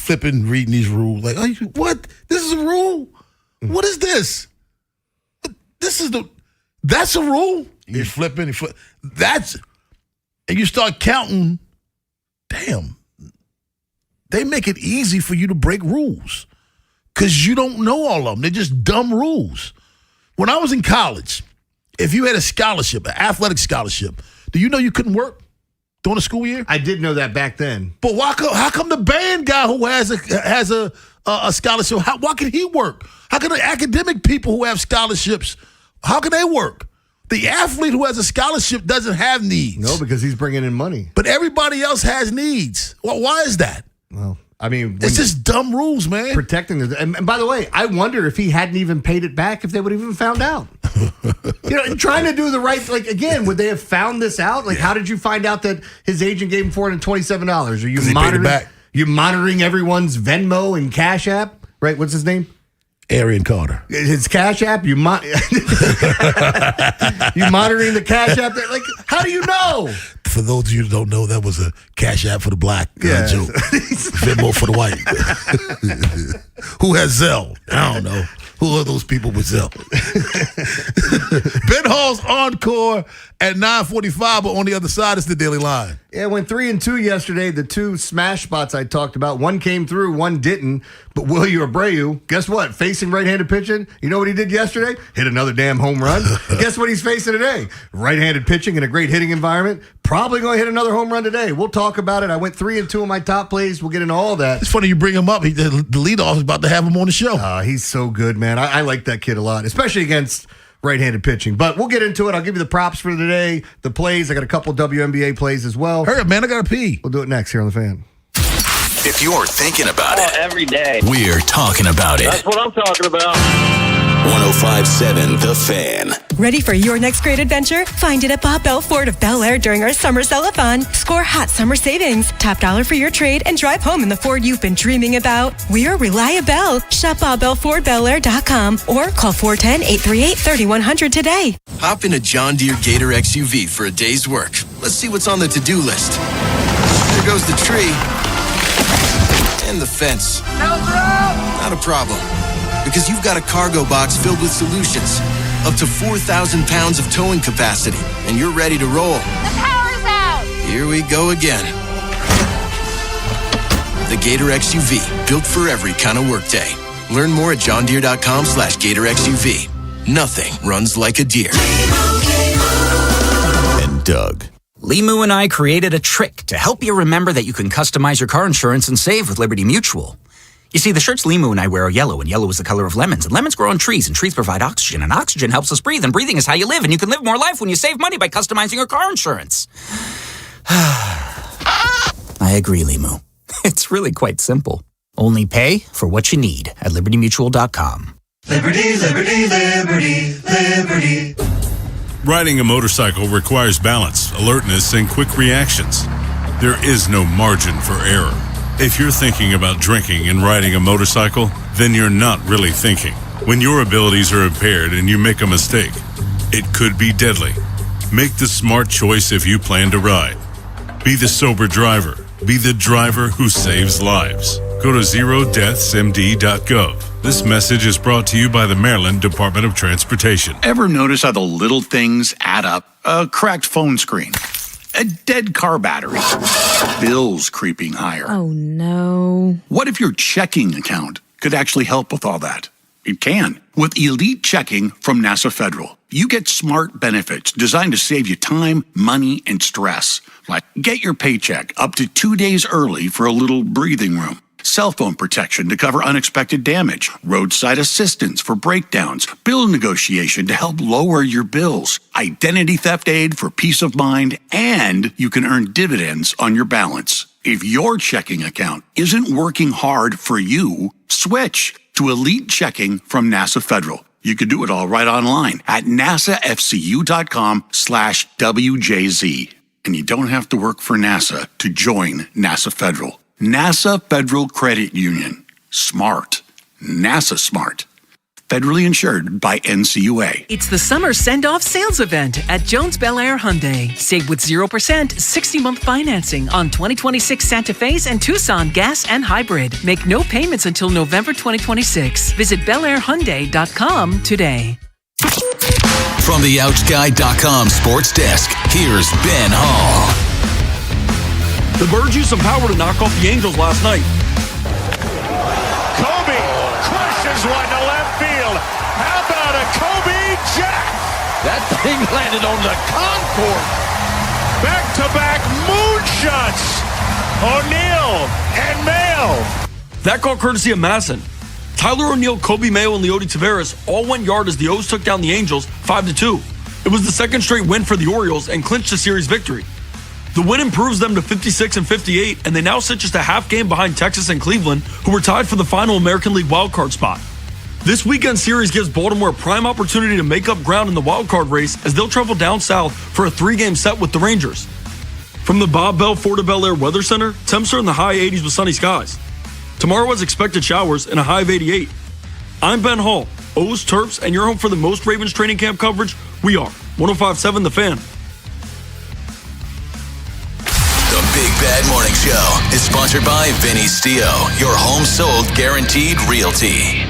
rules. Like, oh, what? This is a rule? What is this? That's a rule? You're flipping. And you start counting, damn, they make it easy for you to break rules. Because you don't know all of them. They're just dumb rules. When I was in college, if you had a scholarship, an athletic scholarship, do you know you couldn't work during the school year? I did know that back then. But how come the band guy who has a scholarship, why can he work? How can the academic people who have scholarships, how can they work? The athlete who has a scholarship doesn't have needs. No, because he's bringing in money. But everybody else has needs. Well, why is that? Well, I mean, it's just dumb rules, man. Protecting and by the way, I wonder if he hadn't even paid it back if they would have even found out. Trying to do the right, like, again, would they have found this out? Like, how did you find out that his agent gave him $427? Are you monitoring everyone's Venmo and Cash App? Right? What's his name? Arian Carter. His Cash App? You monitoring the Cash App? Like, how do you know? For those of you who don't know, that was a Cash App for the black joke. Venmo for the white. Who has Zelle? I don't know. Who are those people with Zelle? Ben Hall's encore at 9:45, but on the other side is the Daily Line. Yeah, it went 3-2 yesterday. The 2 smash spots I talked about, one came through, one didn't. But Willie Abreu, guess what? Facing right-handed pitching, you know what he did yesterday? Hit another damn home run. Guess what he's facing today? Right-handed pitching in a great hitting environment. Probably going to hit another home run today. We'll talk about it. I went 3-2 in my top plays. We'll get into all that. It's funny you bring him up. The leadoff is about to have him on the show. He's so good, man. I like that kid a lot, especially against right-handed pitching. But we'll get into it. I'll give you the props for today, the plays. I got a couple WNBA plays as well. Hurry up, man. I got to pee. We'll do it next here on The Fan. If you're thinking about it, every day, we're talking about it. That's what I'm talking about. 105.7 The Fan. Ready for your next great adventure? Find it at Bob Bell Ford of Bel Air during our summer sell-a-thon. Score hot summer savings, top dollar for your trade, and drive home in the Ford you've been dreaming about. We're reliable. Shop BobBellFordBelAir.com or call 410-838-3100 today. Hop in a John Deere Gator XUV for a day's work. Let's see what's on the to-do list. There goes the tree. And the fence. Not a problem. Because you've got a cargo box filled with solutions. Up to 4,000 pounds of towing capacity. And you're ready to roll. The power's out! Here we go again. The Gator XUV. Built for every kind of workday. Learn more at johndeere.com/Gator XUV. Nothing runs like a deer. And Doug. Limu and I created a trick to help you remember that you can customize your car insurance and save with Liberty Mutual. You see, the shirts Limu and I wear are yellow, and yellow is the color of lemons, and lemons grow on trees, and trees provide oxygen, and oxygen helps us breathe, and breathing is how you live, and you can live more life when you save money by customizing your car insurance. I agree, Limu. It's really quite simple. Only pay for what you need at libertymutual.com. Liberty, liberty, liberty, liberty. Riding a motorcycle requires balance, alertness, and quick reactions. There is no margin for error. If you're thinking about drinking and riding a motorcycle, then you're not really thinking. When your abilities are impaired and you make a mistake, it could be deadly. Make the smart choice if you plan to ride. Be the sober driver. Be the driver who saves lives. Go to zerodeathsmd.gov. This message is brought to you by the Maryland Department of Transportation. Ever notice how the little things add up? A cracked phone screen, a dead car battery, bills creeping higher. Oh, no. What if your checking account could actually help with all that? It can. With Elite Checking from NASA Federal, you get smart benefits designed to save you time, money, and stress. Like get your paycheck up to 2 days early for a little breathing room. Cell phone protection to cover unexpected damage, roadside assistance for breakdowns, bill negotiation to help lower your bills, identity theft aid for peace of mind, and you can earn dividends on your balance. If your checking account isn't working hard for you, switch to Elite Checking from NASA Federal. You can do it all right online at nasafcu.com/WJZ. And you don't have to work for NASA to join NASA Federal. NASA Federal Credit Union. Smart. NASA smart. Federally insured by NCUA. It's the summer send-off sales event at Jones Bel Air Hyundai. Save with 0% 60-month financing on 2026 Santa Fe's and Tucson gas and hybrid. Make no payments until November 2026. Visit BelAirHyundai.com today. From the OutGuy.com sports desk, here's Ben Hall. The Birds used some power to knock off the Angels last night. Kobe crushes one to left field. How about a Kobe Jack? That thing landed on the concourse. Back-to-back moonshots. O'Neal and Mayo. That call courtesy of Masson. Tyler O'Neill, Kobe Mayo, and Leody Taveras all went yard as the O's took down the Angels 5-2. It was the second straight win for the Orioles and clinched the series victory. The win improves them to 56 and 58, and they now sit just a half game behind Texas and Cleveland, who were tied for the final American League wildcard spot. This weekend series gives Baltimore a prime opportunity to make up ground in the wildcard race as they'll travel down south for a 3-game set with the Rangers. From the Bob Bell Fort of Bel Air Weather Center, temps are in the high 80s with sunny skies. Tomorrow has expected showers and a high of 88. I'm Ben Hall, O's Terps, and you're home for the most Ravens training camp coverage. We are 105.7 The Fan. The Big Bad Morning Show is sponsored by Vinny Stio, your home sold guaranteed realty.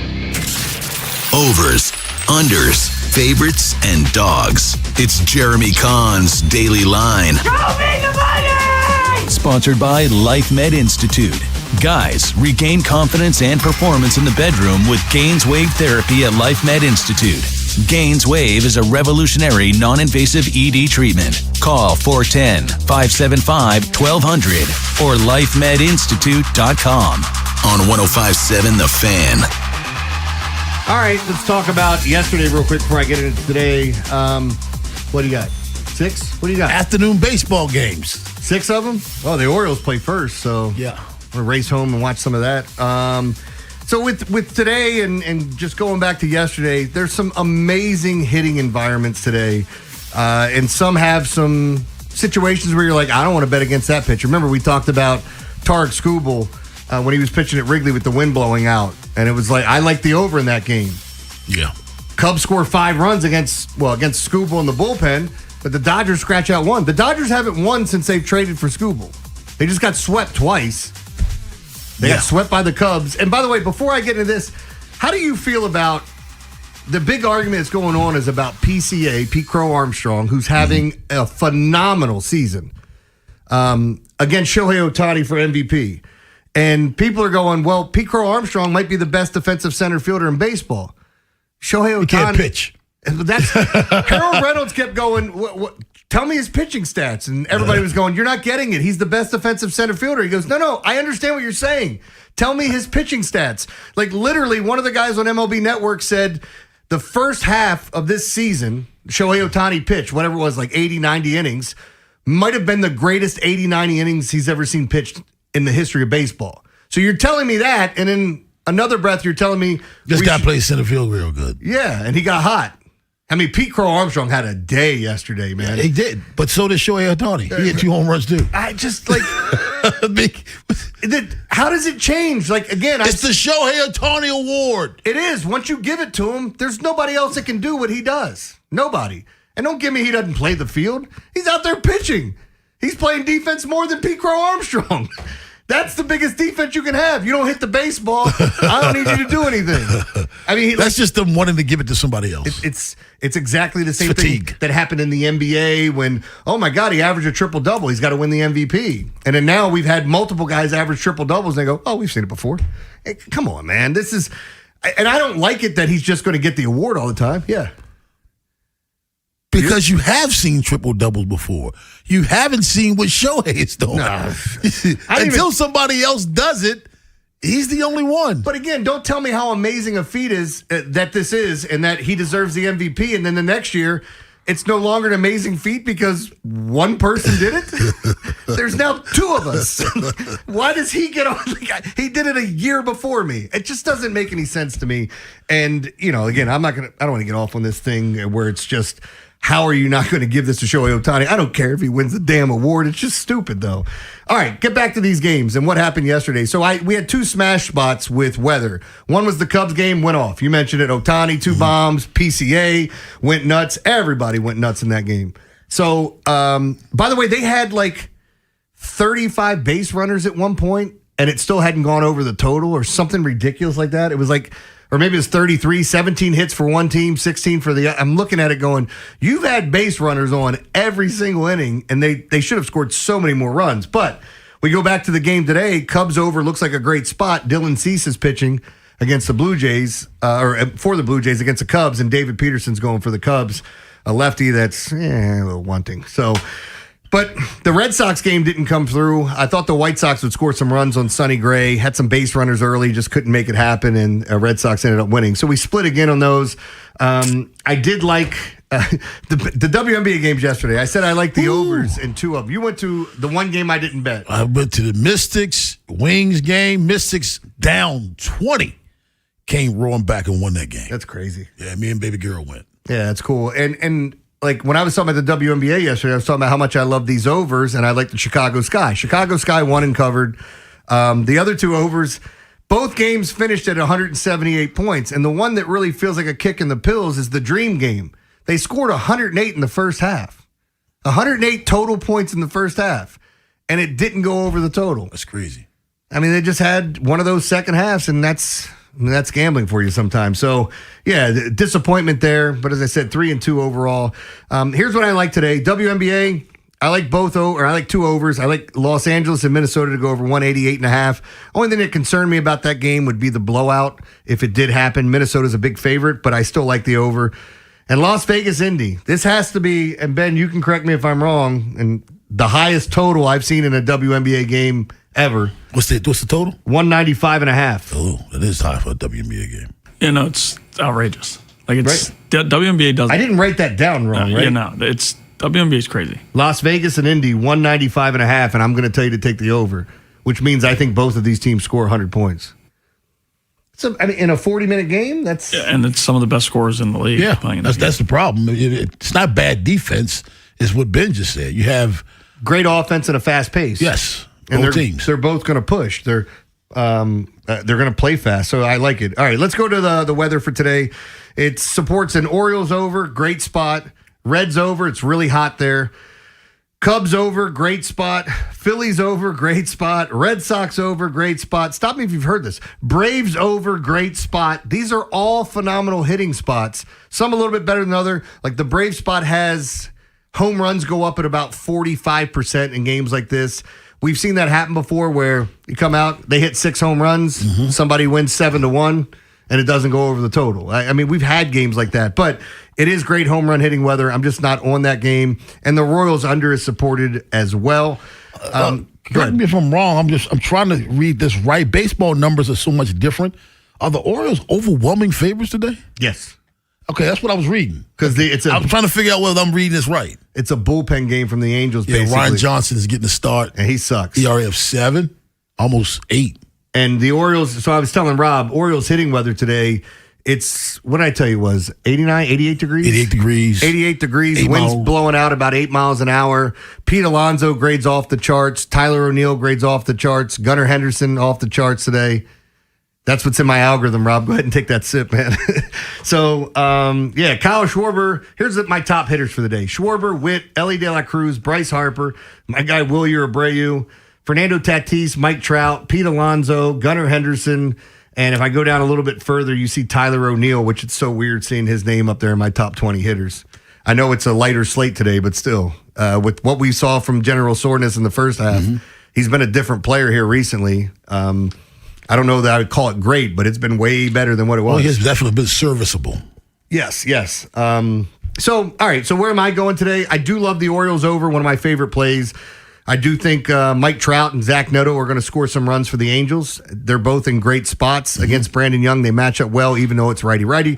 Overs, unders, favorites, and dogs. It's Jeremy Kahn's Daily Line. Show me the money! Sponsored by Life Med Institute. Guys, regain confidence and performance in the bedroom with Gaines Wave Therapy at Life Med Institute. Gaines Wave is a revolutionary, non-invasive ED treatment. Call 410-575-1200 or lifemedinstitute.com. On 105.7 The Fan. All right, let's talk about yesterday real quick before I get into today. What do you got? 6? What do you got? Afternoon baseball games. 6 of them? Oh, the Orioles play first, so yeah. We'll race home and watch some of that. So with today and just going back to yesterday, there's some amazing hitting environments today. And some have some situations where you're like, I don't want to bet against that pitcher. Remember, we talked about Tarek Skubal when he was pitching at Wrigley with the wind blowing out. And it was like, I like the over in that game. Yeah. Cubs score 5 runs against Skubal in the bullpen, but the Dodgers scratch out 1. The Dodgers haven't won since they've traded for Skubal. They just got swept twice. They got swept by the Cubs. And by the way, before I get into this, how do you feel about the big argument that's going on is about PCA, Pete Crow Armstrong, who's having a phenomenal season against Shohei Ohtani for MVP. And people are going, well, Pete Crow Armstrong might be the best defensive center fielder in baseball. Shohei Ohtani. He can't pitch. Harold Reynolds kept going, tell me his pitching stats. And everybody was going, you're not getting it. He's the best defensive center fielder. He goes, no, I understand what you're saying. Tell me his pitching stats. Like literally one of the guys on MLB Network said the first half of this season, Shohei Ohtani pitched, whatever it was, like 80, 90 innings, might have been the greatest 80, 90 innings he's ever seen pitched in the history of baseball. So you're telling me that, and in another breath, you're telling me this guy plays center field real good. Yeah, and he got hot. I mean, Pete Crow Armstrong had a day yesterday, man. Yeah, he did, but so did Shohei Ohtani. He hit 2 home runs too. I just like, how does it change? Like again, it's the Shohei Ohtani Award. It is. Once you give it to him, there's nobody else that can do what he does. Nobody. And don't give me he doesn't play the field. He's out there pitching. He's playing defense more than Pete Crow Armstrong. That's the biggest defense you can have. You don't hit the baseball. I don't need you to do anything. I mean, that's just them wanting to give it to somebody else. It's exactly the same thing that happened in the NBA when, oh my God, he averaged a triple-double. He's got to win the MVP. And then now we've had multiple guys average triple-doubles, and they go, oh, we've seen it before. Hey, come on, man. This is, and I don't like it that he's just going to get the award all the time. Yeah. Because you have seen triple-doubles before. You haven't seen what Shohei is doing. No. Until somebody else does it, he's the only one. But again, don't tell me how amazing a feat is that this is and that he deserves the MVP. And then the next year, it's no longer an amazing feat because one person did it. There's now 2 of us. Why does he get on? He did it a year before me. It just doesn't make any sense to me. And, you know, again, I don't want to get off on this thing where it's just, how are you not going to give this to Shohei Ohtani? I don't care if he wins the damn award. It's just stupid, though. All right, get back to these games and what happened yesterday. So we had 2 smash spots with weather. One was the Cubs game, went off. You mentioned it. Ohtani, 2 bombs. PCA went nuts. Everybody went nuts in that game. So, by the way, they had like 35 base runners at one point, and it still hadn't gone over the total or something ridiculous like that. It was like, or maybe it's 33, 17 hits for one team, 16 for the other. I'm looking at it going, you've had base runners on every single inning, and they should have scored so many more runs. But we go back to the game today. Cubs over looks like a great spot. Dylan Cease is pitching against the Blue Jays, or for the Blue Jays against the Cubs, and David Peterson's going for the Cubs, a lefty that's a little wanting. So, but the Red Sox game didn't come through. I thought the White Sox would score some runs on Sonny Gray, had some base runners early, just couldn't make it happen, and Red Sox ended up winning. So we split again on those. I did like the WNBA games yesterday. I said I liked the overs in 2 of them. You went to the one game I didn't bet. I went to the Mystics Wings game. Mystics down 20. Came roaring back and won that game. That's crazy. Yeah, me and baby girl went. Yeah, that's cool. And like when I was talking about the WNBA yesterday, I was talking about how much I love these overs, and I like the Chicago Sky. Chicago Sky won and covered. The other 2 overs, both games finished at 178 points, and the one that really feels like a kick in the pills is the Dream game. They scored 108 in the first half. 108 total points in the first half, and it didn't go over the total. That's crazy. I mean, they just had one of those second halves, and that's gambling for you sometimes. So, yeah, disappointment there. But as I said, 3-2 overall. Here's what I like today. WNBA, I like I like 2 overs. I like Los Angeles and Minnesota to go over 188.5. Only thing that concerned me about that game would be the blowout. If it did happen, Minnesota's a big favorite, but I still like the over. And Las Vegas, Indy. This has to be, and Ben, you can correct me if I'm wrong, and the highest total I've seen in a WNBA game ever. What's the total? 195.5. Oh, that is high for a WNBA game. You know, it's outrageous. Like it's right? WNBA doesn't. I didn't write that down wrong, right? Yeah, no, it's WNBA is crazy. Las Vegas and Indy 195.5, and I'm going to tell you to take the over, which means I think both of these teams score 100 points. So I mean, in a 40-minute game, that's and it's some of the best scorers in the league. Yeah, that's the problem. It's not bad defense. It's what Ben just said. You have great offense and a fast pace. Yes, and both teams. They're both going to push. They're going to play fast. So I like it. All right, let's go to the weather for today. It supports an Orioles over, great spot. Reds over, it's really hot there. Cubs over, great spot. Phillies over, great spot. Red Sox over, great spot. Stop me if you've heard this. Braves over, great spot. These are all phenomenal hitting spots. Some a little bit better than other. Like the Brave spot has home runs go up at about 45% in games like this. We've seen that happen before where you come out, they hit 6 home runs, somebody wins 7-1, and it doesn't go over the total. I mean, we've had games like that, but it is great home run hitting weather. I'm just not on that game. And the Royals under is supported as well. Correct me if I'm wrong. I'm trying to read this right. Baseball numbers are so much different. Are the Orioles overwhelming favorites today? Yes. Okay, that's what I was reading. Because I'm trying to figure out whether I'm reading this right. It's a bullpen game from the Angels, Yeah, basically. Ryan Johnson is getting a start. And he sucks. ERA of 7, almost 8. And the Orioles, so I was telling Rob, Orioles hitting weather today, it's, what did I tell you, was 89, 88 degrees? 88 degrees. 88 degrees. Winds miles. blowing out about 8 miles an hour. Pete Alonso grades off the charts. Tyler O'Neill grades off the charts. Gunnar Henderson off the charts today. That's what's in my algorithm, Rob. Go ahead and take that sip, man. So, Kyle Schwarber. Here's my top hitters for the day. Schwarber, Witt, Ellie De La Cruz, Bryce Harper, my guy Wilyer Abreu, Fernando Tatis, Mike Trout, Pete Alonso, Gunnar Henderson. And if I go down a little bit further, you see Tyler O'Neill, which it's so weird seeing his name up there in my top 20 hitters. I know it's a lighter slate today, but still, with what we saw from General Soreness in the first half, he's been a different player here recently. I don't know that I would call it great, but it's been way better than what it was. Well, he has definitely been serviceable. Yes. All right, so where am I going today? I do love the Orioles over, one of my favorite plays. I do think Mike Trout and Zach Neto are going to score some runs for the Angels. They're both in great spots against Brandon Young. They match up well, even though it's righty-righty.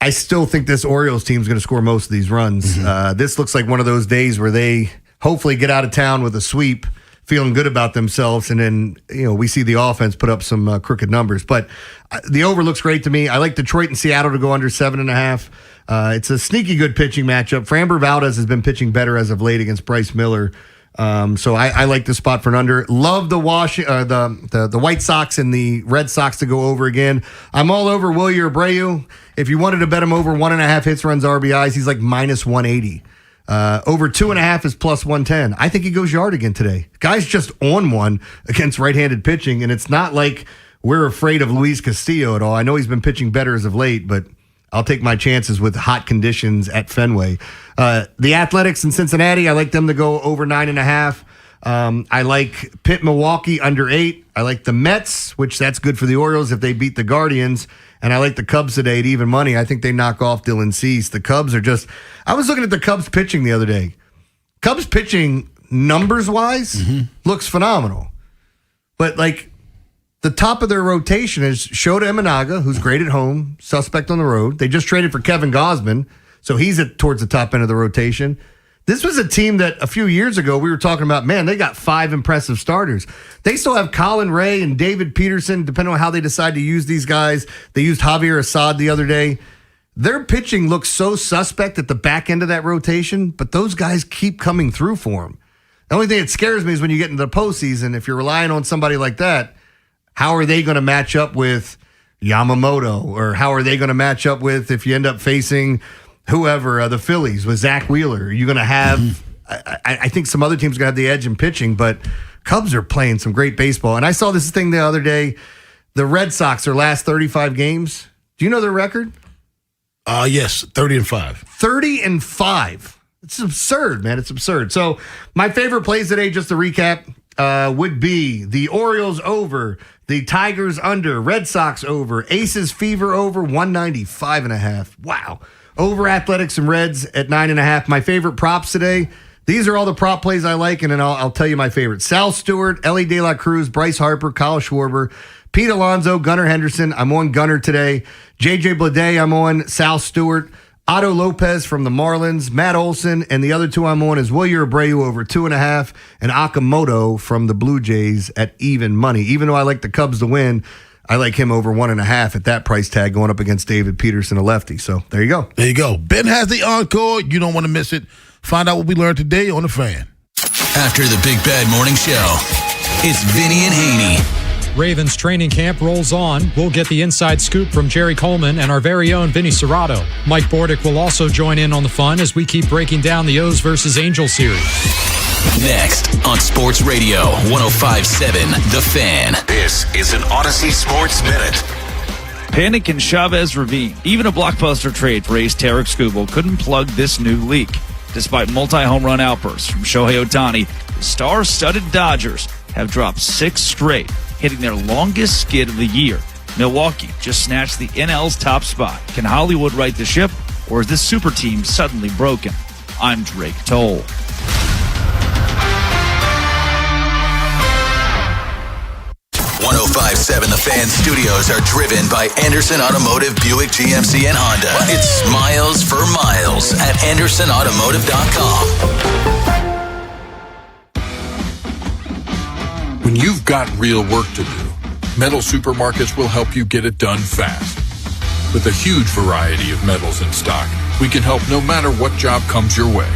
I still think this Orioles team is going to score most of these runs. This looks like one of those days where they hopefully get out of town with a sweep, feeling good about themselves, and then we see the offense put up some crooked numbers. But the over looks great to me. I like Detroit and Seattle to go under 7.5. It's a sneaky good pitching matchup. Framber Valdez has been pitching better as of late against Bryce Miller. So I like the spot for an under. Love the the White Sox and the Red Sox to go over again. I'm all over Wilyer Abreu. If you wanted to bet him over 1.5 hits, runs, RBIs, he's like minus 180. Over 2.5 is plus 110. I think he goes yard again today. Guy's just on one against right-handed pitching, and it's not like we're afraid of Luis Castillo at all. I know he's been pitching better as of late, but I'll take my chances with hot conditions at Fenway. The Athletics in Cincinnati, I like them to go over 9.5. I like Pitt Milwaukee under 8. I like the Mets, which that's good for the Orioles if they beat the Guardians. And I like the Cubs today at even money. I think they knock off Dylan Cease. The Cubs are just... I was looking at the Cubs pitching the other day. Cubs pitching, numbers-wise, looks phenomenal. But, the top of their rotation is Shota Imanaga, who's great at home, suspect on the road. They just traded for Kevin Gausman, so he's towards the top end of the rotation. This was a team that a few years ago we were talking about, man, they got 5 impressive starters. They still have Colin Ray and David Peterson, depending on how they decide to use these guys. They used Javier Assad the other day. Their pitching looks so suspect at the back end of that rotation, but those guys keep coming through for them. The only thing that scares me is when you get into the postseason, if you're relying on somebody like that, how are they going to match up with Yamamoto? Or how are they going to match up with, if you end up facing whoever, the Phillies with Zach Wheeler? You're going to have, I think some other teams are going to have the edge in pitching, but Cubs are playing some great baseball. And I saw this thing the other day. The Red Sox, their last 35 games. Do you know their record? Yes, 30-5. 30-5. It's absurd, man. It's absurd. So my favorite plays today, just to recap, would be the Orioles over, the Tigers under, Red Sox over, Aces Fever over, 195.5. Wow. Over Athletics and Reds at 9.5. My favorite props today. These are all the prop plays I like, and then I'll tell you my favorite. Sal Stewart, Ellie De La Cruz, Bryce Harper, Kyle Schwarber, Pete Alonso, Gunnar Henderson. I'm on Gunnar today. JJ Bleday, I'm on Sal Stewart. Otto Lopez from the Marlins, Matt Olson, and the other two I'm on is Wilyer Abreu over 2.5, and Okamoto from the Blue Jays at even money. Even though I like the Cubs to win, I like him over 1.5 at that price tag going up against David Peterson, a lefty. So there you go. There you go. Ben has the encore. You don't want to miss it. Find out what we learned today on The Fan. After the Big Bad Morning Show, it's Vinny and Haynie. Ravens training camp rolls on. We'll get the inside scoop from Jerry Coleman and our very own Vinny Serrato. Mike Bordick will also join in on the fun as we keep breaking down the O's versus Angels series. Next on Sports Radio 105.7 The Fan. This is an Odyssey Sports Minute. Panic in Chavez Ravine. Even a blockbuster trade for ace Tarek Skubal couldn't plug this new leak. Despite multi-home run outbursts from Shohei Ohtani, the star-studded Dodgers have dropped 6 straight, hitting their longest skid of the year. Milwaukee just snatched the NL's top spot. Can Hollywood right the ship, or is this super team suddenly broken? I'm Drake Toll. .5.7 The Fan studios are driven by Anderson Automotive, Buick, GMC, and Honda. It's miles for miles at AndersonAutomotive.com. When you've got real work to do, Metal Supermarkets will help you get it done fast. With a huge variety of metals in stock, we can help no matter what job comes your way.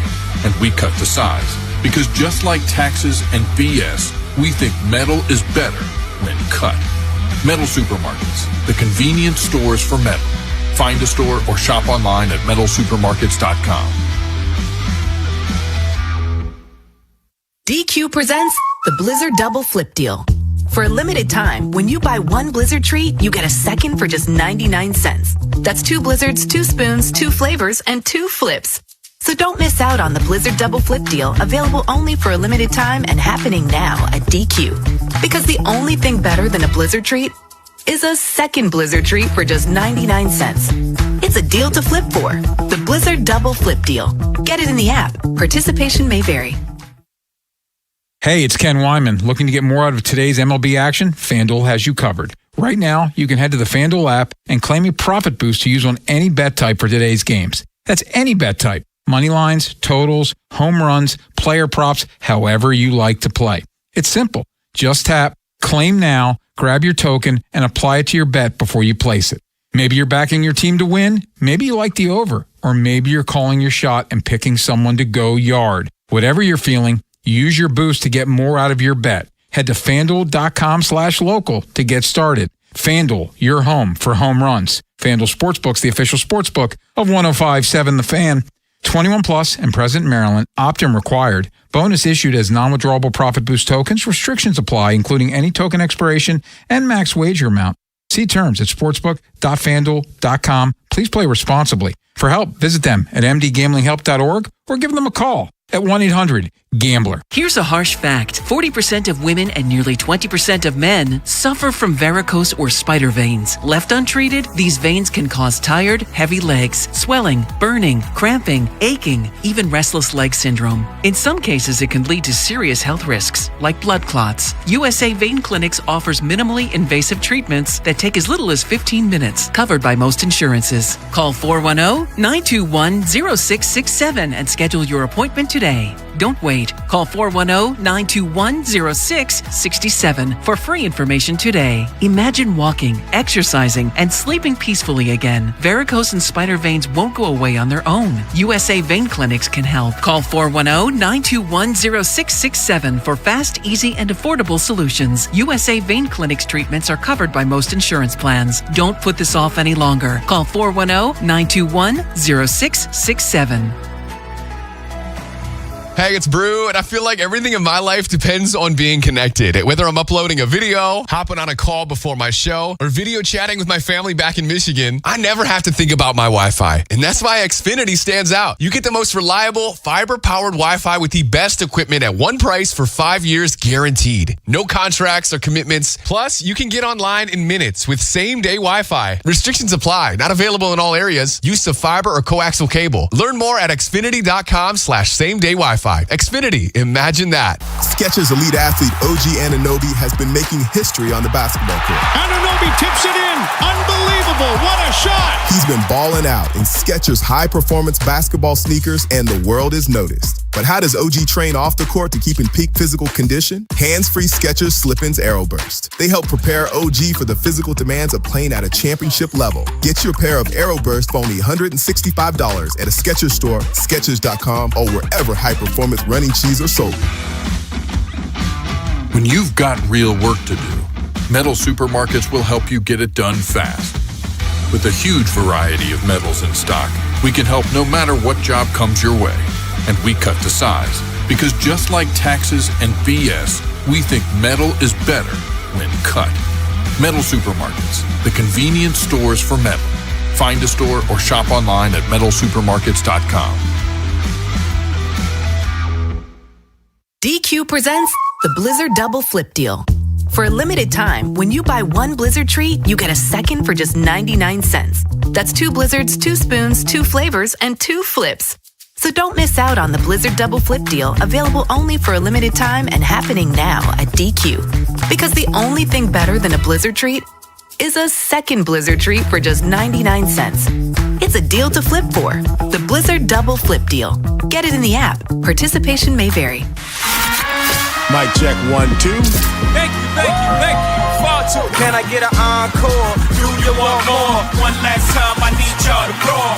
And we cut the size. Because just like taxes and BS, we think metal is better when cut. Metal Supermarkets, the convenient stores for metal. Find a store or shop online at metalsupermarkets.com. DQ presents the Blizzard Double Flip Deal. For a limited time, when you buy one Blizzard treat, you get a second for just 99 cents. That's 2 Blizzards, 2 spoons, 2 flavors, and 2 flips. So don't miss out on the Blizzard Double Flip Deal, available only for a limited time and happening now at DQ. Because the only thing better than a Blizzard treat is a second Blizzard treat for just 99 cents. It's a deal to flip for. The Blizzard Double Flip Deal. Get it in the app. Participation may vary. Hey, it's Ken Wyman. Looking to get more out of today's MLB action? FanDuel has you covered. Right now, you can head to the FanDuel app and claim a profit boost to use on any bet type for today's games. That's any bet type. Money lines, totals, home runs, player props, however you like to play. It's simple. Just tap, claim now, grab your token, and apply it to your bet before you place it. Maybe you're backing your team to win. Maybe you like the over. Or maybe you're calling your shot and picking someone to go yard. Whatever you're feeling, use your boost to get more out of your bet. Head to FanDuel.com/local to get started. FanDuel, your home for home runs. FanDuel Sportsbook's the official sportsbook of 105.7 The Fan. 21 plus and present in Maryland. Opt-in required. Bonus issued as non-withdrawable profit boost tokens. Restrictions apply, including any token expiration and max wager amount. See terms at sportsbook.fanduel.com. Please play responsibly. For help, visit them at mdgamblinghelp.org or give them a call at 1-800-GAMBLER. Here's a harsh fact. 40% of women and nearly 20% of men suffer from varicose or spider veins. Left untreated, these veins can cause tired, heavy legs, swelling, burning, cramping, aching, even restless leg syndrome. In some cases, it can lead to serious health risks, like blood clots. USA Vein Clinics offers minimally invasive treatments that take as little as 15 minutes, covered by most insurances. Call 410-921-0667 and schedule your appointment today. Don't wait. Call 410-921-0667 for free information today. Imagine walking, exercising, and sleeping peacefully again. Varicose and spider veins won't go away on their own. USA Vein Clinics can help. Call 410-921-0667 for fast, easy, and affordable solutions. USA Vein Clinics treatments are covered by most insurance plans. Don't put this off any longer. Call 410-921-0667. Hey, it's Brew, and I feel like everything in my life depends on being connected. Whether I'm uploading a video, hopping on a call before my show, or video chatting with my family back in Michigan, I never have to think about my Wi-Fi. And that's why Xfinity stands out. You get the most reliable, fiber-powered Wi-Fi with the best equipment at one price for 5 years guaranteed. No contracts or commitments. Plus, you can get online in minutes with same-day Wi-Fi. Restrictions apply. Not available in all areas. Use of fiber or coaxial cable. Learn more at xfinity.com/same-day Wi-Fi. Xfinity, imagine that. Skechers elite athlete OG Anunoby has been making history on the basketball court. Anunoby tips it in. Unbelievable. What a shot. He's been balling out in Skechers high-performance basketball sneakers, and the world is noticed. But how does OG train off the court to keep in peak physical condition? Hands-free Skechers Slip-ins Aeroburst. They help prepare OG for the physical demands of playing at a championship level. Get your pair of Aeroburst for only $165 at a Skechers store, Skechers.com, or wherever high-performance running shoes are sold. When you've got real work to do, Metal Supermarkets will help you get it done fast. With a huge variety of metals in stock, we can help no matter what job comes your way. And we cut to size, because just like taxes and BS, we think metal is better when cut. Metal Supermarkets, the convenient stores for metal. Find a store or shop online at metalsupermarkets.com. DQ presents the Blizzard Double Flip Deal. For a limited time, when you buy one Blizzard treat, you get a second for just 99 cents. That's 2 Blizzards, 2 spoons, 2 flavors, and 2 flips. So don't miss out on the Blizzard Double Flip Deal, available only for a limited time and happening now at DQ. Because the only thing better than a Blizzard treat is a second Blizzard treat for just 99 cents. It's a deal to flip for. The Blizzard Double Flip Deal. Get it in the app. Participation may vary. Mic check 1, 2. Thank you. Far too. Can I get an encore? Do you want more? One last time, I need y'all to roar.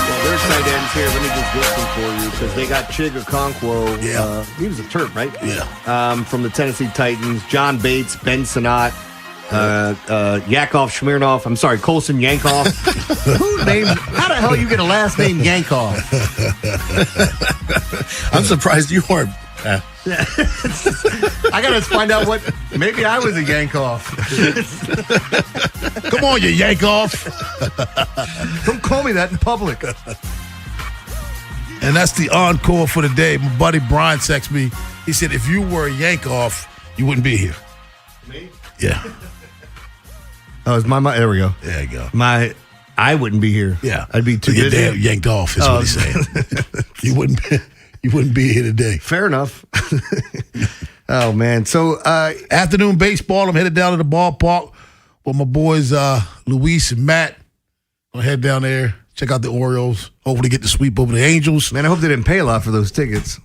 Well, their tight ends here. Let me just get them for you because they got Chig Okonkwo. Yeah. He was a Terp, right? Yeah. From the Tennessee Titans. John Bates, Ben Sinnott, Yakov Smirnoff. I'm sorry, Colson Yankoff. Who named? How the hell you get a last name Yankoff? I'm surprised you weren't. I gotta find out what. Maybe I was a Yankoff. Come on, you Yankoff. Don't call me that in public. And that's the encore for the day. My buddy Brian texted me. He said, if you were a Yankoff, you wouldn't be here. Me? Yeah. Oh, it's my. There we go. There you go. I wouldn't be here. Yeah. I'd be too busy. busy. Yanked off is what he's saying. You wouldn't be here today. Fair enough. Oh, man. So, afternoon baseball. I'm headed down to the ballpark with my boys, Luis and Matt. I'll head down there, check out the Orioles, hopefully get the sweep over the Angels. Man, I hope they didn't pay a lot for those tickets.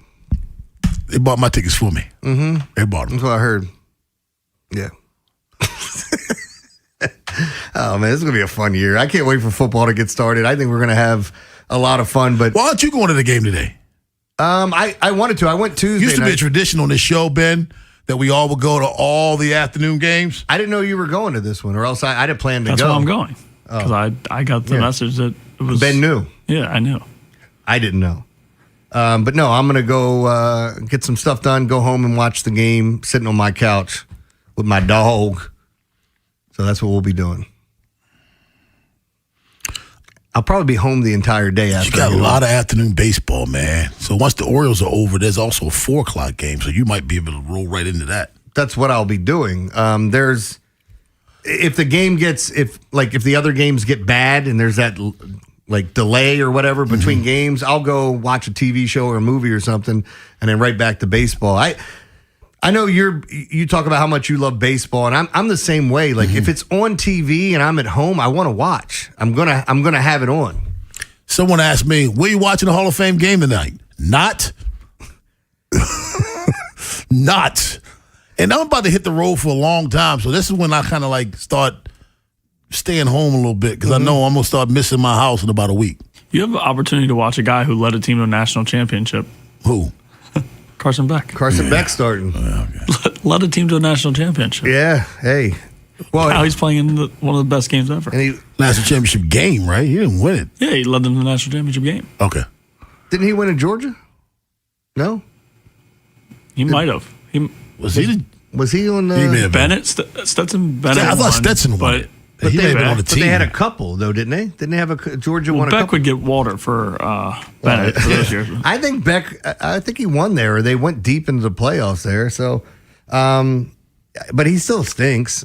They bought my tickets for me. Mm-hmm. They bought them. That's what I heard. Yeah. Oh, man, this is going to be a fun year. I can't wait for football to get started. I think we're going to have a lot of fun. But why aren't you going to the game today? I wanted to. I went Tuesday. Used to be a tradition on this show, Ben, that we all would go to all the afternoon games. I didn't know you were going to this one, or else I'd have planned to That's go. why I'm going. Because I got the message that it was... Ben knew. Yeah, I knew. I didn't know. But no, I'm going to go get some stuff done, go home and watch the game, sitting on my couch with my dog. So that's what we'll be doing. I'll probably be home the entire day after. You got a lot of afternoon baseball, man. So once the Orioles are over, there's also a 4 o'clock game, so you might be able to roll right into that. That's what I'll be doing. If the other games get bad and there's that like delay or whatever between games, I'll go watch a TV show or a movie or something, and then right back to baseball. I know you talk about how much you love baseball, and I'm the same way. Like if it's on TV and I'm at home, I want to watch. I'm gonna have it on. Someone asked me, "Were you watching the Hall of Fame game tonight?" Not. Not. And I'm about to hit the road for a long time, so this is when I kind of like start staying home a little bit because I know I'm gonna start missing my house in about a week. You have an opportunity to watch a guy who led a team to a national championship. Who? Carson Beck. Carson Beck starting. Led a team to a national championship. Yeah. Hey. Well, now he's playing in one of the best games ever. And he national championship game, right? He didn't win it. Yeah, he led them to the national championship game. Okay. Didn't he win in Georgia? No. He might have. Was he on Bennett? Stetson Bennett. I thought Stetson won. But But he may have been on the team. They had a couple, though, didn't they? Didn't they have a Georgia well, won a Beck couple? would get water for Bennett for those years. I think Beck, I think he won there, or they went deep into the playoffs there. So, but he still stinks.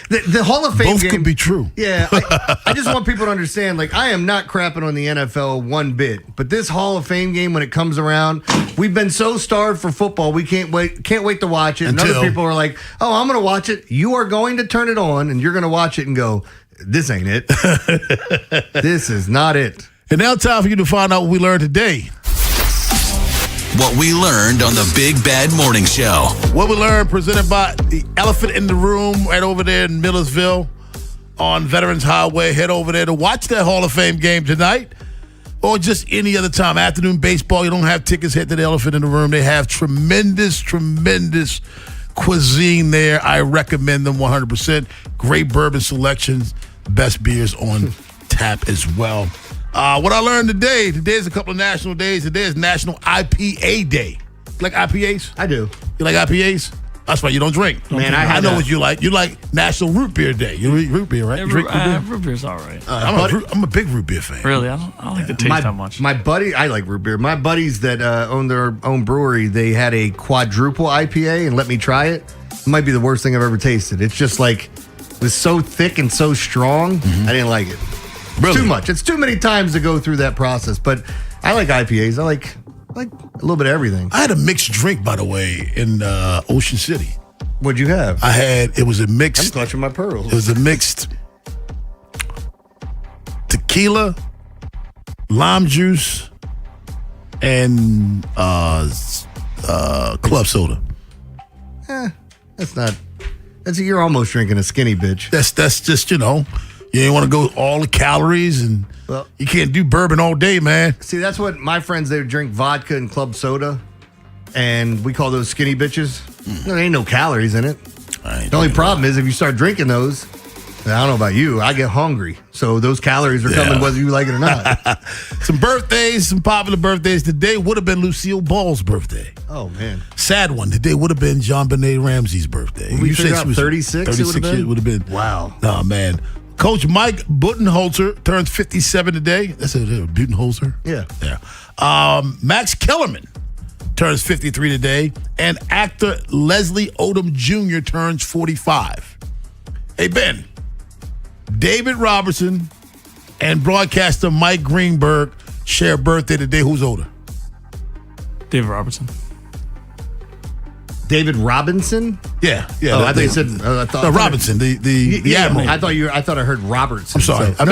the Hall of Fame Both game could be true. Yeah, I just want people to understand. Like, I am not crapping on the NFL one bit, but this Hall of Fame game, when it comes around, we've been so starved for football, we can't wait to watch it. And other people are like, "Oh, I'm going to watch it." You are going to turn it on, and you're going to watch it and go, "This ain't it. This is not it." And now, time for you to find out what we learned today. What we learned on the Big Bad Morning Show. What we learned presented by the Elephant in the Room right over there in Millersville on Veterans Highway. Head over there to watch that Hall of Fame game tonight or just any other time. Afternoon baseball, you don't have tickets, head to the Elephant in the Room. They have tremendous cuisine there. I recommend them 100%. Great bourbon selections, best beers on tap as well. What I learned today is a couple of national days. Today is National IPA Day. You like IPAs? I do. You like IPAs? That's why you don't drink. Man, I know what you like. You like National Root Beer Day. You eat root beer, right? You drink root beer? Root beer's all right. I'm a big root beer fan. Really? I don't like the taste that much. My buddy, I like root beer. My buddies that own their own brewery, they had a quadruple IPA and let me try it. It might be the worst thing I've ever tasted. It's just like, it was so thick and so strong, I didn't like it. Really? Too much. It's too many times to go through that process. But I like IPAs. I like a little bit of everything. I had a mixed drink, by the way, in Ocean City. What'd you have? It was a mixed. I'm clutching my pearls. It was a mixed tequila, lime juice, and club soda. You're almost drinking a skinny bitch. That's just, you ain't want to go all the calories, and you can't do bourbon all day, man. See, that's what my friends, they would drink vodka and club soda, and we call those skinny bitches. There ain't no calories in it. The only problem is if you start drinking those, I don't know about you, I get hungry. So those calories are coming whether you like it or not. Some popular birthdays. Today would have been Lucille Ball's birthday. Oh, man. Sad one. Today would have been John Benet Ramsey's birthday. Would we figure out 36? 36 years would have been. Wow. Oh, man. Coach Mike Budenholzer turns 57 today. That's a Budenholzer? Yeah. Max Kellerman turns 53 today. And actor Leslie Odom Jr. turns 45. Hey, Ben. David Robertson and broadcaster Mike Greenberg share a birthday today. Who's older? David Robertson. David Robinson? Yeah. I think you said. Robinson, the admiral. I thought I heard Robertson. I'm sorry. So.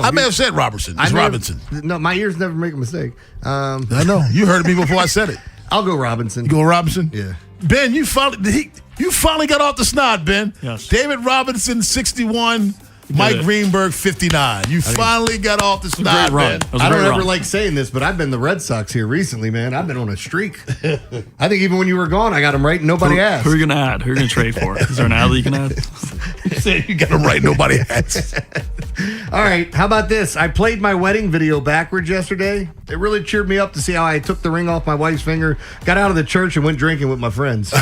I may have said Robertson. It's Robinson. No, my ears never make a mistake. I know. You heard me before I said it. I'll go Robinson. You go Robinson? Yeah. Ben, you finally got off the snot, Ben. Yes. David Robinson, 61. Mike Greenberg, 59. You finally got off the snot, man. I don't ever like saying this, but I've been the Red Sox here recently, man. I've been on a streak. I think even when you were gone, I got them right and nobody asked. Who are you going to add? Who are you going to trade for? Is there an ad that you can add? You said you got them right, nobody asked. All right, how about this? I played my wedding video backwards yesterday. It really cheered me up to see how I took the ring off my wife's finger, got out of the church, and went drinking with my friends.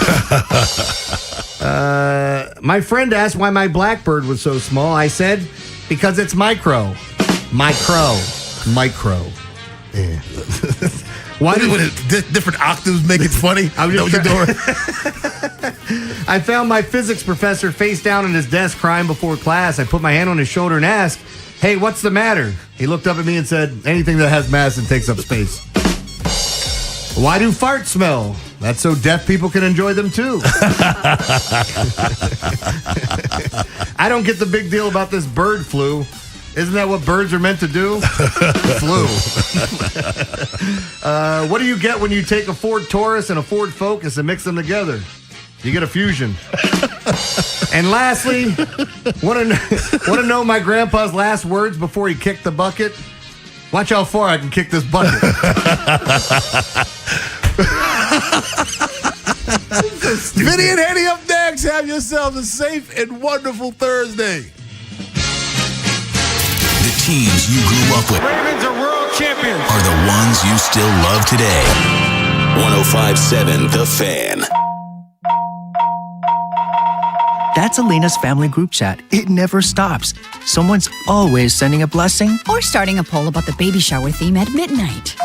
My friend asked why my blackbird was so small. I said, because it's micro. Micro. Yeah. Why do different octaves make it funny? I found my physics professor face down on his desk crying before class. I put my hand on his shoulder and asked, hey, what's the matter? He looked up at me and said, anything that has mass and takes up space. Why do farts smell? That's so deaf people can enjoy them too. I don't get the big deal about this bird flu. Isn't that what birds are meant to do? Flu. What do you get when you take a Ford Taurus and a Ford Focus and mix them together? You get a Fusion. And lastly, want to know my grandpa's last words before he kicked the bucket? Watch how far I can kick this bucket. Vinny and Haynie up next. Have yourselves a safe and wonderful Thursday. The teams you grew up with Ravens are world champions. are the ones you still love today. 105.7 The Fan. That's Elena's family group chat. It never stops. Someone's always sending a blessing or starting a poll about the baby shower theme at midnight.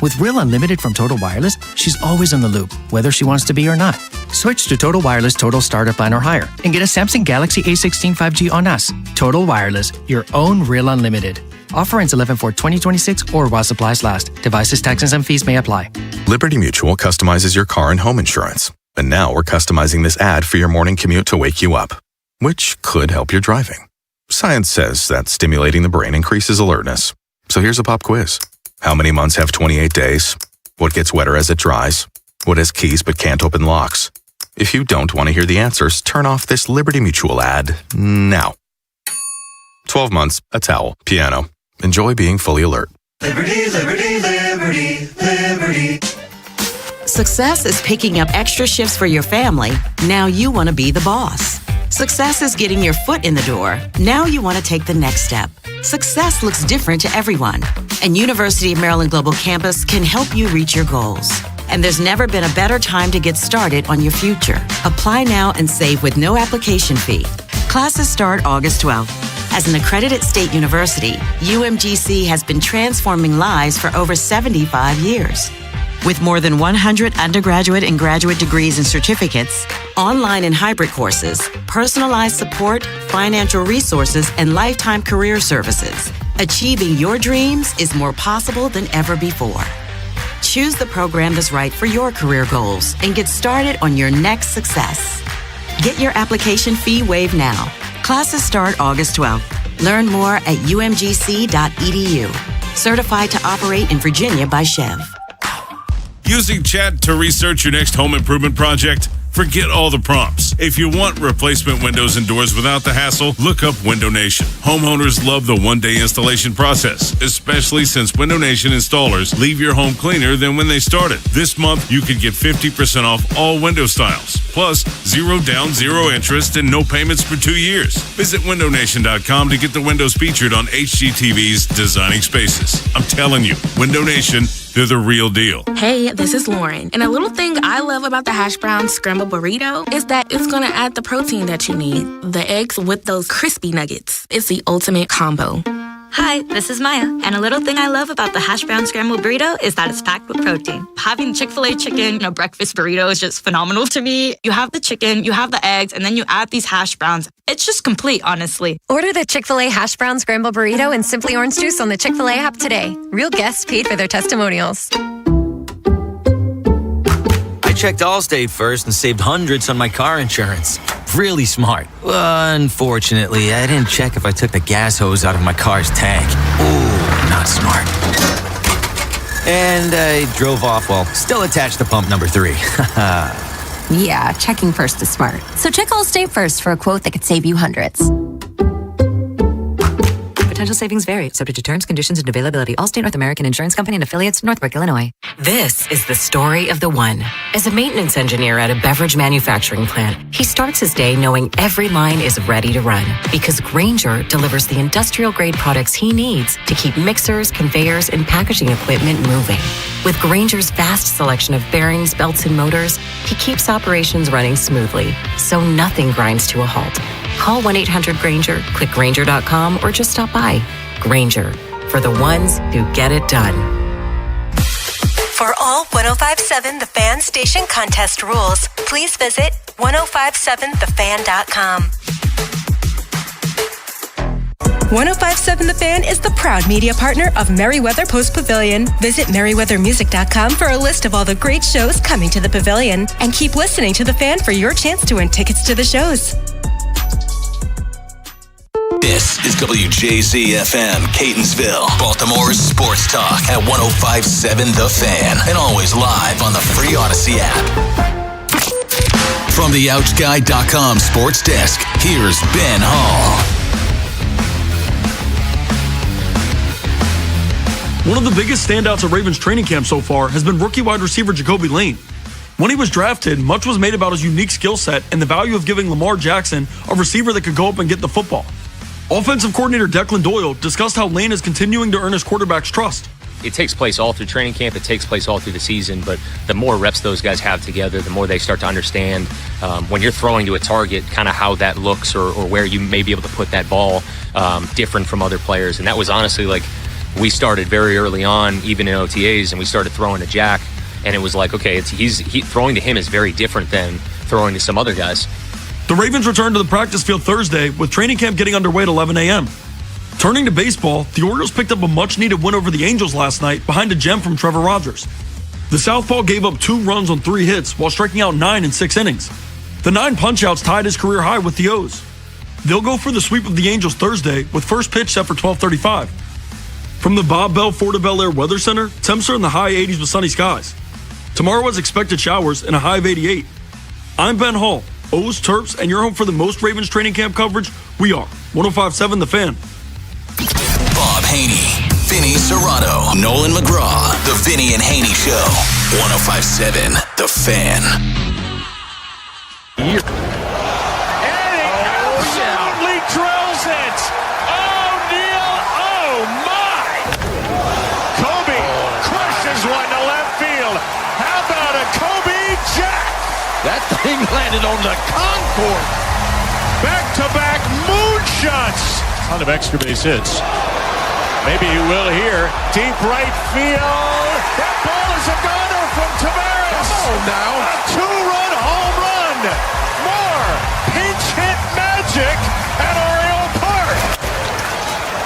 With Real Unlimited from Total Wireless, she's always in the loop, whether she wants to be or not. Switch to Total Wireless Total Starter Plan or higher and get a Samsung Galaxy A16 5G on us. Total Wireless, your own Real Unlimited. Offer ends 11/4/2026 or while supplies last. Devices, taxes, and fees may apply. Liberty Mutual customizes your car and home insurance. And now we're customizing this ad for your morning commute to wake you up, which could help your driving. Science says that stimulating the brain increases alertness. So here's a pop quiz. How many months have 28 days? What gets wetter as it dries? What has keys but can't open locks? If you don't want to hear the answers, turn off this Liberty Mutual ad now. 12 months, a towel, piano. Enjoy being fully alert. Liberty, liberty, liberty, liberty. Success is picking up extra shifts for your family. Now you want to be the boss. Success is getting your foot in the door. Now you want to take the next step. Success looks different to everyone, and University of Maryland Global Campus can help you reach your goals. And there's never been a better time to get started on your future. Apply now and save with no application fee. Classes start August 12th. As an accredited state university, UMGC has been transforming lives for over 75 years. With more than 100 undergraduate and graduate degrees and certificates, online and hybrid courses, personalized support, financial resources, and lifetime career services, achieving your dreams is more possible than ever before. Choose the program that's right for your career goals and get started on your next success. Get your application fee waived now. Classes start August 12th. Learn more at umgc.edu. Certified to operate in Virginia by Chev. Using chat to research your next home improvement project? Forget all the prompts. If you want replacement windows and doors without the hassle, look up Window Nation. Homeowners love the one-day installation process, especially since Window Nation installers leave your home cleaner than when they started. This month, you could get 50% off all window styles, plus 0 down, 0 interest, and no payments for 2 years. Visit windownation.com to get the windows featured on HGTV's Designing Spaces. I'm telling you, Window Nation, they're the real deal. Hey, this is Lauren. And a little thing I love about the hash brown scrambled burrito is that it's going to add the protein that you need. The eggs with those crispy nuggets. It's the ultimate combo. Hi, this is Maya. And a little thing I love about the hash brown scrambled burrito is that it's packed with protein. Having Chick-fil-A chicken, breakfast burrito is just phenomenal to me. You have the chicken, you have the eggs, and then you add these hash browns. It's just complete, honestly. Order the Chick-fil-A hash brown scrambled burrito and Simply Orange Juice on the Chick-fil-A app today. Real guests paid for their testimonials. I checked Allstate first and saved hundreds on my car insurance. Really smart. Unfortunately, I didn't check if I took the gas hose out of my car's tank. Ooh, not smart. And I drove off while still attached to pump number 3. Yeah, checking first is smart. So check Allstate first for a quote that could save you hundreds. Potential savings vary, subject to terms, conditions, and availability. Allstate North American Insurance Company and affiliates, Northbrook, Illinois. This is the story of the one. As a maintenance engineer at a beverage manufacturing plant, he starts his day knowing every line is ready to run because Grainger delivers the industrial-grade products he needs to keep mixers, conveyors, and packaging equipment moving. With Grainger's vast selection of bearings, belts, and motors, he keeps operations running smoothly, so nothing grinds to a halt. Call 1-800-GRAINGER, click Grainger.com, or just stop by. Grainger, for the ones who get it done. For all 105.7 The Fan station contest rules, please visit 1057thefan.com. 105.7 The Fan is the proud media partner of Merriweather Post Pavilion. Visit merriweathermusic.com for a list of all the great shows coming to the pavilion. And keep listening to The Fan for your chance to win tickets to the shows. This is WJZ-FM, Catonsville, Baltimore's sports talk at 105.7 The Fan, and always live on the free Odyssey app. From the OutGuide.com sports desk, here's Ben Hall. One of the biggest standouts at Ravens training camp so far has been rookie wide receiver Jacoby Lane. When he was drafted, much was made about his unique skill set and the value of giving Lamar Jackson a receiver that could go up and get the football. Offensive coordinator Declan Doyle discussed how Lane is continuing to earn his quarterback's trust. It takes place all through training camp. It takes place all through the season. But the more reps those guys have together, the more they start to understand when you're throwing to a target, kind of how that looks or where you may be able to put that ball different from other players. And that was honestly like we started very early on, even in OTAs, and we started throwing to Jack. And it was like, okay, throwing to him is very different than throwing to some other guys. The Ravens returned to the practice field Thursday with training camp getting underway at 11 a.m. Turning to baseball, the Orioles picked up a much-needed win over the Angels last night behind a gem from Trevor Rogers. The southpaw gave up 2 runs on 3 hits while striking out 9 in 6 innings. The 9 punch-outs tied his career high with the O's. They'll go for the sweep of the Angels Thursday with first pitch set for 12:35. From the Bob Bell Fort of Bel Air Weather Center, temps are in the high 80s with sunny skies. Tomorrow has expected showers and a high of 88. I'm Ben Hall, O's, Terps, and your home for the most Ravens training camp coverage. We are 105.7 The Fan. Bob Haynie, Vinny Serrato, Nolan McGraw, The Vinny and Haynie Show. 105.7 The Fan. And he absolutely drills it. Oh, Neil. Oh, my. Kobe crushes one to left field. How about a Kobe Jack? That thing landed on the concourse. Back-to-back moonshots. Ton of extra base hits. Maybe he will here. Deep right field. That ball is a goner from Tavares. Come on now. A two-run home run. More pinch hit magic at Oriole Park.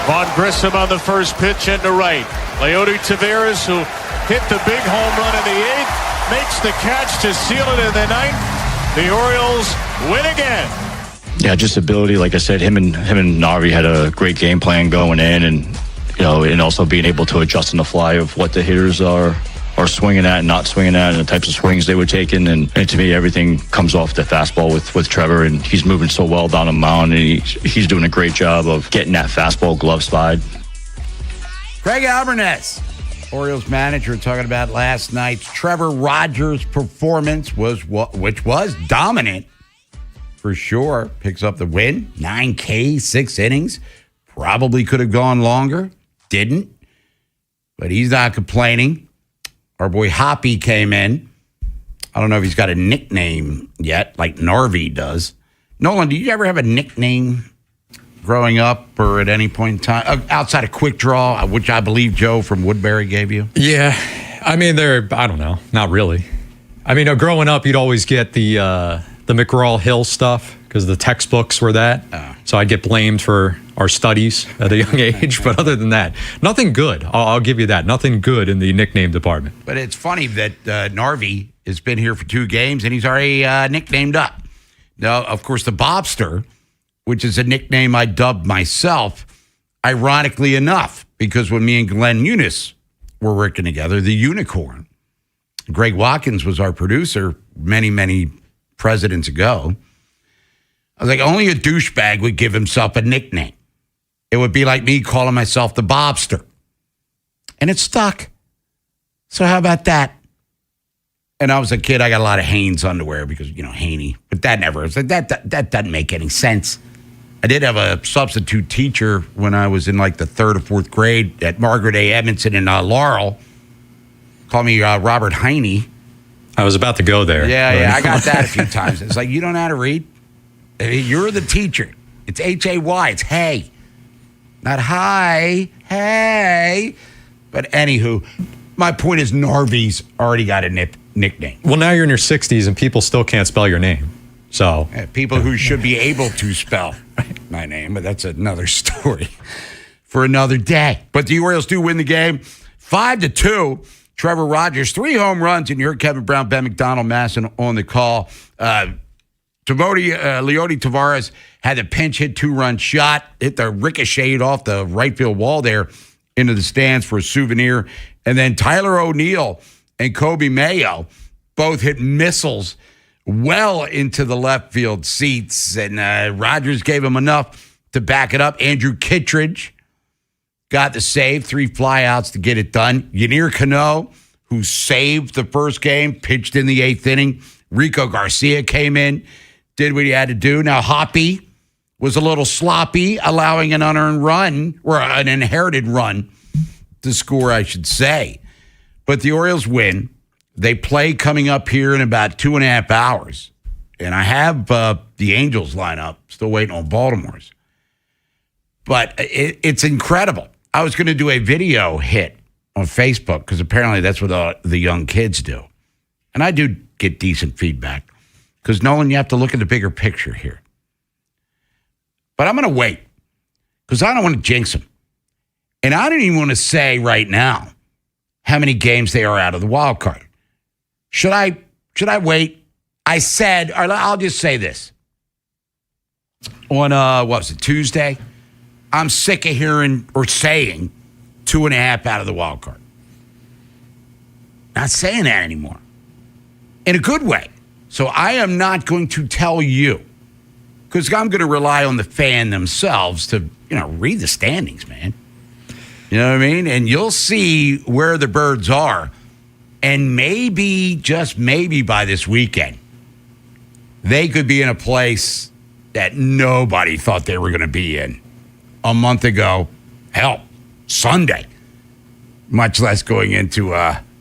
Vaughn Grissom on the first pitch into right. Leody Tavares, who hit the big home run in the eighth, makes the catch to seal it in the ninth. The Orioles win again. Yeah, just ability. Like I said, him and Narvi had a great game plan going in, and and also being able to adjust on the fly of what the hitters are swinging at and not swinging at, and the types of swings they were taking. And to me, everything comes off the fastball with Trevor, and he's moving so well down the mound, and he's doing a great job of getting that fastball glove side. Craig Alvarez, Orioles manager, talking about last night's Trevor Rogers performance, which was dominant for sure. Picks up the win, 9 Ks, 6 innings. Probably could have gone longer. Didn't. But he's not complaining. Our boy Hoppy came in. I don't know if he's got a nickname yet, like Narvi does. Nolan, did you ever have a nickname growing up or at any point in time? Outside of Quick Draw, which I believe Joe from Woodbury gave you? Yeah. I mean, I don't know. Not really. I mean, growing up, you'd always get the McGraw-Hill stuff because the textbooks were that. So I'd get blamed for our studies at a young age. But other than that, nothing good. I'll give you that. Nothing good in the nickname department. But it's funny that Narvi has been here for 2 games and he's already nicknamed up. Now, of course, the Bobster, which is a nickname I dubbed myself, ironically enough, because when me and Glenn Eunice were working together, the Unicorn, Greg Watkins was our producer many, many presidents ago. I was like, only a douchebag would give himself a nickname. It would be like me calling myself the Bobster. And it stuck. So how about that? And I was a kid, I got a lot of Hanes underwear because, Haynie. But that doesn't make any sense. I did have a substitute teacher when I was in like the 3rd or 4th grade at Margaret A. Edmondson in Laurel. Called me Robert Haynie. I was about to go there. Yeah, I got that a few times. It's like, you don't know how to read? You're the teacher. It's Hay. It's hey. Not hi. Hey. But anywho, my point is Narvi's already got a nickname. Well, now you're in your 60s and people still can't spell your name. So people who should be able to spell my name, but that's another story for another day. But the Orioles do win the game 5-2. Trevor Rogers, 3 home runs, and you heard Kevin Brown, Ben McDonald, Masson on the call. Leody Tavares had a pinch hit 2-run shot, hit the ricocheted off the right field wall there into the stands for a souvenir. And then Tyler O'Neill and Kobe Mayo both hit missiles well into the left field seats. And Rogers gave him enough to back it up. Andrew Kittredge got the save, 3 flyouts to get it done. Yanier Cano, who saved the first game, pitched in the 8th inning. Rico Garcia came in, did what he had to do. Now, Hoppy was a little sloppy, allowing an unearned run, or an inherited run to score, I should say. But the Orioles win. They play coming up here in about 2.5 hours. And I have the Angels lineup, still waiting on Baltimore's. But it's incredible. I was going to do a video hit on Facebook because apparently that's what the young kids do. And I do get decent feedback because, Nolan, you have to look at the bigger picture here. But I'm going to wait because I don't want to jinx them. And I don't even want to say right now how many games they are out of the wild card. Should I wait? I said, or I'll just say this. On, Tuesday? I'm sick of hearing or saying 2.5 out of the wild card. Not saying that anymore. In a good way. So I am not going to tell you because I'm going to rely on the fan themselves to, read the standings, man. You know what I mean? And you'll see where the birds are And maybe, just maybe by this weekend, they could be in a place that nobody thought they were going to be in a month ago. Hell, Sunday, much less going into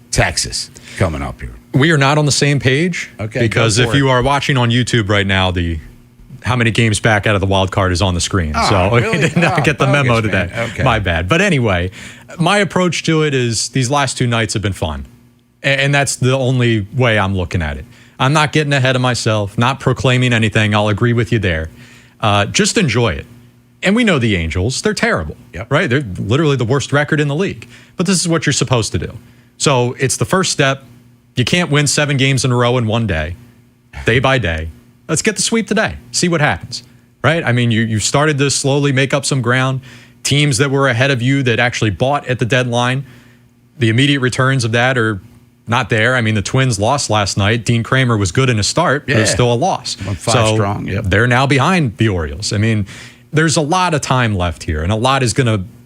Texas coming up here. We are not on the same page. Okay, because if you are watching on YouTube right now, how many games back out of the wild card is on the screen. So really? I did not get the memo bogus, today. man. Okay. My bad. But anyway, my approach to it is these last 2 nights have been fun. And that's the only way I'm looking at it. I'm not getting ahead of myself, not proclaiming anything. I'll agree with you there. Just enjoy it. And we know the Angels, they're terrible, right? They're literally the worst record in the league. But this is what you're supposed to do. So it's the first step. You can't win 7 games in a row in one day by day. Let's get the sweep today. See what happens, right? I mean, you started to slowly make up some ground. Teams that were ahead of you that actually bought at the deadline, the immediate returns of that are not there. I mean, the Twins lost last night. Dean Kramer was good in a start, but it's still a loss. 5 strong. Yep. They're now behind the Orioles. I mean, there's a lot of time left here, and a lot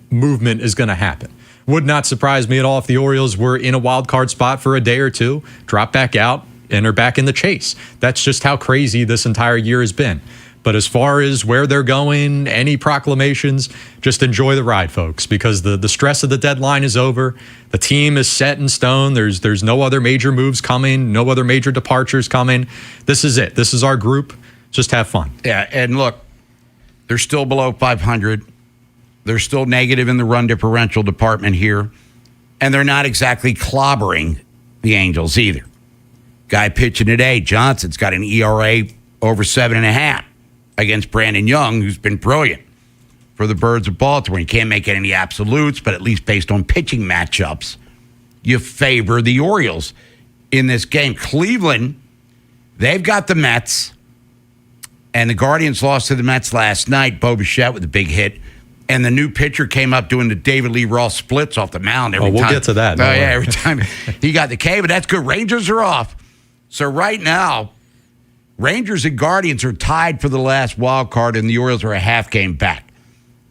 movement is going to happen. Would not surprise me at all if the Orioles were in a wild card spot for a day or two, drop back out, and are back in the chase. That's just how crazy this entire year has been. But as far as where they're going, any proclamations, just enjoy the ride, folks, because the stress of the deadline is over. The team is set in stone. There's no other major moves coming, no other major departures coming. This is it. This is our group. Just have fun. Yeah, and look, they're still below 500. They're still negative in the run differential department here. And they're not exactly clobbering the Angels either. Guy pitching today, Johnson's got an ERA over 7.5 against Brandon Young, who's been brilliant for the Birds of Baltimore. You can't make any absolutes, but at least based on pitching matchups, you favor the Orioles in this game. Cleveland, they've got the Mets, and the Guardians lost to the Mets last night. Bo Bichette with a big hit. And the new pitcher came up doing the David Lee Ross splits off the mound every time. We'll get to that. Every time he got the K, but that's good. Rangers are off. So right now, Rangers and Guardians are tied for the last wild card, and the Orioles are a half game back.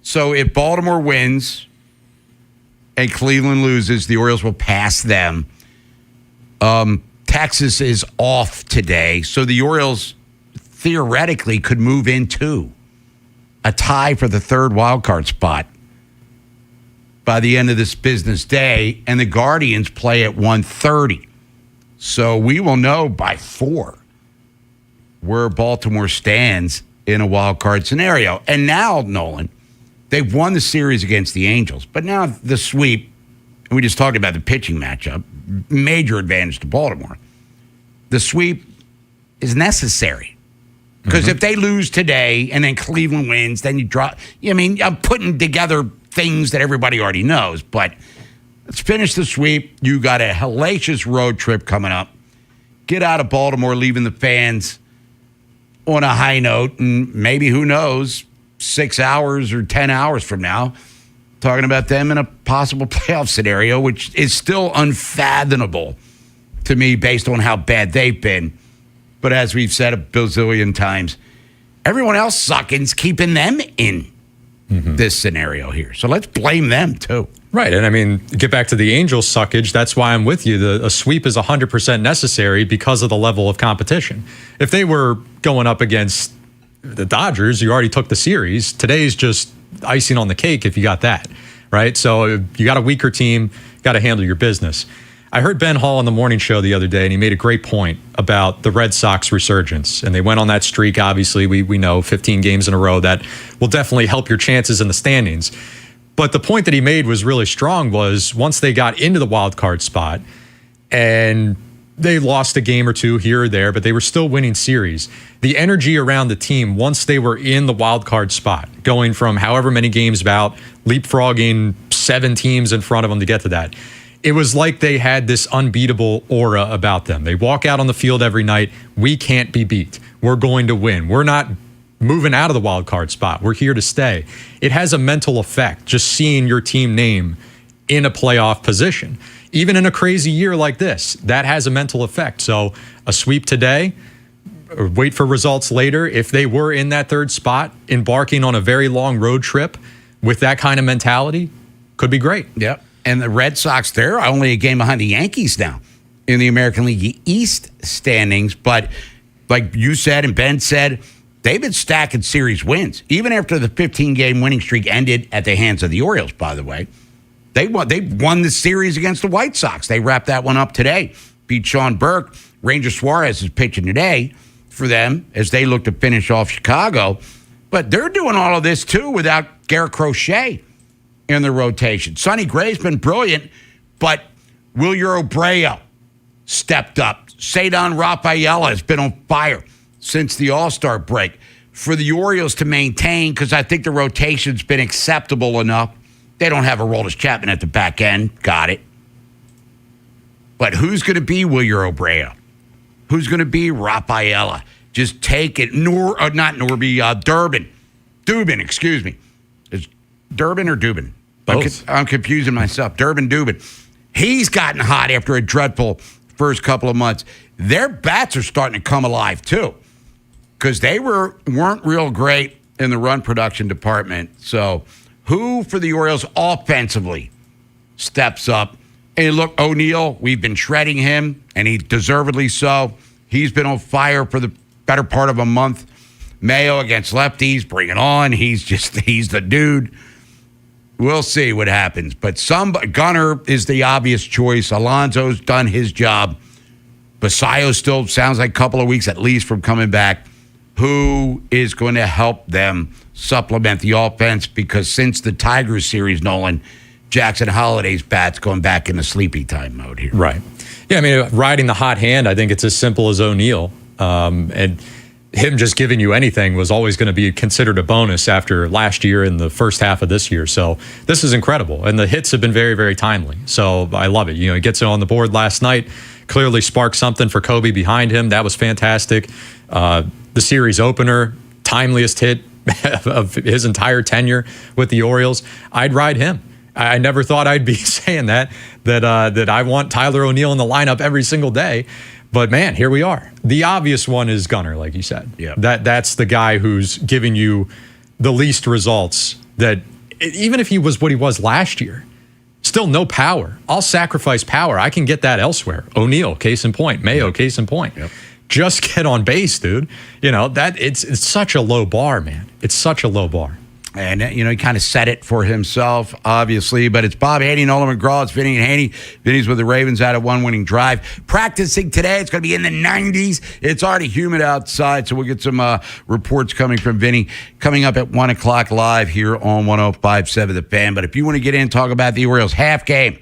So if Baltimore wins and Cleveland loses, the Orioles will pass them. Texas is off today, so the Orioles theoretically could move into a tie for the third wild card spot by the end of this business day, and the Guardians play at 1:30. So we will know by 4 where Baltimore stands in a wild card scenario. And now, Nolan, they've won the series against the Angels, but now the sweep, and we just talked about the pitching matchup, major advantage to Baltimore. The sweep is necessary. Because if they lose today and then Cleveland wins, then you drop. I mean, I'm putting together things that everybody already knows, but let's finish the sweep. You got a hellacious road trip coming up. Get out of Baltimore, leaving the fans on a high note, and maybe, who knows, 6 hours or 10 hours from now, talking about them in a possible playoff scenario, which is still unfathomable to me based on how bad they've been. But as we've said a bazillion times, everyone else sucking's keeping them in this scenario here. So let's blame them too. Right. And I mean, get back to the Angels suckage. That's why I'm with you. A sweep is 100% necessary because of the level of competition. If they were going up against the Dodgers, you already took the series. Today's just icing on the cake if you got that. Right. So you got a weaker team, got to handle your business. I heard Ben Hall on the morning show the other day, and he made a great point about the Red Sox resurgence. And they went on that streak, obviously, we know, 15 games in a row. That will definitely help your chances in the standings. But the point that he made was really strong was once they got into the wild card spot, and they lost a game or two here or there, but they were still winning series. The energy around the team, once they were in the wild card spot, going from however many games out, leapfrogging 7 teams in front of them to get to that, it was like they had this unbeatable aura about them. They walk out on the field every night. We can't be beat. We're going to win. We're not moving out of the wild card spot. We're here to stay. It has a mental effect just seeing your team name in a playoff position. Even in a crazy year like this, that has a mental effect. So a sweep today, or wait for results later. If they were in that third spot, embarking on a very long road trip with that kind of mentality, could be great. Yep. And the Red Sox, they're only a game behind the Yankees now in the American League East standings. But like you said and Ben said, they've been stacking series wins. Even after the 15-game winning streak ended at the hands of the Orioles, by the way. They won the series against the White Sox. They wrapped that one up today. Beat Sean Burke. Ranger Suarez is pitching today for them as they look to finish off Chicago. But they're doing all of this, too, without Garrett Crochet in the rotation. Sonny Gray's been brilliant, but Wilyer Obreo stepped up. Cedar Rafaela has been on fire since the All-Star break. For the Orioles to maintain, because I think the rotation's been acceptable enough. They don't have Aroldis Chapman at the back end. Got it. But who's going to be Wilyer Obreo? Who's going to be Rafaela? Just take it. Durbin. Dubin, excuse me. Is Durbin or Dubin? Both. I'm confusing myself. Dubin. He's gotten hot after a dreadful first couple of months. Their bats are starting to come alive, too, because they weren't real great in the run production department. So who for the Orioles offensively steps up? Hey, look, O'Neill, we've been shredding him, and he deservedly so. He's been on fire for the better part of a month. Mayo against lefties, bring it on. He's the dude. We'll see what happens. But Gunnar is the obvious choice. Alonso's done his job. Basayo still sounds like a couple of weeks at least from coming back. Who is going to help them supplement the offense? Because since the Tigers series, Nolan, Jackson Holliday's bat's going back into sleepy time mode here. Right. Yeah, I mean, riding the hot hand, I think it's as simple as O'Neill. And him just giving you anything was always going to be considered a bonus after last year and the first half of this year. So this is incredible. And the hits have been very, very timely. So I love it. You know, he gets it on the board last night, clearly sparked something for Kobe behind him. That was fantastic. The series opener, timeliest hit of his entire tenure with the Orioles. I'd ride him. I never thought I'd be saying that I want Tyler O'Neill in the lineup every single day. But, man, here we are. The obvious one is Gunnar, like you said. Yeah. That's the guy who's giving you the least results. That even if he was what he was last year, still no power. I'll sacrifice power. I can get that elsewhere. O'Neill, case in point. Mayo, case in point. Yep. Just get on base, dude. You know, that it's such a low bar, man. It's such a low bar. And, you know, he kind of set it for himself, obviously. But it's Bob Haynie, Nolan McGraw. It's Vinny Haynie. Vinny's with the Ravens out of one winning drive. Practicing today. It's going to be in the 90s. It's already humid outside, so we'll get some reports coming from Vinny coming up at 1 o'clock live here on 105.7 The Fan. But if you want to get in, talk about the Orioles half game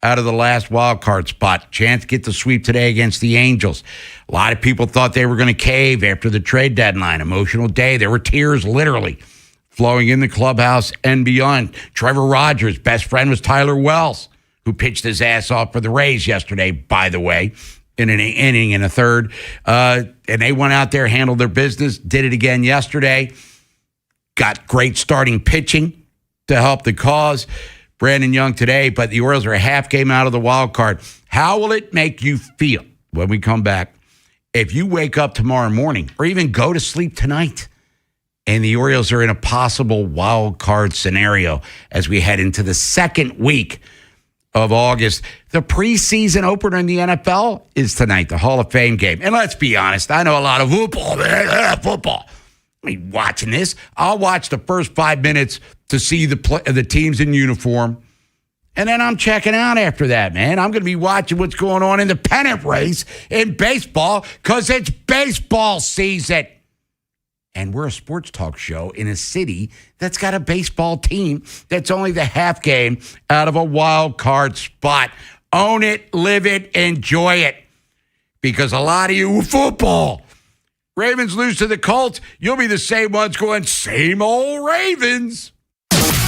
out of the last wild card spot. Chance to get the sweep today against the Angels. A lot of people thought they were going to cave after the trade deadline. Emotional day. There were tears, literally, flowing in the clubhouse and beyond. Trevor Rogers' best friend was Tyler Wells, who pitched his ass off for the Rays yesterday, by the way, in an inning and a third. And they went out there, handled their business, did it again yesterday. Got great starting pitching to help the cause. Brandon Young today, but the Orioles are a half game out of the wild card. How will it make you feel when we come back if you wake up tomorrow morning or even go to sleep tonight and the Orioles are in a possible wild card scenario as we head into the second week of August? The preseason opener in the NFL is tonight, the Hall of Fame game. And let's be honest, I know a lot of football, man. Football. I mean, watching this, I'll watch the first 5 minutes to see the teams in uniform. And then I'm checking out after that, man. I'm going to be watching what's going on in the pennant race in baseball because it's baseball season. And we're a sports talk show in a city that's got a baseball team that's only the half game out of a wild card spot. Own it, live it, enjoy it. Because a lot of you, football. Ravens lose to the Colts, you'll be the same ones going, same old Ravens.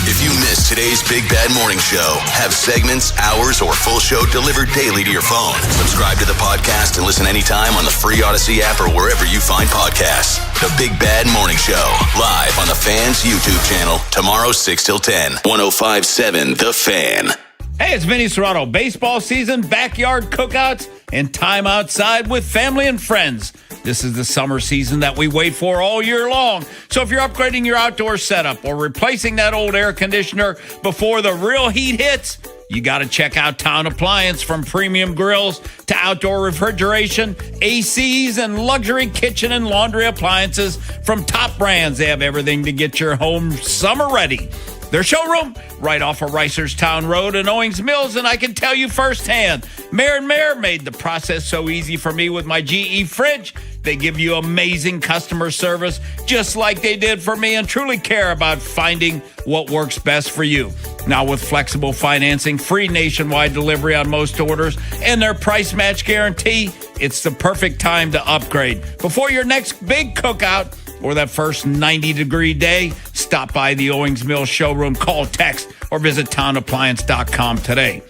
If you missed today's Big Bad Morning Show, have segments, hours, or full show delivered daily to your phone. Subscribe to the podcast and listen anytime on the free Odyssey app or wherever you find podcasts. The Big Bad Morning Show, live on the Fan's YouTube channel, tomorrow 6 till 10, 105.7 The Fan. Hey, it's Vinny Serrato. Baseball season, backyard cookouts, and time outside with family and friends. This is the summer season that we wait for all year long. So if you're upgrading your outdoor setup or replacing that old air conditioner before the real heat hits, you got to check out Town Appliance. From premium grills to outdoor refrigeration, ACs, and luxury kitchen and laundry appliances from top brands. They have everything to get your home summer ready. Their showroom, right off of Reisterstown Road in Owings Mills, and I can tell you firsthand, Mayor made the process so easy for me with my GE fridge. They give you amazing customer service, just like they did for me, and truly care about finding what works best for you. Now, with flexible financing, free nationwide delivery on most orders, and their price match guarantee, it's the perfect time to upgrade. Before your next big cookout, or that first 90-degree day, stop by the Owings Mills showroom, call, text, or visit townappliance.com today.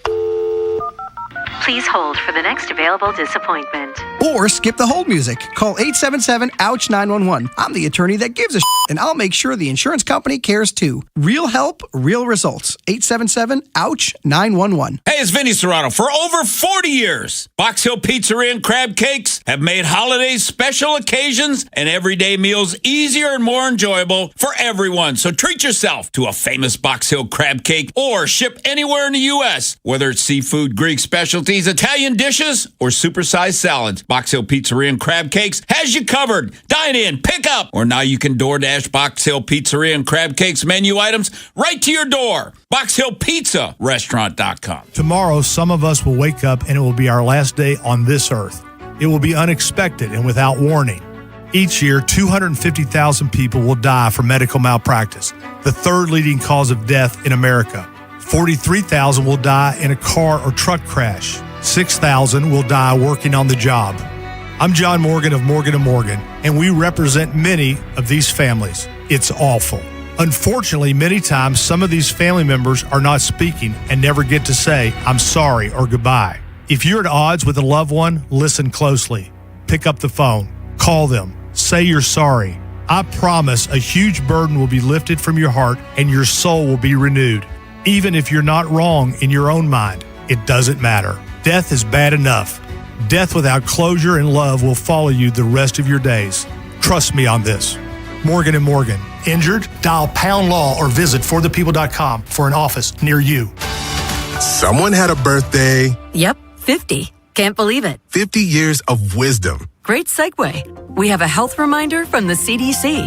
Please hold for the next available disappointment. Or skip the hold music. Call 877-OUCH-911. I'm the attorney that gives a and I'll make sure the insurance company cares too. Real help, real results. 877-OUCH-911. Hey, it's Vinny Serrano. For over 40 years, Box Hill Pizzeria and Crab Cakes have made holidays, special occasions, and everyday meals easier and more enjoyable for everyone. So treat yourself to a famous Box Hill crab cake or ship anywhere in the U.S. Whether it's seafood, Greek specialties, Italian dishes, or supersized salads, Box Hill Pizzeria and Crab Cakes has you covered. Dine in, pick up, or now you can DoorDash Box Hill Pizzeria and Crab Cakes menu items right to your door. Box Hill Pizza Restaurant.com. Tomorrow, some of us will wake up and it will be our last day on this earth. It will be unexpected and without warning. Each year, 250,000 people will die from medical malpractice, the third leading cause of death in America. 43,000 will die in a car or truck crash. 6,000 will die working on the job. I'm John Morgan of Morgan & Morgan, and we represent many of these families. It's awful. Unfortunately, many times, some of these family members are not speaking and never get to say, I'm sorry or goodbye. If you're at odds with a loved one, listen closely. Pick up the phone. Call them. Say you're sorry. I promise a huge burden will be lifted from your heart and your soul will be renewed. Even if you're not wrong in your own mind, it doesn't matter. Death is bad enough. Death without closure and love will follow you the rest of your days. Trust me on this. Morgan & Morgan. Injured? Dial # law or visit forthepeople.com for an office near you. Someone had a birthday. Yep, 50. Can't believe it. 50 years of wisdom. Great segue. We have a health reminder from the CDC.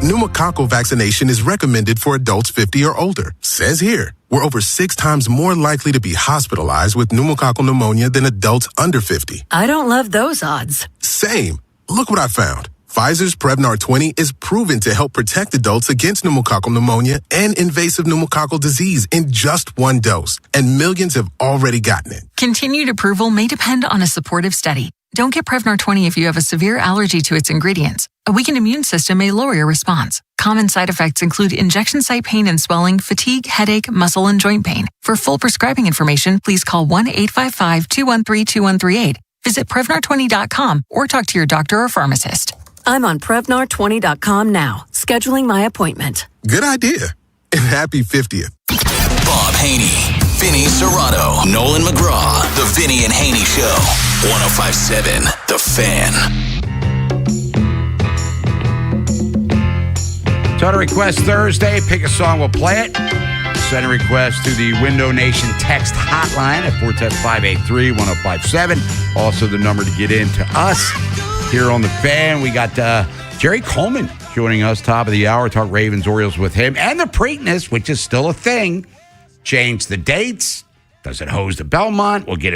Pneumococcal vaccination is recommended for adults 50 or older. Says here, we're over 6 times more likely to be hospitalized with pneumococcal pneumonia than adults under 50. I don't love those odds. Same. Look what I found. Pfizer's Prevnar 20 is proven to help protect adults against pneumococcal pneumonia and invasive pneumococcal disease in just 1 dose, and millions have already gotten it. Continued approval may depend on a supportive study. Don't get Prevnar 20 if you have a severe allergy to its ingredients. A weakened immune system may lower your response. Common side effects include injection site pain and swelling, fatigue, headache, muscle, and joint pain. For full prescribing information, please call 1-855-213-2138. Visit Prevnar20.com or talk to your doctor or pharmacist. I'm on Prevnar20.com now, scheduling my appointment. Good idea. And happy 50th. Bob Haynie, Vinny Serrano, Nolan McGraw. The Vinny and Haynie Show. 105.7 The Fan. Send a request Thursday. Pick a song, we'll play it. Send a request to the Window Nation text hotline at 410-583-1057. Also the number to get in to us here on The Fan. We got Jerry Coleman joining us top of the hour. Talk Ravens, Orioles with him. And the Preakness, which is still a thing. Change the dates. Does it hose to Belmont? We'll get